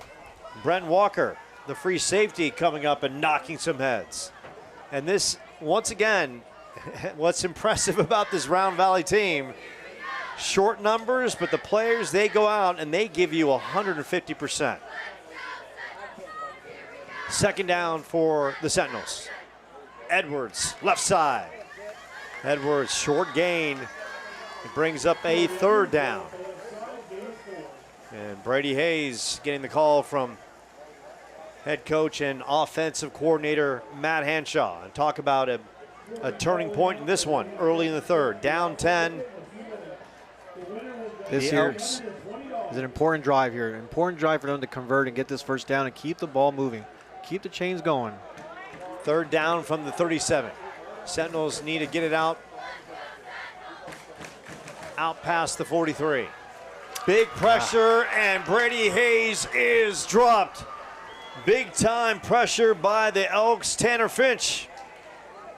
Brent Walker, the free safety, coming up and knocking some heads. And this, once again, what's impressive about this Round Valley team, short numbers, but the players, they go out and they give you 150%. Second down for the Sentinels. Edwards, left side. Edwards, short gain. It brings up a 3rd down. And Brady Hayes getting the call from head coach and offensive coordinator Matt Hanshaw. And talk about a turning point in this one early in the 3rd. Down 10. This here is an important drive here. An important drive for them to convert and get this first down and keep the ball moving. Keep the chains going. 3rd down from the 37. Sentinels need to get it out past the 43. Big pressure, and Brady Hayes is dropped. Big time pressure by the Elks. Tanner Finch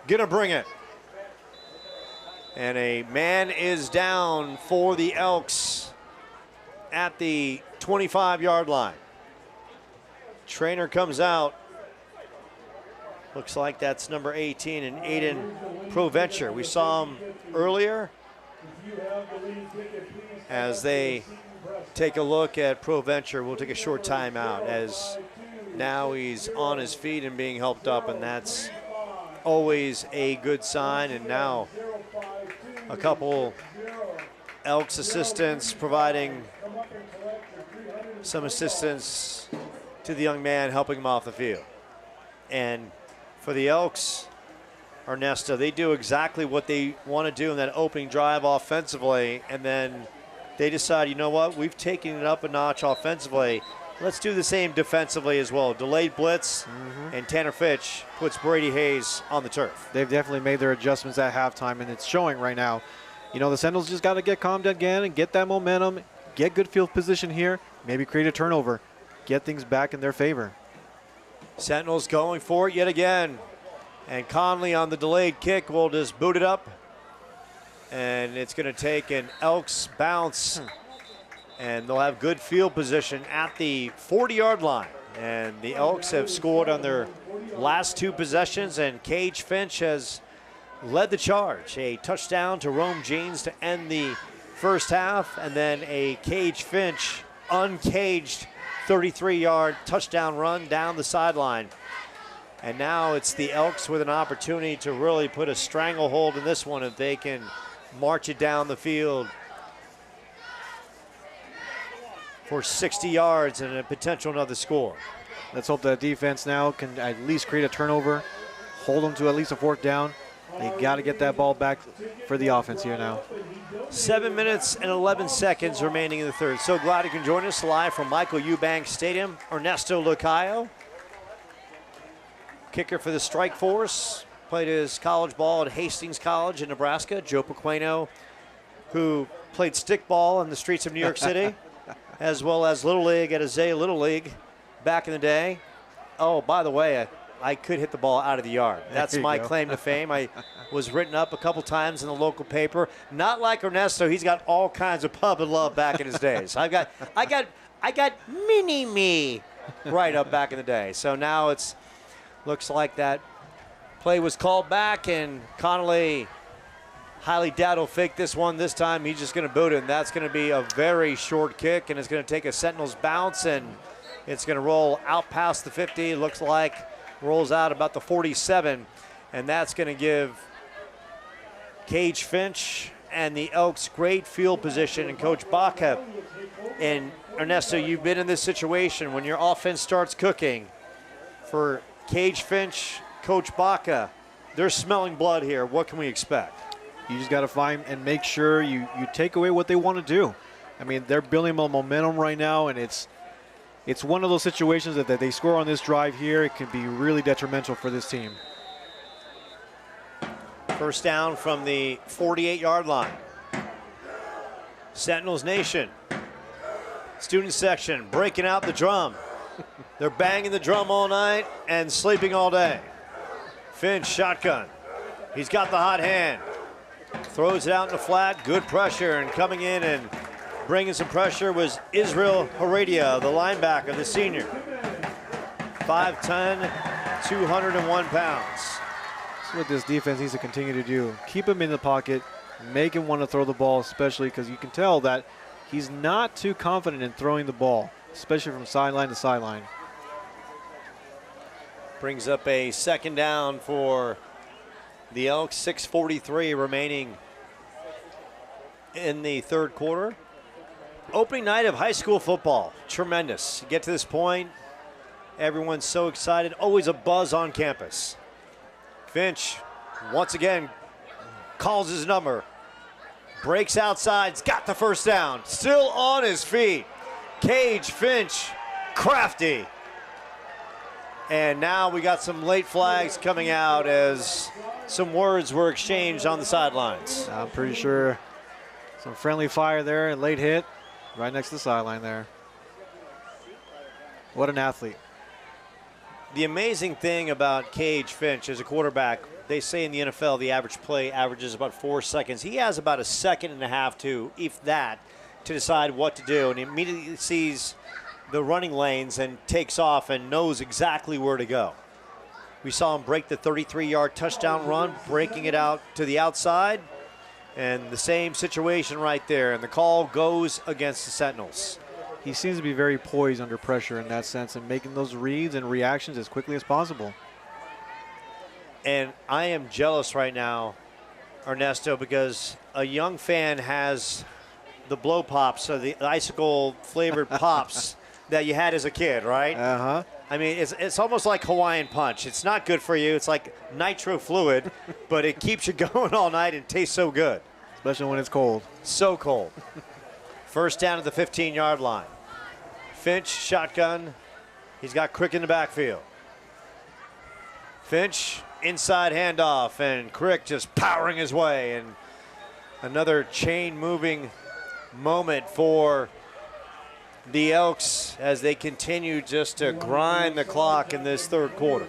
gonna bring it. And a man is down for the Elks at the 25-yard line. Trainer comes out. Looks like that's number 18, and Aiden Proventure. We saw him earlier as they take a look at Proventure. We'll take a short timeout as now he's on his feet and being helped up, and that's always a good sign. And now a couple Elks assistants providing some assistance to the young man, helping him off the field. And for the Elks, Ernesto, they do exactly what they want to do in that opening drive offensively, and then they decide, you know what, we've taken it up a notch offensively. Let's do the same defensively as well. Delayed blitz, and Tanner Finch puts Brady Hayes on the turf. They've definitely made their adjustments at halftime, and it's showing right now. You know, the Sentinels just got to get calmed again and get that momentum, get good field position here, maybe create a turnover, get things back in their favor. Sentinels going for it yet again. And Conley on the delayed kick will just boot it up. And it's going to take an Elks bounce. And they'll have good field position at the 40-yard line. And the Elks have scored on their last 2 possessions, and Cage Finch has led the charge. A touchdown to Rome Jeans to end the first half, and then a Cage Finch uncaged 33-yard touchdown run down the sideline. And now it's the Elks with an opportunity to really put a stranglehold in this one if they can march it down the field for 60 yards and a potential another score. Let's hope that defense now can at least create a turnover, hold them to at least a 4th down. They got to get that ball back for the offense here now. 7 minutes and 11 seconds remaining in the 3rd. So glad you can join us live from Michael Eubanks Stadium. Ernesto Lacayo, kicker for the Strike Force. played his college ball at Hastings College in Nebraska. Joe Pequeno, who played stickball in the streets of New York City, as well as Little League at Azalea Little League back in the day. Oh, by the way, I could hit the ball out of the yard. That's my claim to fame. I was written up a couple times in the local paper. Not like Ernesto. He's got all kinds of pub and love back in his days. I got mini me right up back in the day. So now it's looks like that play was called back, and Connolly, highly doubt he'll fake this one this time. He's just going to boot it, and that's going to be a very short kick, and it's going to take a Sentinels bounce, and it's going to roll out past the 50. Looks like rolls out about the 47, and that's going to give Cage Finch and the Elks great field position. And Coach Baca and Ernesto, you've been in this situation when your offense starts cooking. For Cage Finch, Coach Baca, they're smelling blood here. What can we expect? You just got to find and make sure you take away what they want to do. I mean, they're building momentum right now, and it's one of those situations that they score on this drive here. It can be really detrimental for this team. First down from the 48-yard line. Sentinels Nation. Student section breaking out the drum. They're banging the drum all night and sleeping all day. Finch, shotgun. He's got the hot hand. Throws it out in the flat. Good pressure, and coming in and bringing some pressure was Israel Heredia, the linebacker, the senior. 5'10", 201 pounds. That's what this defense needs to continue to do. Keep him in the pocket, make him want to throw the ball, especially because you can tell that he's not too confident in throwing the ball, especially from sideline to sideline. Brings up a second down for the Elks. 6:43 remaining in the third quarter. Opening night of high school football. Tremendous. You get to this point, everyone's so excited. Always a buzz on campus. Finch, once again, calls his number. Breaks outside's got the first down. Still on his feet. Cage Finch, crafty. And now we got some late flags coming out as some words were exchanged on the sidelines. I'm pretty sure some friendly fire there, and late hit right next to the sideline there. What an athlete. The amazing thing about Cage Finch as a quarterback, they say in the NFL the average play averages about 4 seconds. He has about a second and a half to, if that, to decide what to do. And he immediately sees the running lanes and takes off and knows exactly where to go. We saw him break the 33-yard touchdown run, breaking it out to the outside. And the same situation right there. And the call goes against the Sentinels. He seems to be very poised under pressure in that sense and making those reads and reactions as quickly as possible. And I am jealous right now, Ernesto, because a young fan has the blow pops, or the icicle flavored pops that you had as a kid, right? Uh-huh. I mean, it's almost like Hawaiian Punch. It's not good for you. It's like nitro fluid, but it keeps you going all night and tastes so good. Especially when it's cold. So cold. First down at the 15-yard line. Finch, shotgun. He's got Crick in the backfield. Finch, inside handoff, and Crick just powering his way. And another chain-moving moment for the Elks as they continue just to grind the clock in this third quarter.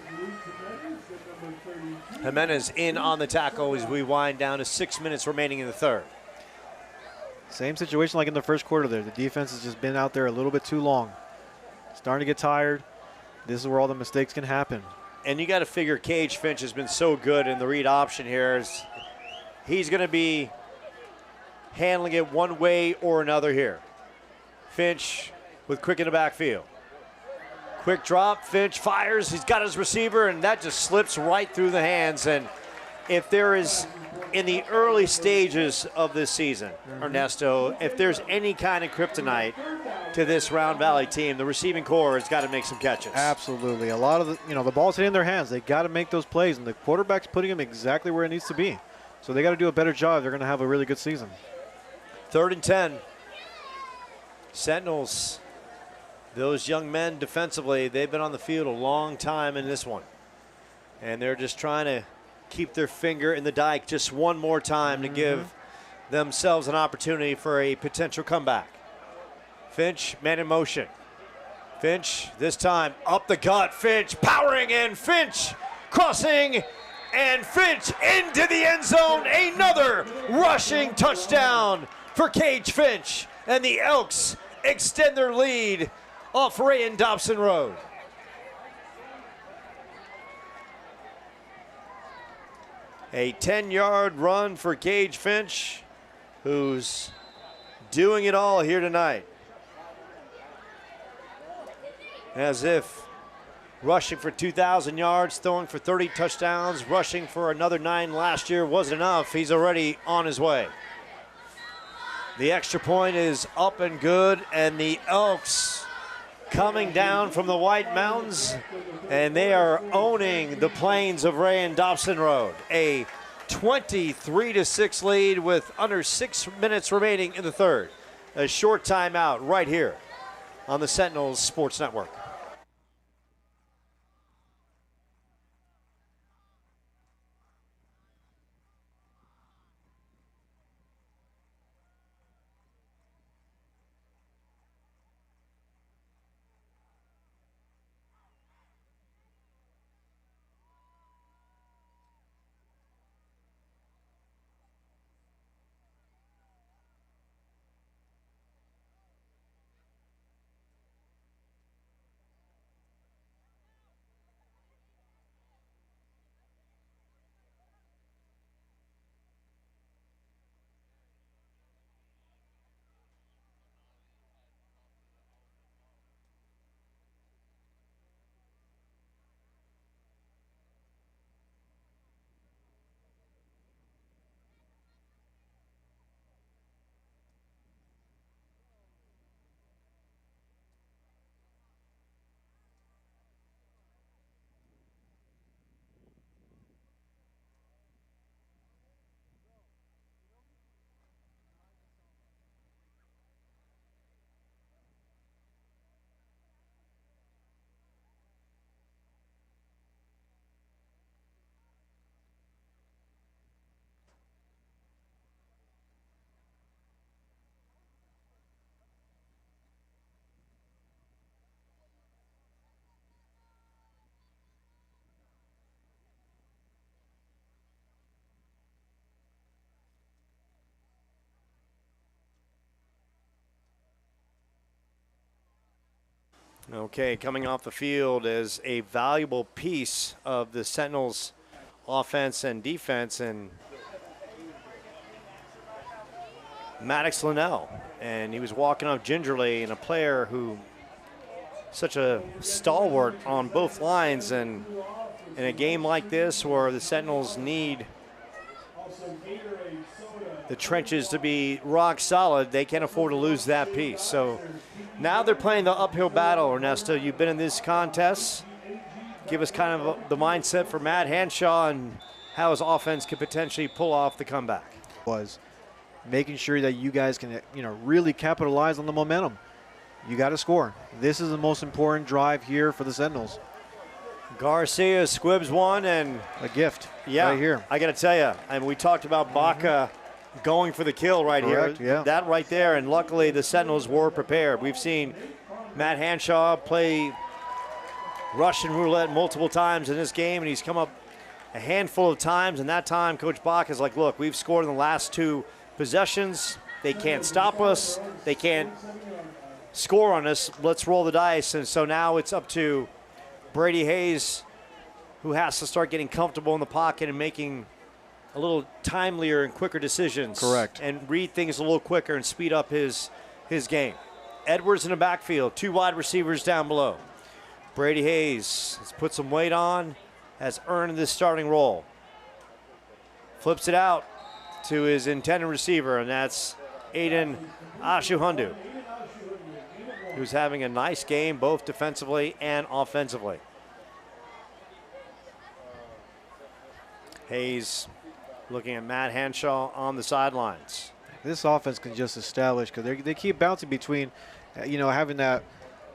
Jimenez in on the tackle as we wind down to 6 minutes remaining in the third. Same situation like in the first quarter there. The defense has just been out there a little bit too long. Starting to get tired. This is where all the mistakes can happen. And you got to figure Cage Finch has been so good in the read option here. He's going to be handling it one way or another here. Finch with Quick in the backfield. Quick drop, Finch fires, he's got his receiver, and that just slips right through the hands. And if there is, in the early stages of this season, Ernesto, if there's any kind of kryptonite to this Round Valley team, the receiving core has got to make some catches. Absolutely. A lot of the ball's hitting their hands. They got to make those plays, and the quarterback's putting them exactly where it needs to be. So they got to do a better job. They're going to have a really good season. 3rd and 10. Sentinels, those young men defensively, they've been on the field a long time in this one. And they're just trying to keep their finger in the dike just one more time to give themselves an opportunity for a potential comeback. Finch, man in motion. Finch, this time up the gut. Finch powering in. Finch crossing, and Finch into the end zone. Another rushing touchdown for Gage Finch. And the Elks extend their lead off Ray and Dobson Road. A 10-yard run for Gage Finch, who's doing it all here tonight. As if rushing for 2,000 yards, throwing for 30 touchdowns, rushing for another 9 last year wasn't enough. He's already on his way. The extra point is up and good, and the Elks coming down from the White Mountains, and they are owning the plains of Ray and Dobson Road. A 23-6 lead with under 6 minutes remaining in the third. A short timeout right here on the Sentinels Sports Network. Okay, coming off the field is a valuable piece of the Sentinels offense and defense, and Maddox Linnell. And he was walking off gingerly, and a player who such a stalwart on both lines, and in a game like this where the Sentinels need the trenches to be rock solid, they can't afford to lose that piece. So now they're playing the uphill battle. Ernesto, you've been in this contest. Give us kind of the mindset for Matt Hanshaw and how his offense could potentially pull off the comeback. Was making sure that you guys can, really capitalize on the momentum. You got to score. This is the most important drive here for the Sentinels. Garcia squibs one, and a gift. Yeah, right here. I got to tell you, and we talked about Baca going for the kill right Correct, here. Yeah. That right there, and luckily the Sentinels were prepared. We've seen Matt Hanshaw play Russian roulette multiple times in this game, and he's come up a handful of times, and that time Coach Bach is like, look, we've scored in the last 2 possessions. They can't stop us. They can't score on us. Let's roll the dice. And so now it's up to Brady Hayes, who has to start getting comfortable in the pocket and making a little timelier and quicker decisions. Correct. And read things a little quicker and speed up his game. Edwards in the backfield, 2 wide receivers down below. Brady Hayes has put some weight on, has earned this starting role. Flips it out to his intended receiver, and that's Aiden Ashuhundu, who's having a nice game both defensively and offensively. Hayes looking at Matt Hanshaw on the sidelines. This offense can just establish, because they keep bouncing between, having that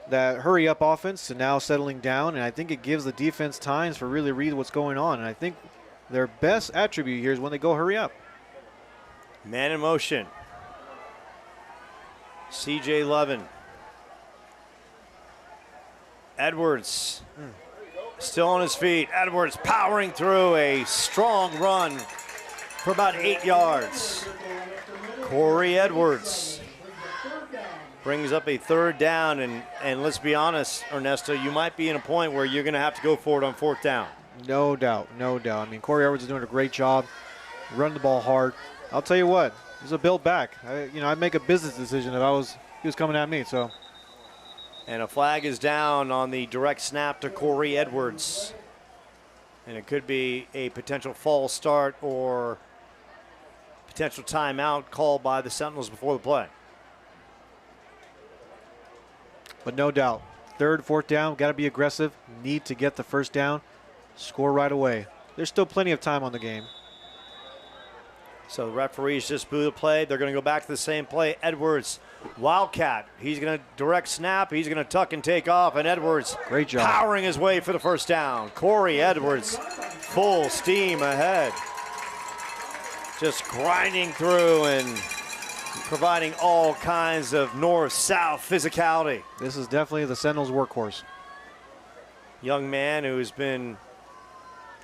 hurry-up offense to now settling down, and I think it gives the defense times for really read what's going on. And I think their best attribute here is when they go hurry up. Man in motion. C.J. Levin. Edwards still on his feet. Edwards powering through a strong run for about 8 yards. Corey Edwards brings up a 3rd down, and let's be honest, Ernesto, you might be in a point where you're going to have to go for it on 4th down. No doubt, no doubt. I mean, Corey Edwards is doing a great job, running the ball hard. I'll tell you what, he's a built back. I'd make a business decision if he was coming at me. So. And a flag is down on the direct snap to Corey Edwards. And it could be a potential false start or potential timeout called by the Sentinels before the play. But no doubt, 3rd, 4th down, got to be aggressive. Need to get the 1st down, score right away. There's still plenty of time on the game. So the referees just blew the play. They're going to go back to the same play. Edwards, Wildcat. He's going to direct snap. He's going to tuck and take off. And Edwards, great job, powering his way for the 1st down. Corey Edwards, full steam ahead. Just grinding through and providing all kinds of north-south physicality. This is definitely the Sentinels' workhorse. Young man who's been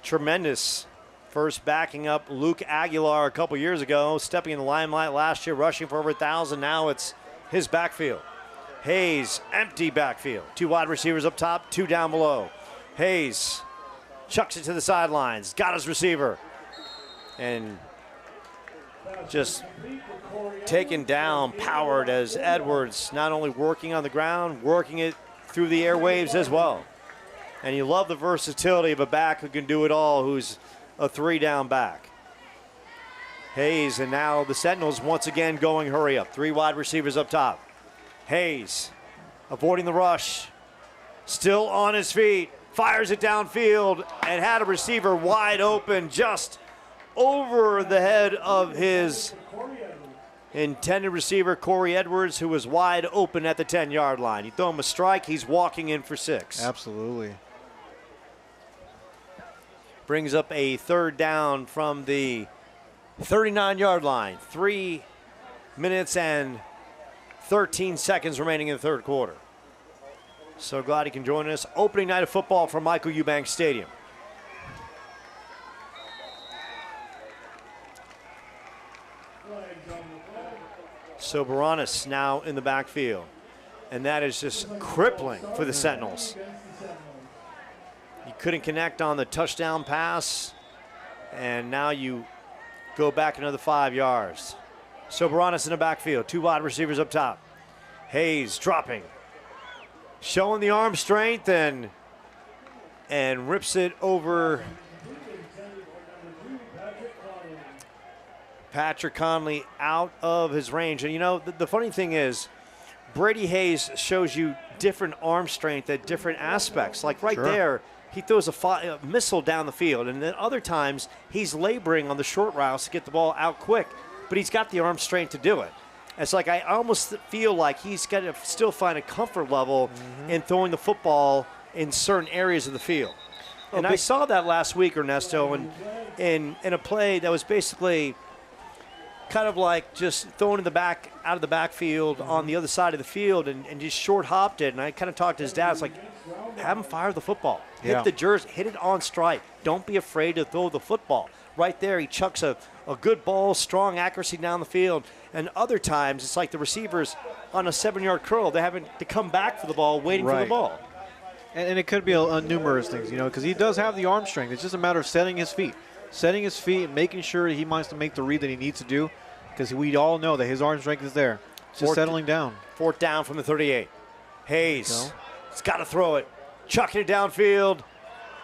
tremendous. First backing up Luke Aguilar a couple years ago, stepping in the limelight last year, rushing for over 1,000. Now it's his backfield. Hayes, empty backfield. 2 wide receivers up top, 2 down below. Hayes chucks it to the sidelines, got his receiver, and just taken down, powered as Edwards, not only working on the ground, working it through the airwaves as well. And you love the versatility of a back who can do it all, who's a 3-down back. Hayes, and now the Sentinels once again going hurry up. 3 wide receivers up top. Hayes avoiding the rush, still on his feet, fires it downfield, and had a receiver wide open just over the head of his intended receiver, Corey Edwards, who was wide open at the 10-yard line. You throw him a strike, he's walking in for 6. Absolutely. Brings up a 3rd down from the 39-yard line. 3 minutes and 13 seconds remaining in the 3rd quarter. So glad he can join us. Opening night of football from Michael Eubanks Stadium. So Baranis now in the backfield. And that is just crippling for the Sentinels. You couldn't connect on the touchdown pass, and now you go back another 5 yards. So Baranis in the backfield, 2 wide receivers up top. Hayes dropping, showing the arm strength, and rips it over Patrick Conley out of his range. And you know, the funny thing is, Brady Hayes shows you different arm strength at different aspects. Like right there, he throws a missile down the field, and then other times he's laboring on the short routes to get the ball out quick, but he's got the arm strength to do it. It's like I almost feel like he's got to still find a comfort level in throwing the football in certain areas of the field. And I saw that last week, Ernesto, in a play that was basically kind of like just throwing in the back out of the backfield on the other side of the field and just short hopped it. And I kind of talked to his dad. It's like, have him fire the football. Hit the jersey, hit it on strike. Don't be afraid to throw the football. Right there, he chucks a good ball, strong accuracy down the field. And other times, it's like the receivers on a 7-yard curl. They're having to come back for the ball, waiting for the ball. And it could be numerous things, you know, because he does have the arm strength. It's just a matter of setting his feet, making sure he wants to make the read that he needs to do, because we all know that his arm strength is there. Just settling down. 4th down from the 38. Hayes, he's got to throw it, chucking it downfield,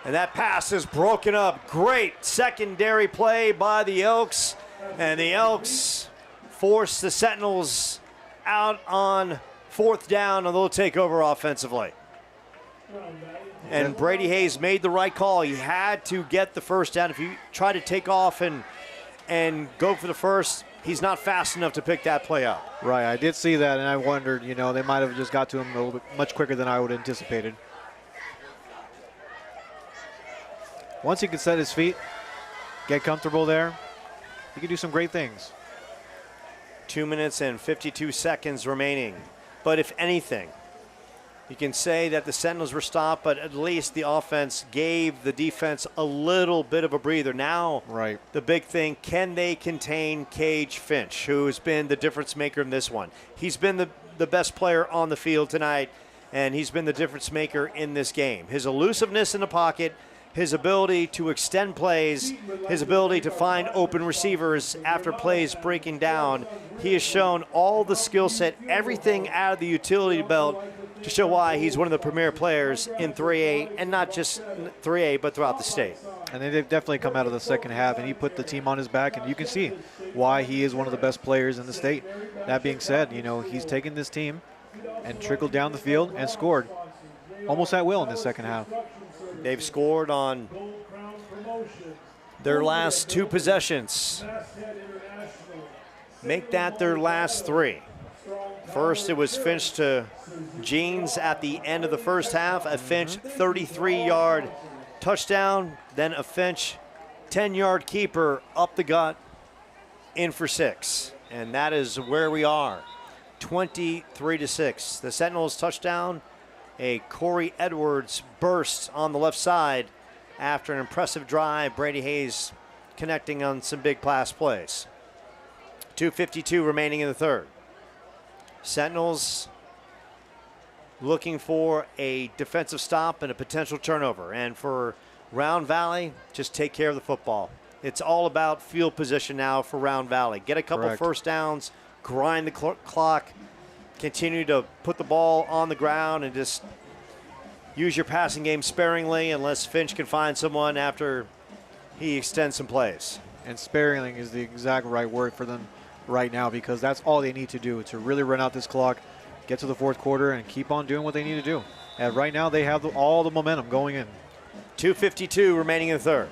and that pass is broken up. Great secondary play by the Elks, and the Elks force the Sentinels out on 4th down, and they'll take over offensively. And Brady Hayes made the right call. He had to get the 1st down. If you try to take off and go for the first, he's not fast enough to pick that play up. Right, I did see that, and I wondered, you know, they might have just got to him a little bit much quicker than I would have anticipated. Once he can set his feet, get comfortable there, he can do some great things. 2 minutes and 52 seconds remaining. But if anything, you can say that the Sentinels were stopped, but at least the offense gave the defense a little bit of a breather. Now, right, the big thing, can they contain Cage Finch, who's been the difference maker in this one? He's been the best player on the field tonight, and he's been the difference maker in this game. His elusiveness in the pocket, his ability to extend plays, his ability to find open receivers after plays breaking down. He has shown all the skill set, everything out of the utility belt to show why he's one of the premier players in 3A, and not just 3A, but throughout the state. And they've definitely come out of the second half, and he put the team on his back, and you can see why he is one of the best players in the state. That being said, you know, he's taken this team and trickled down the field and scored almost at will in the second half. They've scored on their last 2 possessions. Make that their last 3. First, it was Finch to Jeans at the end of the first half. A Finch 33-yard touchdown. Then a Finch 10-yard keeper up the gut in for 6. And that is where we are, 23-6. The Sentinels touchdown. A Corey Edwards burst on the left side after an impressive drive. Brady Hayes connecting on some big pass plays. 2:52 remaining in the third. Sentinels looking for a defensive stop and a potential turnover. And for Round Valley, just take care of the football. It's all about field position now for Round Valley. Get a couple first downs, grind the clock, continue to put the ball on the ground, and just use your passing game sparingly unless Finch can find someone after he extends some plays. And sparingly is the exact right word for them right now, because that's all they need to do to really run out this clock, get to the fourth quarter, and keep on doing what they need to do. And right now they have all the momentum going in. 2:52 remaining in the third.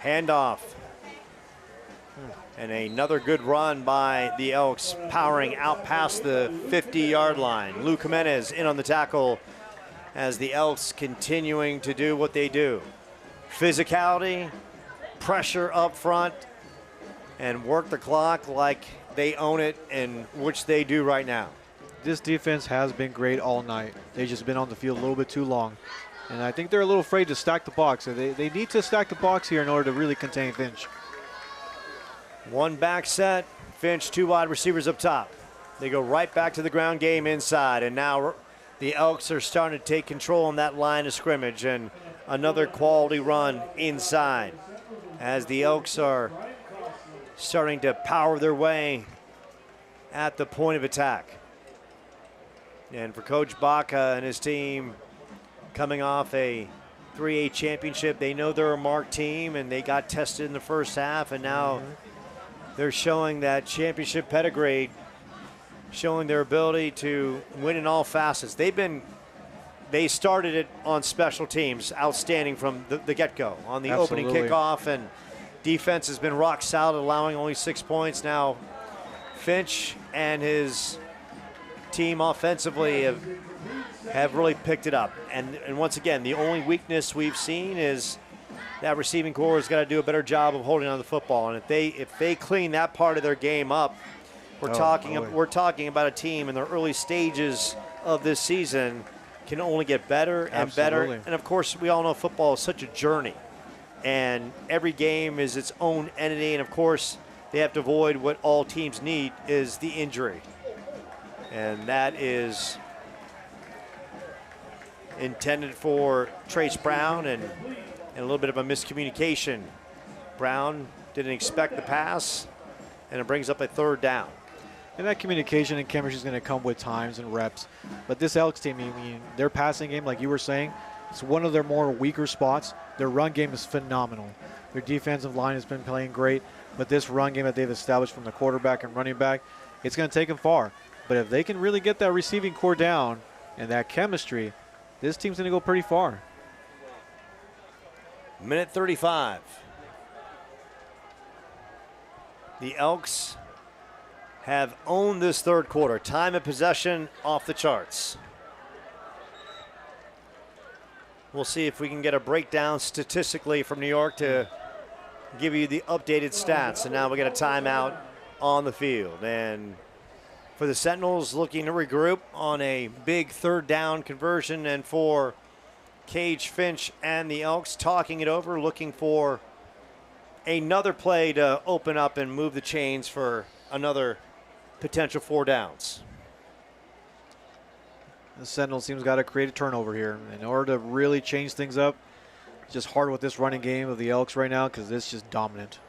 Handoff. And another good run by the Elks, powering out past the 50-yard line. Luke Jimenez in on the tackle as the Elks continuing to do what they do. Physicality, pressure up front, and work the clock like they own it, and which they do right now. This defense has been great all night. They've just been on the field a little bit too long. And I think they're a little afraid to stack the box. So they need to stack the box here in order to really contain Finch. One back set, Finch, 2 wide receivers up top. They go right back to the ground game inside, and now the Elks are starting to take control on that line of scrimmage, and another quality run inside as the Elks are starting to power their way at the point of attack. And for Coach Baca and his team, coming off a 3A championship, they know they're a marked team, and they got tested in the first half, and now they're showing that championship pedigree, showing their ability to win in all facets. They started it on special teams, outstanding from the get-go on the opening kickoff, and defense has been rock solid, allowing only 6 points. Now Finch and his team offensively have really picked it up. And once again, the only weakness we've seen is that receiving corps has got to do a better job of holding on to the football. And if they clean that part of their game up, we're talking about a team in the early stages of this season can only get better and better. And of course, we all know football is such a journey, and every game is its own entity. And of course, they have to avoid what all teams need is the injury, and that is intended for Trace Brown and a little bit of a miscommunication. Brown didn't expect the pass, and it brings up a 3rd down. And that communication and chemistry is going to come with times and reps. But this Elks team, I mean, their passing game, like you were saying, it's one of their more weaker spots. Their run game is phenomenal. Their defensive line has been playing great, but this run game that they've established from the quarterback and running back, it's going to take them far. But if they can really get that receiving core down and that chemistry, this team's going to go pretty far. Minute 35. The Elks have owned this 3rd quarter. Time of possession off the charts. We'll see if we can get a breakdown statistically from New York to give you the updated stats. And now we got a timeout on the field. And for the Sentinels, looking to regroup on a big third down conversion. And for Cage Finch and the Elks, talking it over, looking for another play to open up and move the chains for another potential 4 downs. The Sentinels team's got to create a turnover here in order to really change things up. It's just hard with this running game of the Elks right now because it's just dominant.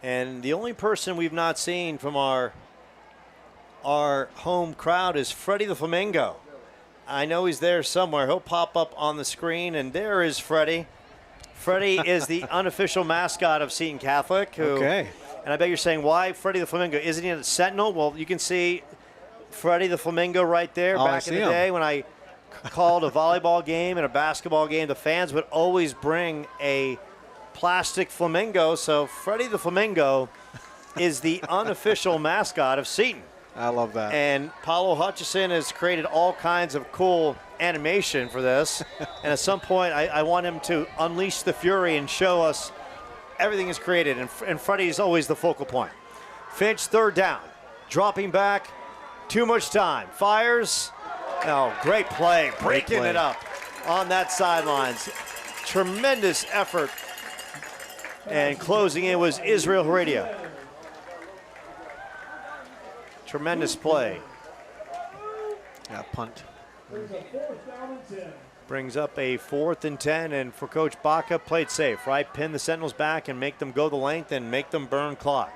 And the only person we've not seen from our home crowd is Freddie the Flamingo. I know he's there somewhere. He'll pop up on the screen, and there is Freddie. Freddie is the unofficial mascot of Seton Catholic. Okay. And I bet you're saying, why Freddie the Flamingo? Isn't he a Sentinel? Well, you can see Freddie the Flamingo right there. Back in the day when I called a volleyball game and a basketball game, the fans would always bring a plastic flamingo. So Freddie the Flamingo is the unofficial mascot of Seton. I love that. And Paulo Hutchison has created all kinds of cool animation for this. And at some point, I want him to unleash the fury and show us everything is created. And Freddie's always the focal point. Finch, third down. Dropping back. Too much time. Fires. Oh, great play. Breaking it up on that sidelines. Tremendous effort. And closing in was Israel Heredia. Tremendous play. Yeah, punt. Brings up a 4th and 10, and for Coach Baca, played safe, right? Pin the Sentinels back and make them go the length and make them burn clock.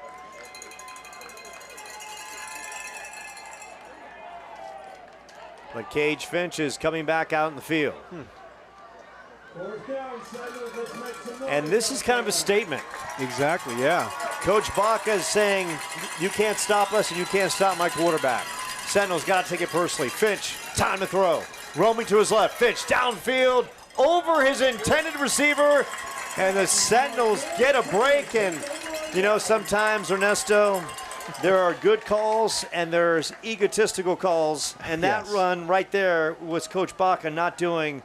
But Cage Finch is coming back out in the field. And this is kind of a statement. Exactly, yeah. Coach Baca is saying, you can't stop us and you can't stop my quarterback. Sentinels got to take it personally. Finch, time to throw. Roaming to his left. Finch downfield over his intended receiver. And the Sentinels get a break. And, you know, sometimes, Ernesto, there are good calls and there's egotistical calls. And that run right there was Coach Baca not doing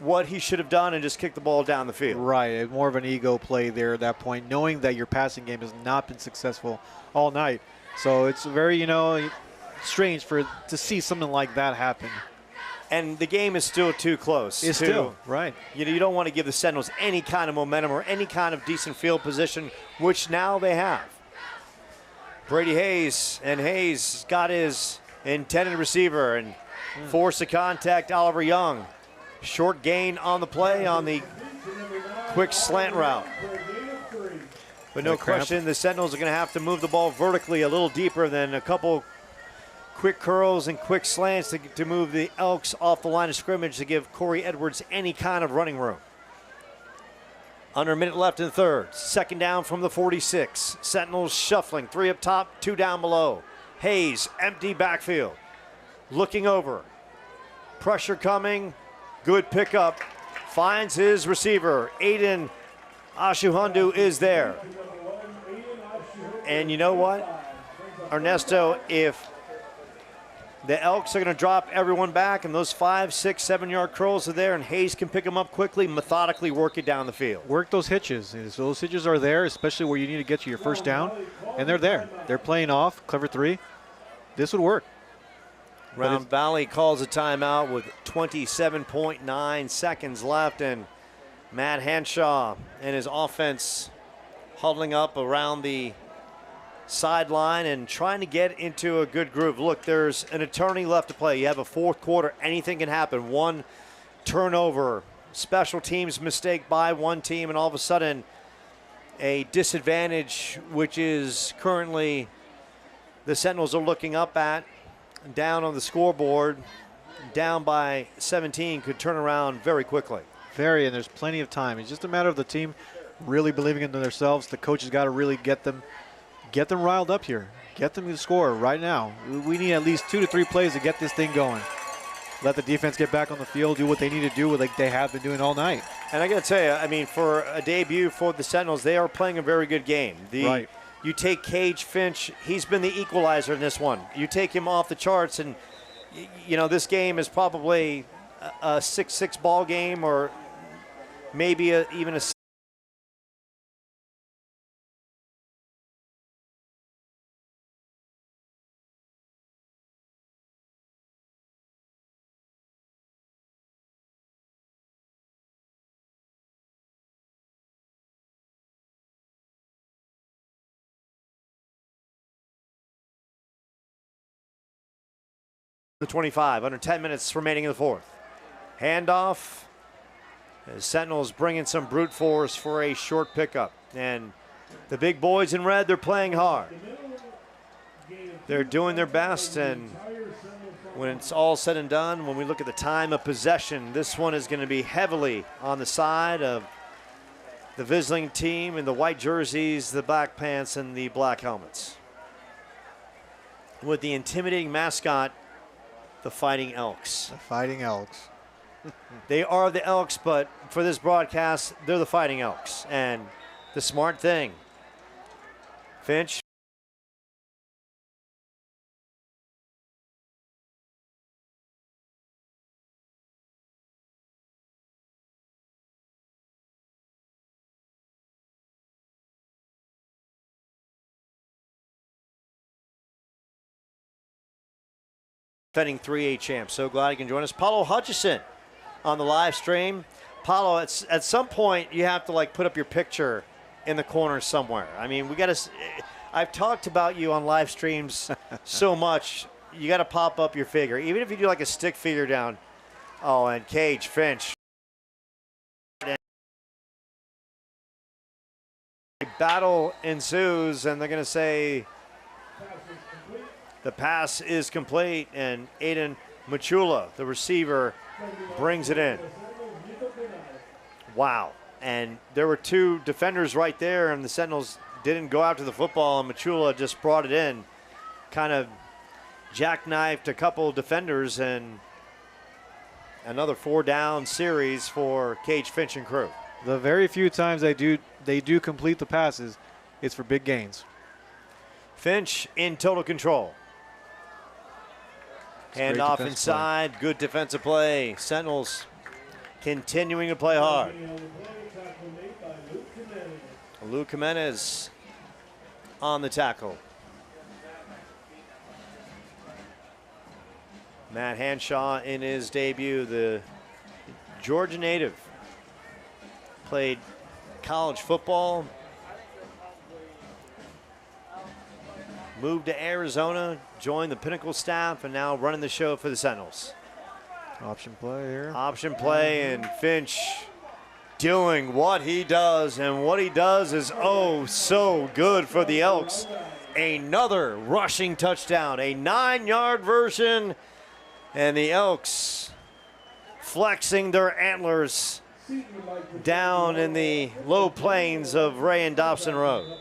what he should have done and just kicked the ball down the field. Right, more of an ego play there at that point, knowing that your passing game has not been successful all night. So it's very, you know, strange to see something like that happen. And the game is still too close. It's still, right. You don't want to give the Sentinels any kind of momentum or any kind of decent field position, which now they have. Brady Hayes, and Hayes got his intended receiver and forced the contact, Oliver Young. Short gain on the play on the quick slant route. But no question, the Sentinels are going to have to move the ball vertically a little deeper than a couple quick curls and quick slants to move the Elks off the line of scrimmage to give Corey Edwards any kind of running room. Under a minute left in the third. Second down from the 46. Sentinels shuffling. 3 up top, 2 down below. Hayes, empty backfield. Looking over. Pressure coming. Good pickup. Finds his receiver. Aiden Ashuhundu is there. And you know what, Ernesto, if the Elks are going to drop everyone back and those 5, 6, 7 yard curls are there and Hayes can pick them up quickly, methodically work it down the field. Work those hitches. So those hitches are there, especially where you need to get to your first down, and they're there. They're playing off, cover 3. This would work. Round Valley calls a timeout with 27.9 seconds left, and Matt Hanshaw and his offense huddling up around the sideline and trying to get into a good groove. Look, there's an eternity left to play. You have a fourth quarter. Anything can happen. One turnover, special teams mistake by one team, and all of a sudden a disadvantage, which is currently the Sentinels are looking up at. Down on the scoreboard, down by 17, could turn around very quickly. And there's plenty of time. It's just a matter of the team really believing in themselves. The coach has got to really get them riled up here. Get them to score right now. We need at least 2 to 3 plays to get this thing going. Let the defense get back on the field, do what they need to do, like they have been doing all night. And I got to tell you, I mean, for a debut for the Sentinels, they are playing a very good game. Right. You take Cage Finch, he's been the equalizer in this one. You take him off the charts, and, you know, this game is probably a 6-6 ball game, or maybe even a. The 25, under 10 minutes remaining in the fourth. Handoff. As Sentinels bringing some brute force for a short pickup. And the big boys in red, they're playing hard. They're doing their best, and when it's all said and done, when we look at the time of possession, this one is going to be heavily on the side of the visiting team in the white jerseys, the black pants, and the black helmets. With the intimidating mascot, the Fighting Elks. The Fighting Elks. They are the Elks, but for this broadcast, they're the Fighting Elks. And the smart thing, Finch. Defending 3A champ. So glad you can join us. Paulo Hutchison on the live stream. Paulo, at some point you have to like put up your picture in the corner somewhere. I mean, we got to. I've talked about you on live streams so much. You got to pop up your figure, even if you do like a stick figure down. Oh, and Cage Finch. Battle ensues, and they're going to say the pass is complete, and Aiden Machula, the receiver, brings it in. Wow. And there were two defenders right there, and the Sentinels didn't go after the football, and Machula just brought it in. Kind of jackknifed a couple defenders, and another 4-down series for Cage Finch and crew. The very few times they do complete the passes, it's for big gains. Finch in total control. Hand off inside, play. Good defensive play. Sentinels continuing to play hard. Luke Jimenez on the tackle. Matt Hanshaw in his debut, the Georgia native. Played college football. Moved to Arizona, joined the Pinnacle staff, and now running the show for the Sentinels. Option play here. Option play, and Finch doing what he does, and what he does is oh so good for the Elks. Another rushing touchdown, a 9-yard version, and the Elks flexing their antlers down in the low plains of Ray and Dobson Road.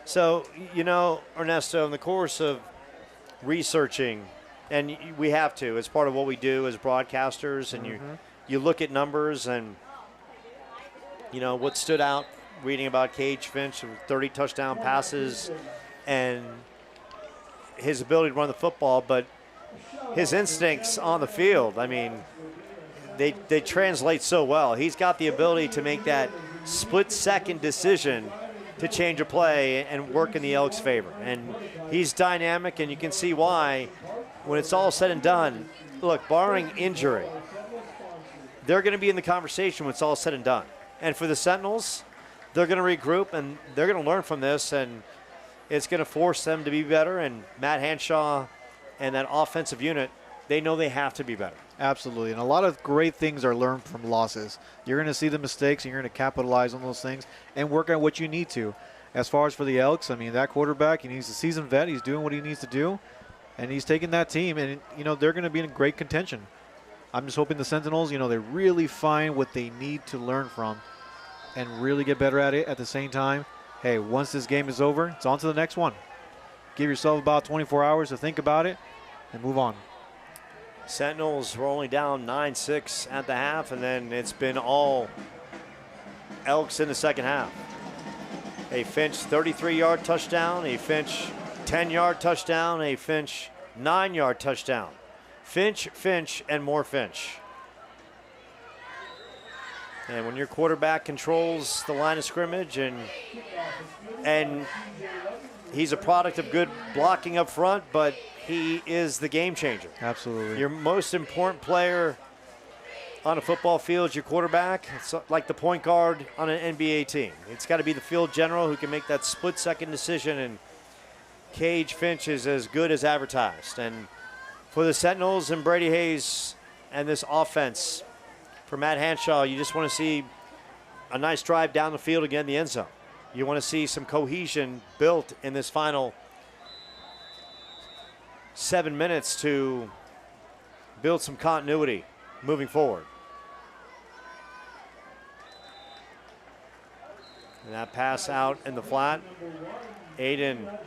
So, you know, Ernesto, in the course of researching, and we have to, it's part of what we do as broadcasters, and you look at numbers and, you know, what stood out reading about Cage Finch, 30 touchdown passes, and his ability to run the football, but his instincts on the field, I mean, they translate so well. He's got the ability to make that split-second decision to change a play and work in the Elks' favor. And he's dynamic, and you can see why when it's all said and done. Look, barring injury, they're going to be in the conversation when it's all said and done. And for the Sentinels, they're going to regroup, and they're going to learn from this, and it's going to force them to be better. And Matt Hanshaw and that offensive unit, they know they have to be better. Absolutely, and a lot of great things are learned from losses. You're going to see the mistakes, and you're going to capitalize on those things and work on what you need to. As far as for the Elks, I mean, that quarterback, he's a seasoned vet. He's doing what he needs to do, and he's taking that team, and, you know, they're going to be in great contention. I'm just hoping the Sentinels, you know, they really find what they need to learn from and really get better at it at the same time. Hey, once this game is over, it's on to the next one. Give yourself about 24 hours to think about it and move on. Sentinels were only down 9-6 at the half, and then it's been all Elks in the second half. A Finch 33-yard touchdown, a Finch 10-yard touchdown, a Finch 9-yard touchdown. Finch, Finch, and more Finch. And when your quarterback controls the line of scrimmage and he's a product of good blocking up front, but he is the game changer. Absolutely. Your most important player on a football field is your quarterback. It's like the point guard on an NBA team. It's got to be the field general who can make that split-second decision, and Cage Finch is as good as advertised. And for the Sentinels and Brady Hayes and this offense, for Matt Hanshaw, you just want to see a nice drive down the field again in the end zone. You want to see some cohesion built in this final 7 minutes to build some continuity moving forward. And that pass out in the flat. Aiden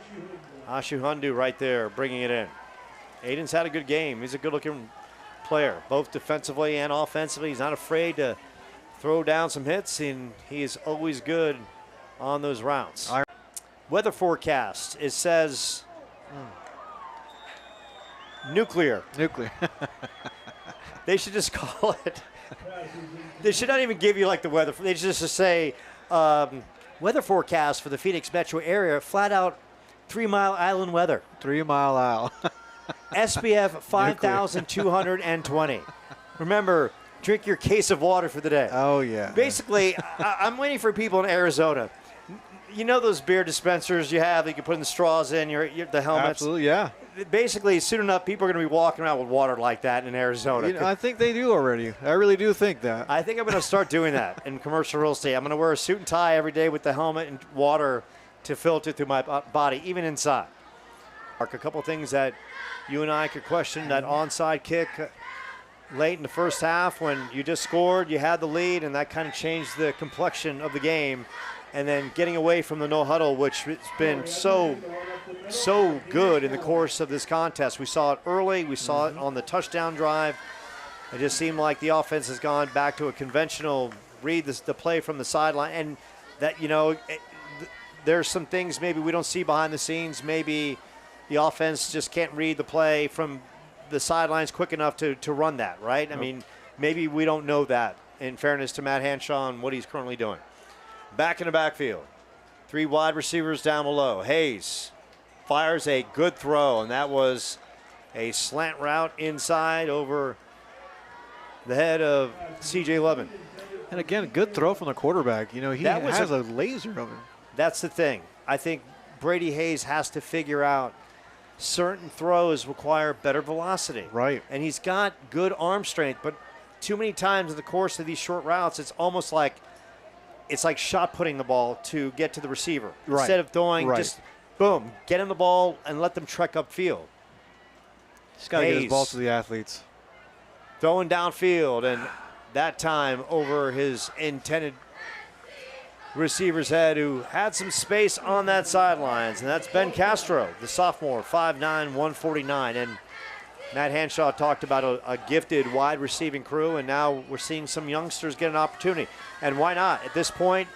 Ashuhundu right there bringing it in. Aiden's had a good game. He's a good-looking player, both defensively and offensively. He's not afraid to throw down some hits, and he is always good on those routes. Weather forecast, it says nuclear. Nuclear. They should just call it. They should not even give you like the weather. They should just say weather forecast for the Phoenix metro area, flat out 3 Mile Island weather. 3 Mile Isle. SPF 5,220. Remember, drink your case of water for the day. Oh, yeah. Basically, I'm waiting for people in Arizona. You know those beer dispensers you have that you can put in the straws in, the helmets? Absolutely, yeah. Basically, soon enough, people are going to be walking around with water like that in Arizona. You know, I think they do already. I really do think that. I think I'm going to start doing that in commercial real estate. I'm going to wear a suit and tie every day with the helmet and water to filter through my body, even inside. A couple things that you and I could question, that onside kick late in the first half when you just scored, you had the lead, and that kind of changed the complexion of the game. And then getting away from the no huddle, which has been so good in the course of this contest. We saw it early. We saw it on the touchdown drive. It just seemed like the offense has gone back to a conventional read the play from the sideline. And that, there's some things maybe we don't see behind the scenes. Maybe the offense just can't read the play from the sidelines quick enough to run that, right? I mean, maybe we don't know that, in fairness to Matt Hanshaw and what he's currently doing. Back in the backfield, 3 wide receivers down below. Hayes fires a good throw, and that was a slant route inside over the head of C.J. Levin. And again, a good throw from the quarterback. He has a laser of him. That's the thing. I think Brady Hayes has to figure out certain throws require better velocity. Right. And he's got good arm strength, but too many times in the course of these short routes, it's almost like shot putting the ball to get to the receiver. Right. Instead of throwing, just boom, get him the ball and let them trek upfield. Just got to get his ball to the athletes. Throwing downfield, and that time over his intended receiver's head, who had some space on that sidelines, and that's Ben Castro, the sophomore, 5'9", 149. And Matt Hanshaw talked about a gifted wide receiving crew, and now we're seeing some youngsters get an opportunity. And why not? At this point,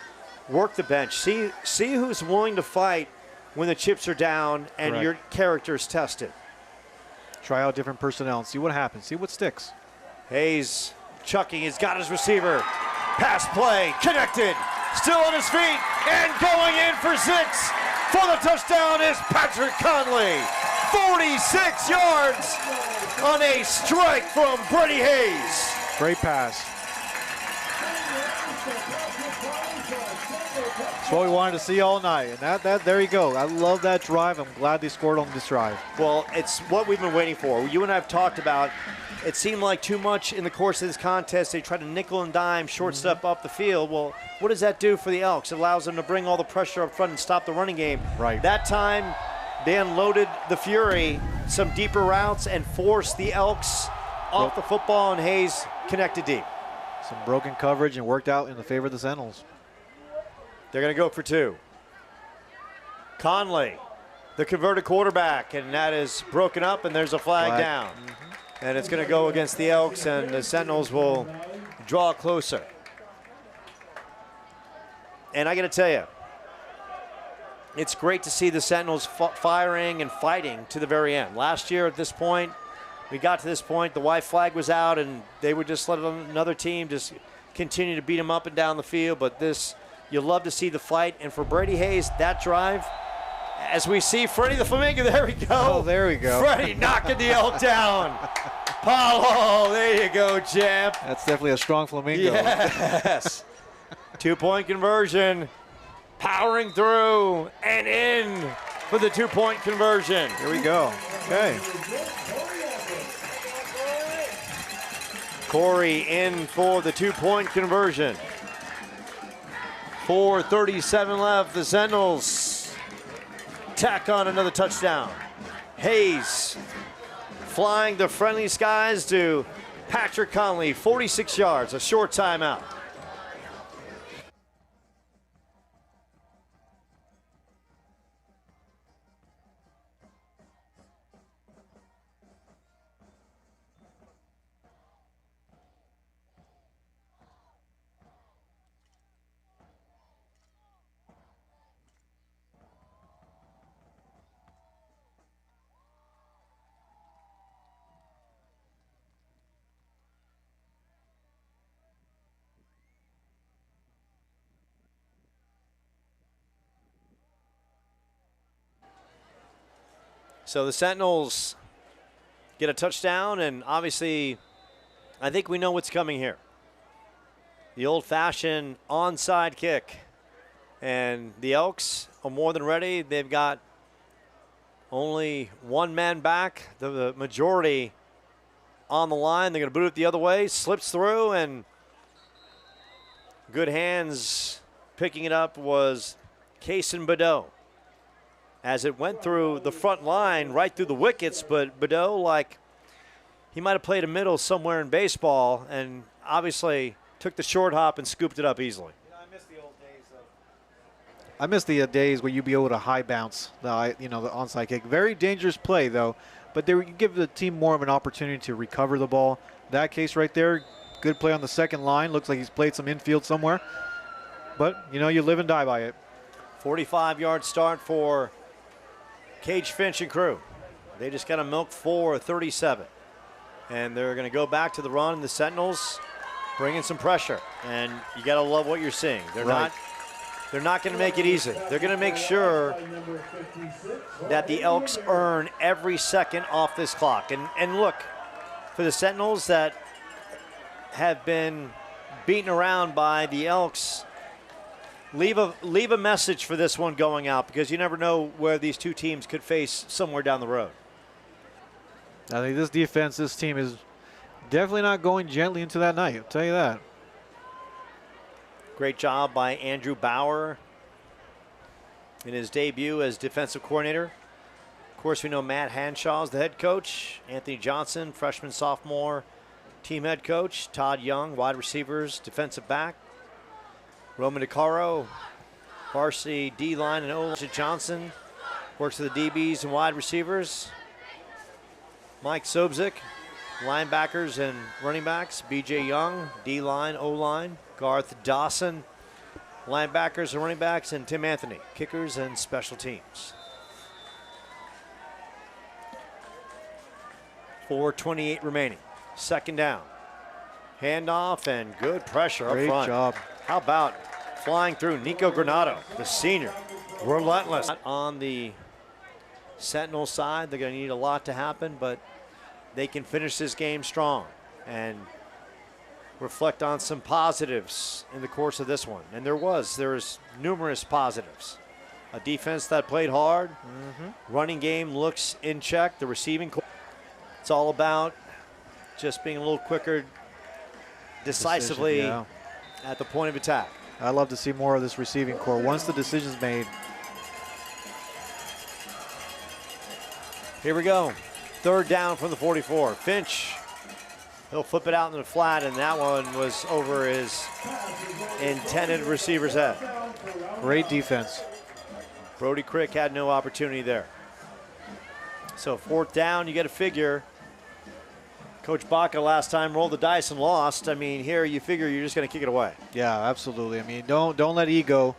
work the bench. See who's willing to fight when the chips are down and your character is tested. Try out different personnel and see what happens. See what sticks. Hayes chucking. He's got his receiver. Pass play. Connected. Still on his feet. And going in for 6. For the touchdown is Patrick Conley. 46 yards on a strike from Brady Hayes. Great pass. That's what we wanted to see all night. And that there you go. I love that drive. I'm glad they scored on this drive. Well, it's what we've been waiting for. You and I have talked about. It seemed like too much in the course of this contest. They tried to nickel and dime, short stuff up the field. Well, what does that do for the Elks? It allows them to bring all the pressure up front and stop the running game. Right. That time, they unloaded the Fury, some deeper routes, and forced the Elks off the football, and Hayes connected deep. Some broken coverage and worked out in the favor of the Sentinels. They're going to go for 2. Conley, the converted quarterback, and that is broken up, and there's a flag down. And it's going to go against the Elks, and the Sentinels will draw closer. And I got to tell you, it's great to see the Sentinels firing and fighting to the very end. Last year at this point, we got to this point, the white flag was out, and they would just let another team just continue to beat them up and down the field. But this, you love to see the fight. And for Brady Hayes, that drive, as we see Freddie the Flamingo, there we go. Oh, there we go. Freddie knocking the elk down. Paulo, there you go, champ. That's definitely a strong flamingo. Yes. 2-point conversion. Powering through and in for the 2-point conversion. Here we go. Okay. Corey in for the 2-point conversion. 4:37 left. The Sentinels tack on another touchdown. Hayes flying the friendly skies to Patrick Conley, 46 yards, a short timeout. So the Sentinels get a touchdown, and obviously I think we know what's coming here. The old-fashioned onside kick. And the Elks are more than ready. They've got only one man back, the majority on the line. They're going to boot it the other way, slips through, and good hands picking it up was Kaysen Badeau. As it went through the front line, right through the wickets, but Badeau, like he might have played a middle somewhere in baseball and obviously took the short hop and scooped it up easily. I miss the days where you'd be able to high bounce the onside kick. Very dangerous play, though, but you give the team more of an opportunity to recover the ball. That case right there, good play on the second line. Looks like he's played some infield somewhere. But, you live and die by it. 45-yard start for Cage Finch and crew. They just got a milk 4:37. And they're going to go back to the run. And the Sentinels bringing some pressure. And you got to love what you're seeing. They're not going to make it easy. They're going to make sure that the Elks earn every second off this clock. And look, for the Sentinels that have been beaten around by the Elks, leave a message for this one going out, because you never know where these two teams could face somewhere down the road. I think this defense, this team is definitely not going gently into that night. I'll tell you that. Great job by Andrew Bauer in his debut as defensive coordinator. Of course, we know Matt Hanshaw is the head coach. Anthony Johnson, freshman, sophomore, team head coach. Todd Young, wide receivers, defensive back. Roman DeCaro, varsity D-line and O-line. Johnson works with the DBs and wide receivers. Mike Sobzik, linebackers and running backs. BJ Young, D-line, O-line. Garth Dawson, linebackers and running backs. And Tim Anthony, kickers and special teams. 4:28 remaining. Second down. Handoff and good pressure up front. Great job. How about flying through Nico Granado, the senior. Relentless. On the Sentinel side, they're going to need a lot to happen, but they can finish this game strong and reflect on some positives in the course of this one. And there's numerous positives. A defense that played hard. Running game looks in check. The receiving, it's all about just being a little quicker decisively at the point of attack. I'd love to see more of this receiving core once the decision's made. Here we go. Third down from the 44. Finch, he'll flip it out in the flat, and that one was over his intended receiver's head. Great defense. Brody Crick had no opportunity there. So fourth down, you got to figure. Coach Baca last time rolled the dice and lost. I mean, here you figure you're just going to kick it away. Yeah, absolutely. I mean, don't let ego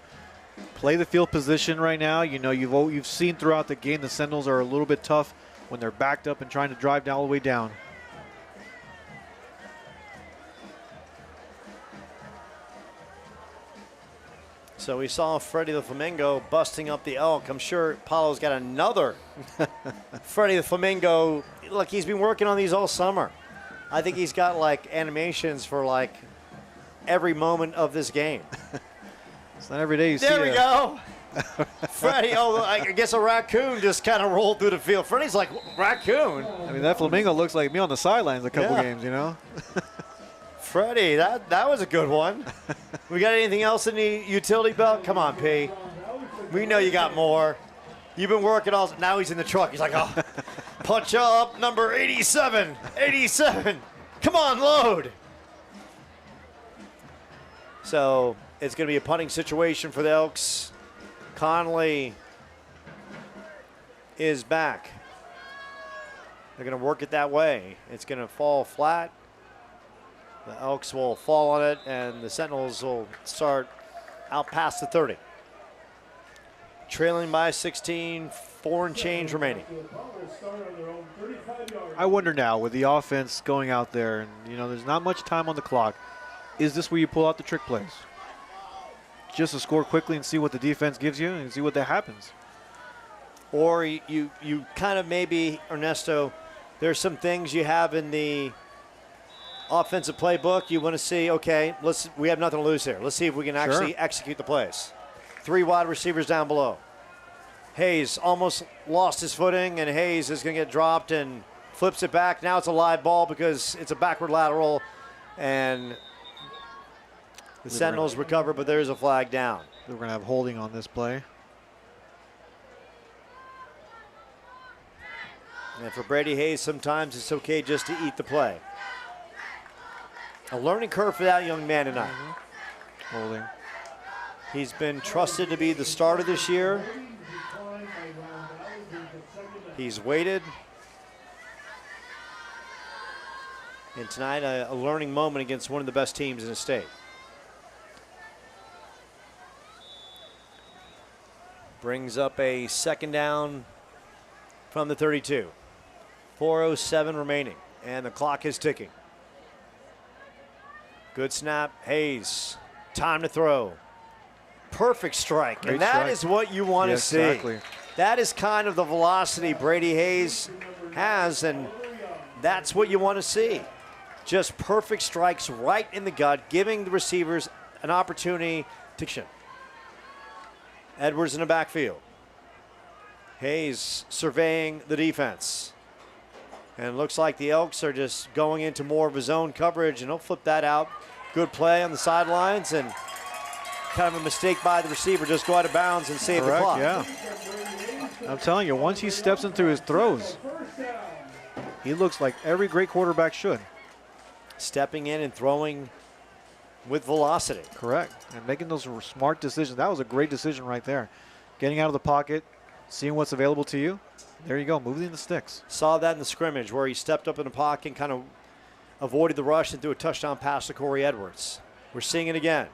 play the field position right now. You've seen throughout the game the Sentinels are a little bit tough when they're backed up and trying to drive all the way down. So we saw Freddie the Flamingo busting up the elk. I'm sure Paulo's got another Freddie the Flamingo. Look, he's been working on these all summer. I think he's got like animations for like every moment of this game. It's not every day you see There we go. Freddie, oh, I guess a raccoon just kind of rolled through the field. Freddie's like, raccoon? I mean, that Flamingo looks like me on the sidelines a couple Yeah. games, you know? Freddie, that was a good one. We got anything else in the utility belt? Come on, P. We know you got more. You've been working all. Now he's in the truck. He's like, oh, punch up number 87. 87. Come on, load. So it's going to be a punting situation for the Elks. Conley is back. They're going to work it that way. It's going to fall flat. The Elks will fall on it, and the Sentinels will start out past the 30. Trailing by 16, 4 and change remaining. I wonder now, with the offense going out there, and you know, there's not much time on the clock, is this where you pull out the trick plays? Just to score quickly and see what the defense gives you and see what that happens. Or you kind of maybe, Ernesto, there's some things you have in the offensive playbook. You want to see, okay, we have nothing to lose here. Let's see if we can actually execute the plays. 3 wide receivers down below. Hayes almost lost his footing, and Hayes is going to get dropped and flips it back. Now it's a live ball because it's a backward lateral, and the Sentinels recover, but there's a flag down. We're going to have holding on this play. And for Brady Hayes, sometimes it's okay just to eat the play. A learning curve for that young man tonight. Holding. He's been trusted to be the starter this year. He's waited. And tonight, a learning moment against one of the best teams in the state. Brings up a second down from the 32. 4:07 remaining, and the clock is ticking. Good snap, Hayes. Time to throw. Perfect strike, Great and that strike. is what you want to see. Exactly. That is kind of the velocity Brady Hayes has, and that's what you want to see. Just perfect strikes right in the gut, giving the receivers an opportunity to. Edwards in the backfield. Hayes surveying the defense. And it looks like the Elks are just going into more of a zone coverage, and he'll flip that out. Good play on the sidelines, and kind of a mistake by the receiver. Just go out of bounds and save the clock. Yeah. I'm telling you, once he steps into his throws, he looks like every great quarterback should. Stepping in and throwing with velocity. Correct. And making those smart decisions. That was a great decision right there. Getting out of the pocket, seeing what's available to you. There you go, moving the sticks. Saw that in the scrimmage where he stepped up in the pocket and kind of avoided the rush and threw a touchdown pass to Corey Edwards. We're seeing it again.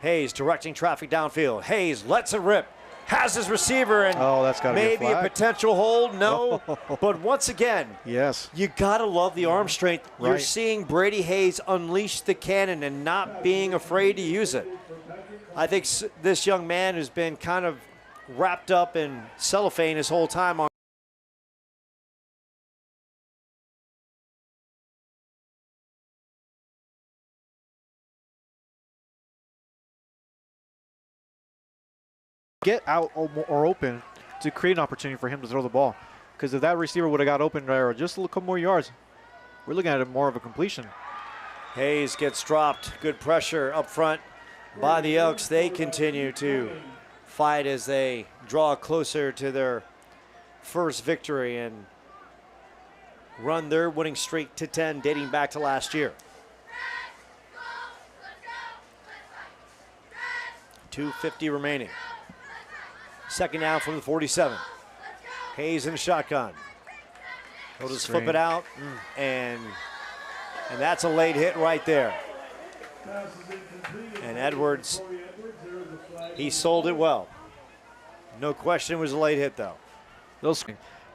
Hayes directing traffic downfield. Hayes lets it rip. Has his receiver, and that's gotta maybe be a flag. potential hold. No. But once again, yes, you got to love the arm strength. Right. You're seeing Brady Hayes unleash the cannon and not being afraid to use it. I think this young man who's been kind of wrapped up in cellophane his whole time on get out or open to create an opportunity for him to throw the ball. Because if that receiver would have got open there or just a couple more yards, we're looking at it more of a completion. Hayes gets dropped. Good pressure up front by the Elks. They continue to fight as they draw closer to their first victory and run their winning streak to 10 dating back to last year. 2:50 remaining. Second down from the 47. Hayes in a shotgun. He'll just flip it out, and that's a late hit right there. And Edwards, he sold it well. No question it was a late hit, though.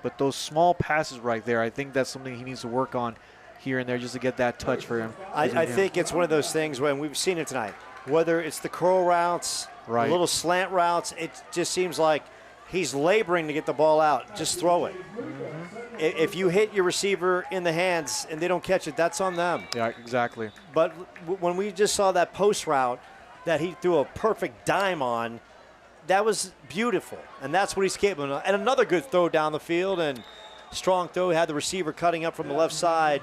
But those small passes right there, I think that's something he needs to work on here and there just to get that touch for him. I think it's one of those things when we've seen it tonight, whether it's the curl routes, right, the little slant routes, it just seems like he's laboring to get the ball out. Just throw it. If you hit your receiver in the hands and they don't catch it, that's on them. Yeah, exactly. But when we just saw that post route that he threw a perfect dime on, that was beautiful, and that's what he's capable of. And another good throw down the field, and strong throw. Had the receiver cutting up from the left side.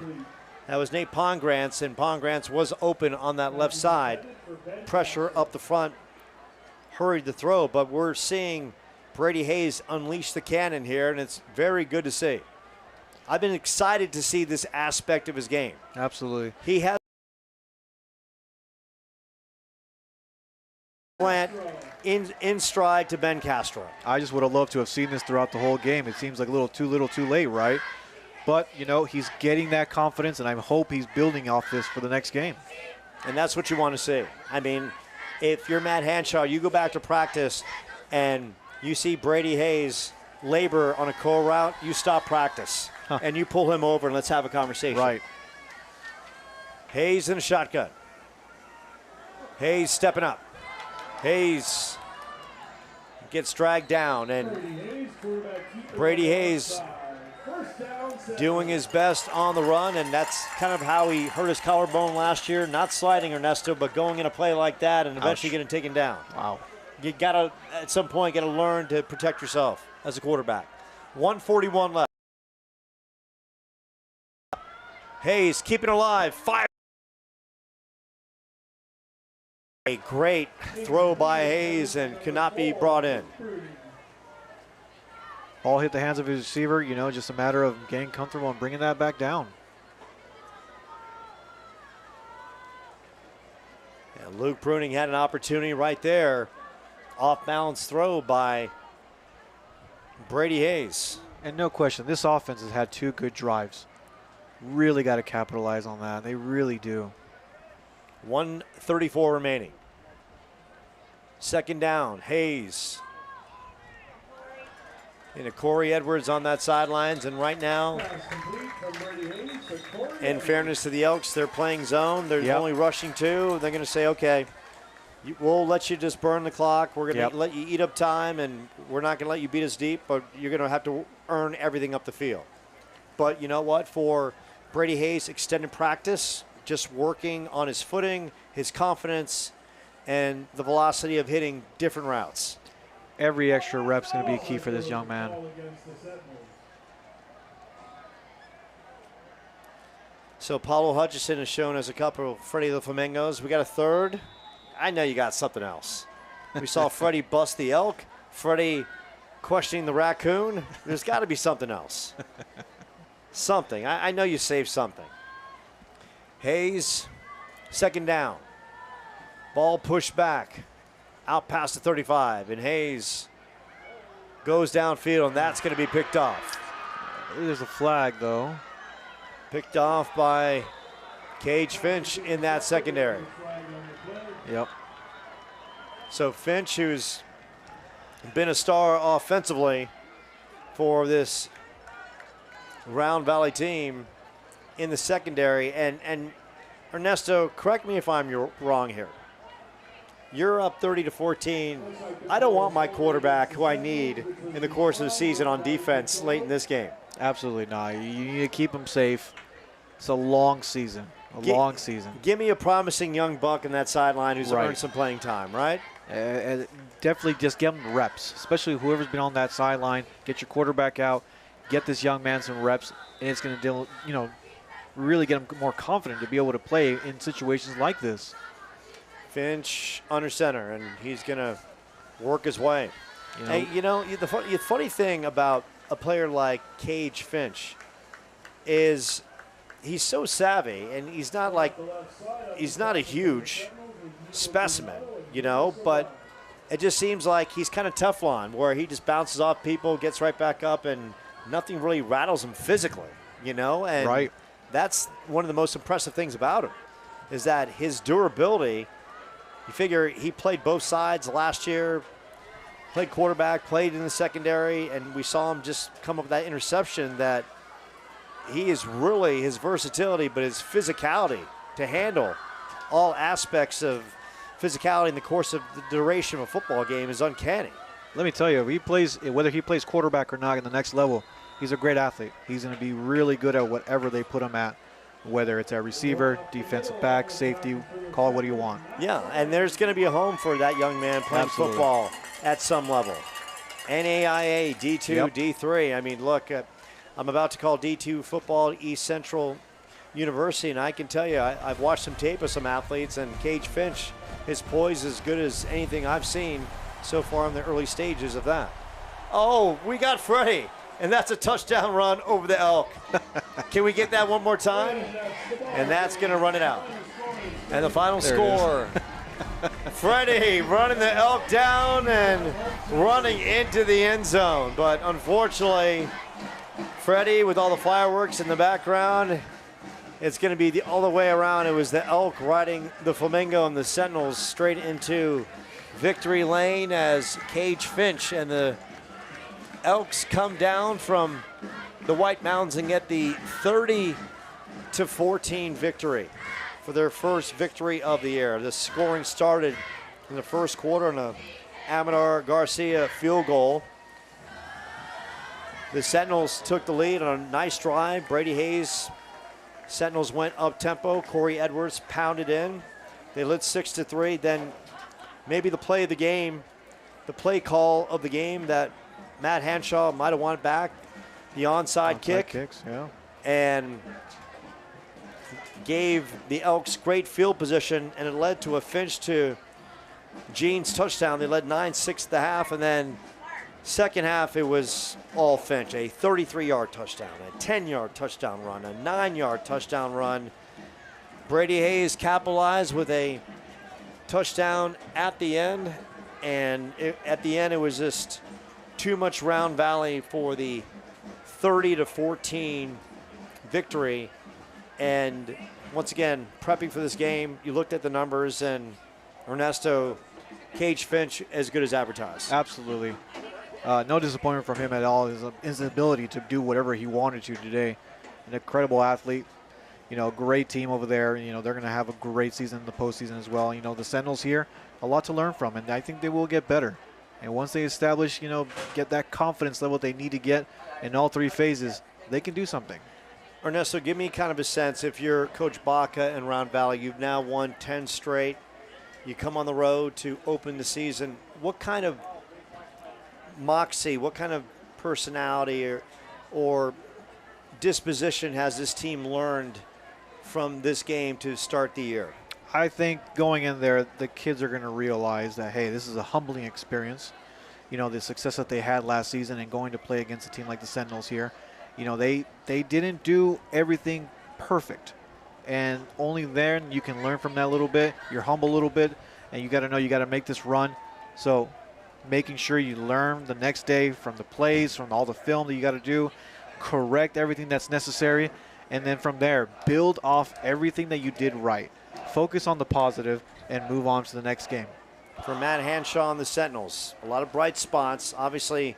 That was Nate Pongrantz, and Pongrantz was open on that left side. Pressure up the front, hurried the throw, but we're seeing Brady Hayes unleash the cannon here, and it's very good to see. I've been excited to see this aspect of his game. Absolutely. He has plant in stride to Ben Castro. I just would have loved to have seen this throughout the whole game. It seems like a little too late, right? But, you know, he's getting that confidence, and I hope he's building off this for the next game. And that's what you want to see. I mean, if you're Matt Hanshaw, you go back to practice and you see Brady Hayes labor on a curl route, you stop practice. And you pull him over and let's have a conversation. Right. Hayes in a shotgun. Hayes stepping up. Hayes gets dragged down, and Brady Hayes doing his best on the run, and that's kind of how he hurt his collarbone last year. Not sliding Ernesto, but going in a play like that and eventually getting taken down. Wow. You gotta, at some point, gotta learn to protect yourself as a quarterback. 1:41 left. Hayes keeping alive. Fire. A great throw by Hayes and cannot be brought in. Ball hit the hands of his receiver, you know, just a matter of getting comfortable and bringing that back down. Yeah, Luke Pruning had an opportunity right there. Off-balance throw by Brady Hayes. And no question, this offense has had 2 good drives. Really got to capitalize on that. They really do. 1:34 remaining. Second down, Hayes. And Corey Edwards on that sidelines, and right now, in fairness to the Elks, they're playing zone. They're only rushing 2. They're going to say, okay, we'll let you just burn the clock. We're going to let you eat up time, and we're not going to let you beat us deep, but you're going to have to earn everything up the field. But you know what? For Brady Hayes, extended practice, just working on his footing, his confidence, and the velocity of hitting different routes. Every extra rep's going to be key for this young man. So Paulo Hutchison is shown as a couple of Freddie the Flamingos. We got a third. I know you got something else. We saw Freddie bust the elk. Freddie questioning the raccoon. There's got to be something else. Something. I know you saved something. Hayes, second down. Ball pushed back. Out past the 35, and Hayes goes downfield, and that's going to be picked off. There's a flag, though. Picked off by Cage Finch in that secondary. Yep. So Finch, who's been a star offensively for this Round Valley team in the secondary, and Ernesto, correct me if I'm wrong here. You're up 30-14. I don't want my quarterback, who I need in the course of the season, on defense late in this game. Absolutely not. You need to keep him safe. It's a long season. Long season. Give me a promising young buck in that sideline who's earned some playing time, right? Definitely just give him reps, especially whoever's been on that sideline. Get your quarterback out. Get this young man some reps, and it's going to, you know, really get him more confident to be able to play in situations like this. Finch under center, and he's going to work his way. Hey, you know, the funny thing about a player like Cage Finch is he's so savvy, and he's not a huge specimen, you know, but it just seems like he's kind of Teflon, where he just bounces off people, gets right back up, and nothing really rattles him physically, you know, and that's one of the most impressive things about him is that his durability. You figure he played both sides last year, played quarterback, played in the secondary, and we saw him just come up with that interception. That he is really, his versatility, but his physicality to handle all aspects of physicality in the course of the duration of a football game is uncanny. Let me tell you, whether he plays quarterback or not in the next level, he's a great athlete. He's going to be really good at whatever they put him at, whether it's at receiver, defensive back, safety, call it what you want. Yeah, and there's going to be a home for that young man playing football at some level. NAIA, D2, Yep. D3. I mean, look, I'm about to call D2 football East Central University, and I can tell you, I've watched some tape of some athletes, and Cage Finch, his poise is as good as anything I've seen so far in the early stages of that. Oh, we got Freddie, and that's a touchdown run over the Elk. Can we get that one more time? And that's going to run it out. And the final score, Freddie running the Elk down and running into the end zone. But unfortunately, Freddie, with all the fireworks in the background, it's going to be all the way around. It was the Elk riding the Flamingo and the Sentinels straight into victory lane as Cage Finch and the Elks come down from the White Mountains and get the 30-14 victory for their first victory of the year. The scoring started in the first quarter on a Amador Garcia field goal. The Sentinels took the lead on a nice drive. Brady Hayes, Sentinels went up tempo. Corey Edwards pounded in. They led 6-3. Then maybe the play of the game, the play call of the game that Matt Hanshaw might have wanted back, the onside kick, kicks, yeah, and gave the Elks great field position, and it led to a Finch to Gene's touchdown. They led 9-6 at the half, and then second half it was all Finch. A 33-yard touchdown, a 10-yard touchdown run, a 9-yard touchdown run. Brady Hayes capitalized with a touchdown at the end, and at the end it was just too much Round Valley for the 30-14 victory. And once again, prepping for this game, you looked at the numbers, and Ernesto, Cage Finch as good as advertised. Absolutely. No disappointment from him at all. His ability to do whatever he wanted to today. An incredible athlete. You know, great team over there. You know, they're going to have a great season in the postseason as well. You know, the Sentinels here, a lot to learn from, and I think they will get better. And once they establish, you know, get that confidence level they need to get in all three phases, they can do something. Ernesto, give me kind of a sense, if you're Coach Baca and Round Valley, you've now won 10 straight. You come on the road to open the season. What kind of moxie, what kind of personality or disposition has this team learned from this game to start the year? I think going in there, the kids are going to realize that, hey, this is a humbling experience. You know, the success that they had last season and going to play against a team like the Sentinels here. You know, they didn't do everything perfect. And only then you can learn from that a little bit. You're humble a little bit, and you got to know you got to make this run. So making sure you learn the next day from the plays, from all the film that you got to do, correct everything that's necessary, and then from there, build off everything that you did right. Focus on the positive and move on to the next game. For Matt Hanshaw and the Sentinels, a lot of bright spots. Obviously,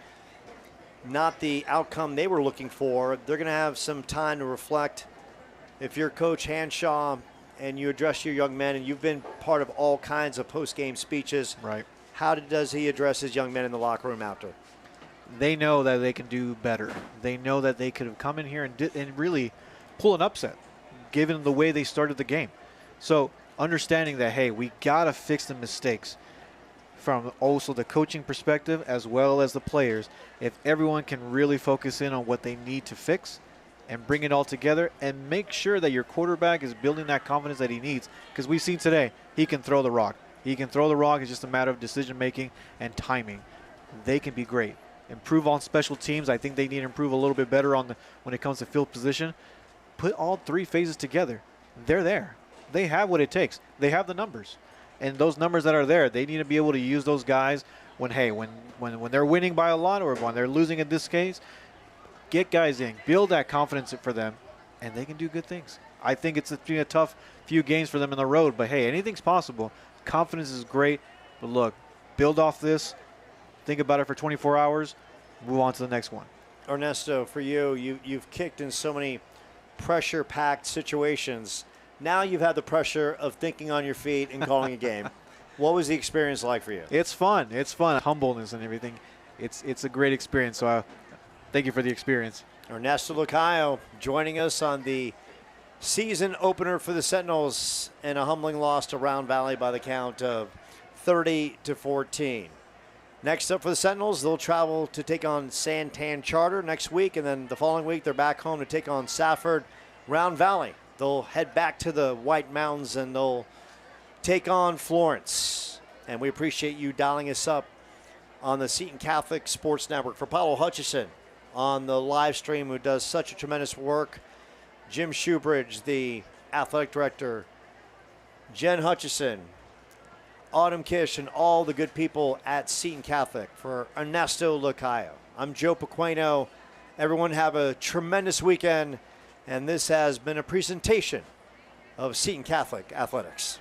not the outcome they were looking for. They're going to have some time to reflect. If you're Coach Hanshaw and you address your young men, and you've been part of all kinds of post-game speeches, right? How does he address his young men in the locker room after? They know that they can do better. They know that they could have come in here and really pull an upset, given the way they started the game. So understanding that, hey, we got to fix the mistakes from also the coaching perspective as well as the players. If everyone can really focus in on what they need to fix and bring it all together and make sure that your quarterback is building that confidence that he needs, because we've seen today he can throw the rock. He can throw the rock. It's just a matter of decision-making and timing. They can be great. Improve on special teams. I think they need to improve a little bit better on when it comes to field position. Put all three phases together. They're there. They have what it takes. They have the numbers. And those numbers that are there, they need to be able to use those guys when they're winning by a lot or when they're losing in this case. Get guys in. Build that confidence for them, and they can do good things. I think it's been a tough few games for them in the road, but, hey, anything's possible. Confidence is great, but look, build off this. think about it for 24 hours, move on to the next one. Ernesto, for you, you've kicked in so many pressure-packed situations. Now you've had the pressure of thinking on your feet and calling a game. What was the experience like for you? It's fun. It's fun. Humbleness and everything. It's a great experience. So thank you for the experience. Ernesto Lacayo joining us on the season opener for the Sentinels and a humbling loss to Round Valley by the count of 30-14. Next up for the Sentinels, they'll travel to take on Santan Charter next week, and then the following week they're back home to take on Safford Round Valley. They'll head back to the White Mountains and they'll take on Florence. And we appreciate you dialing us up on the Seton Catholic Sports Network. For Paulo Hutchison on the live stream, who does such a tremendous work, Jim Shoebridge, the athletic director, Jen Hutchison, Autumn Kish, and all the good people at Seton Catholic. For Ernesto Lacayo, I'm Joe Pequeno. Everyone have a tremendous weekend, and this has been a presentation of Seton Catholic Athletics.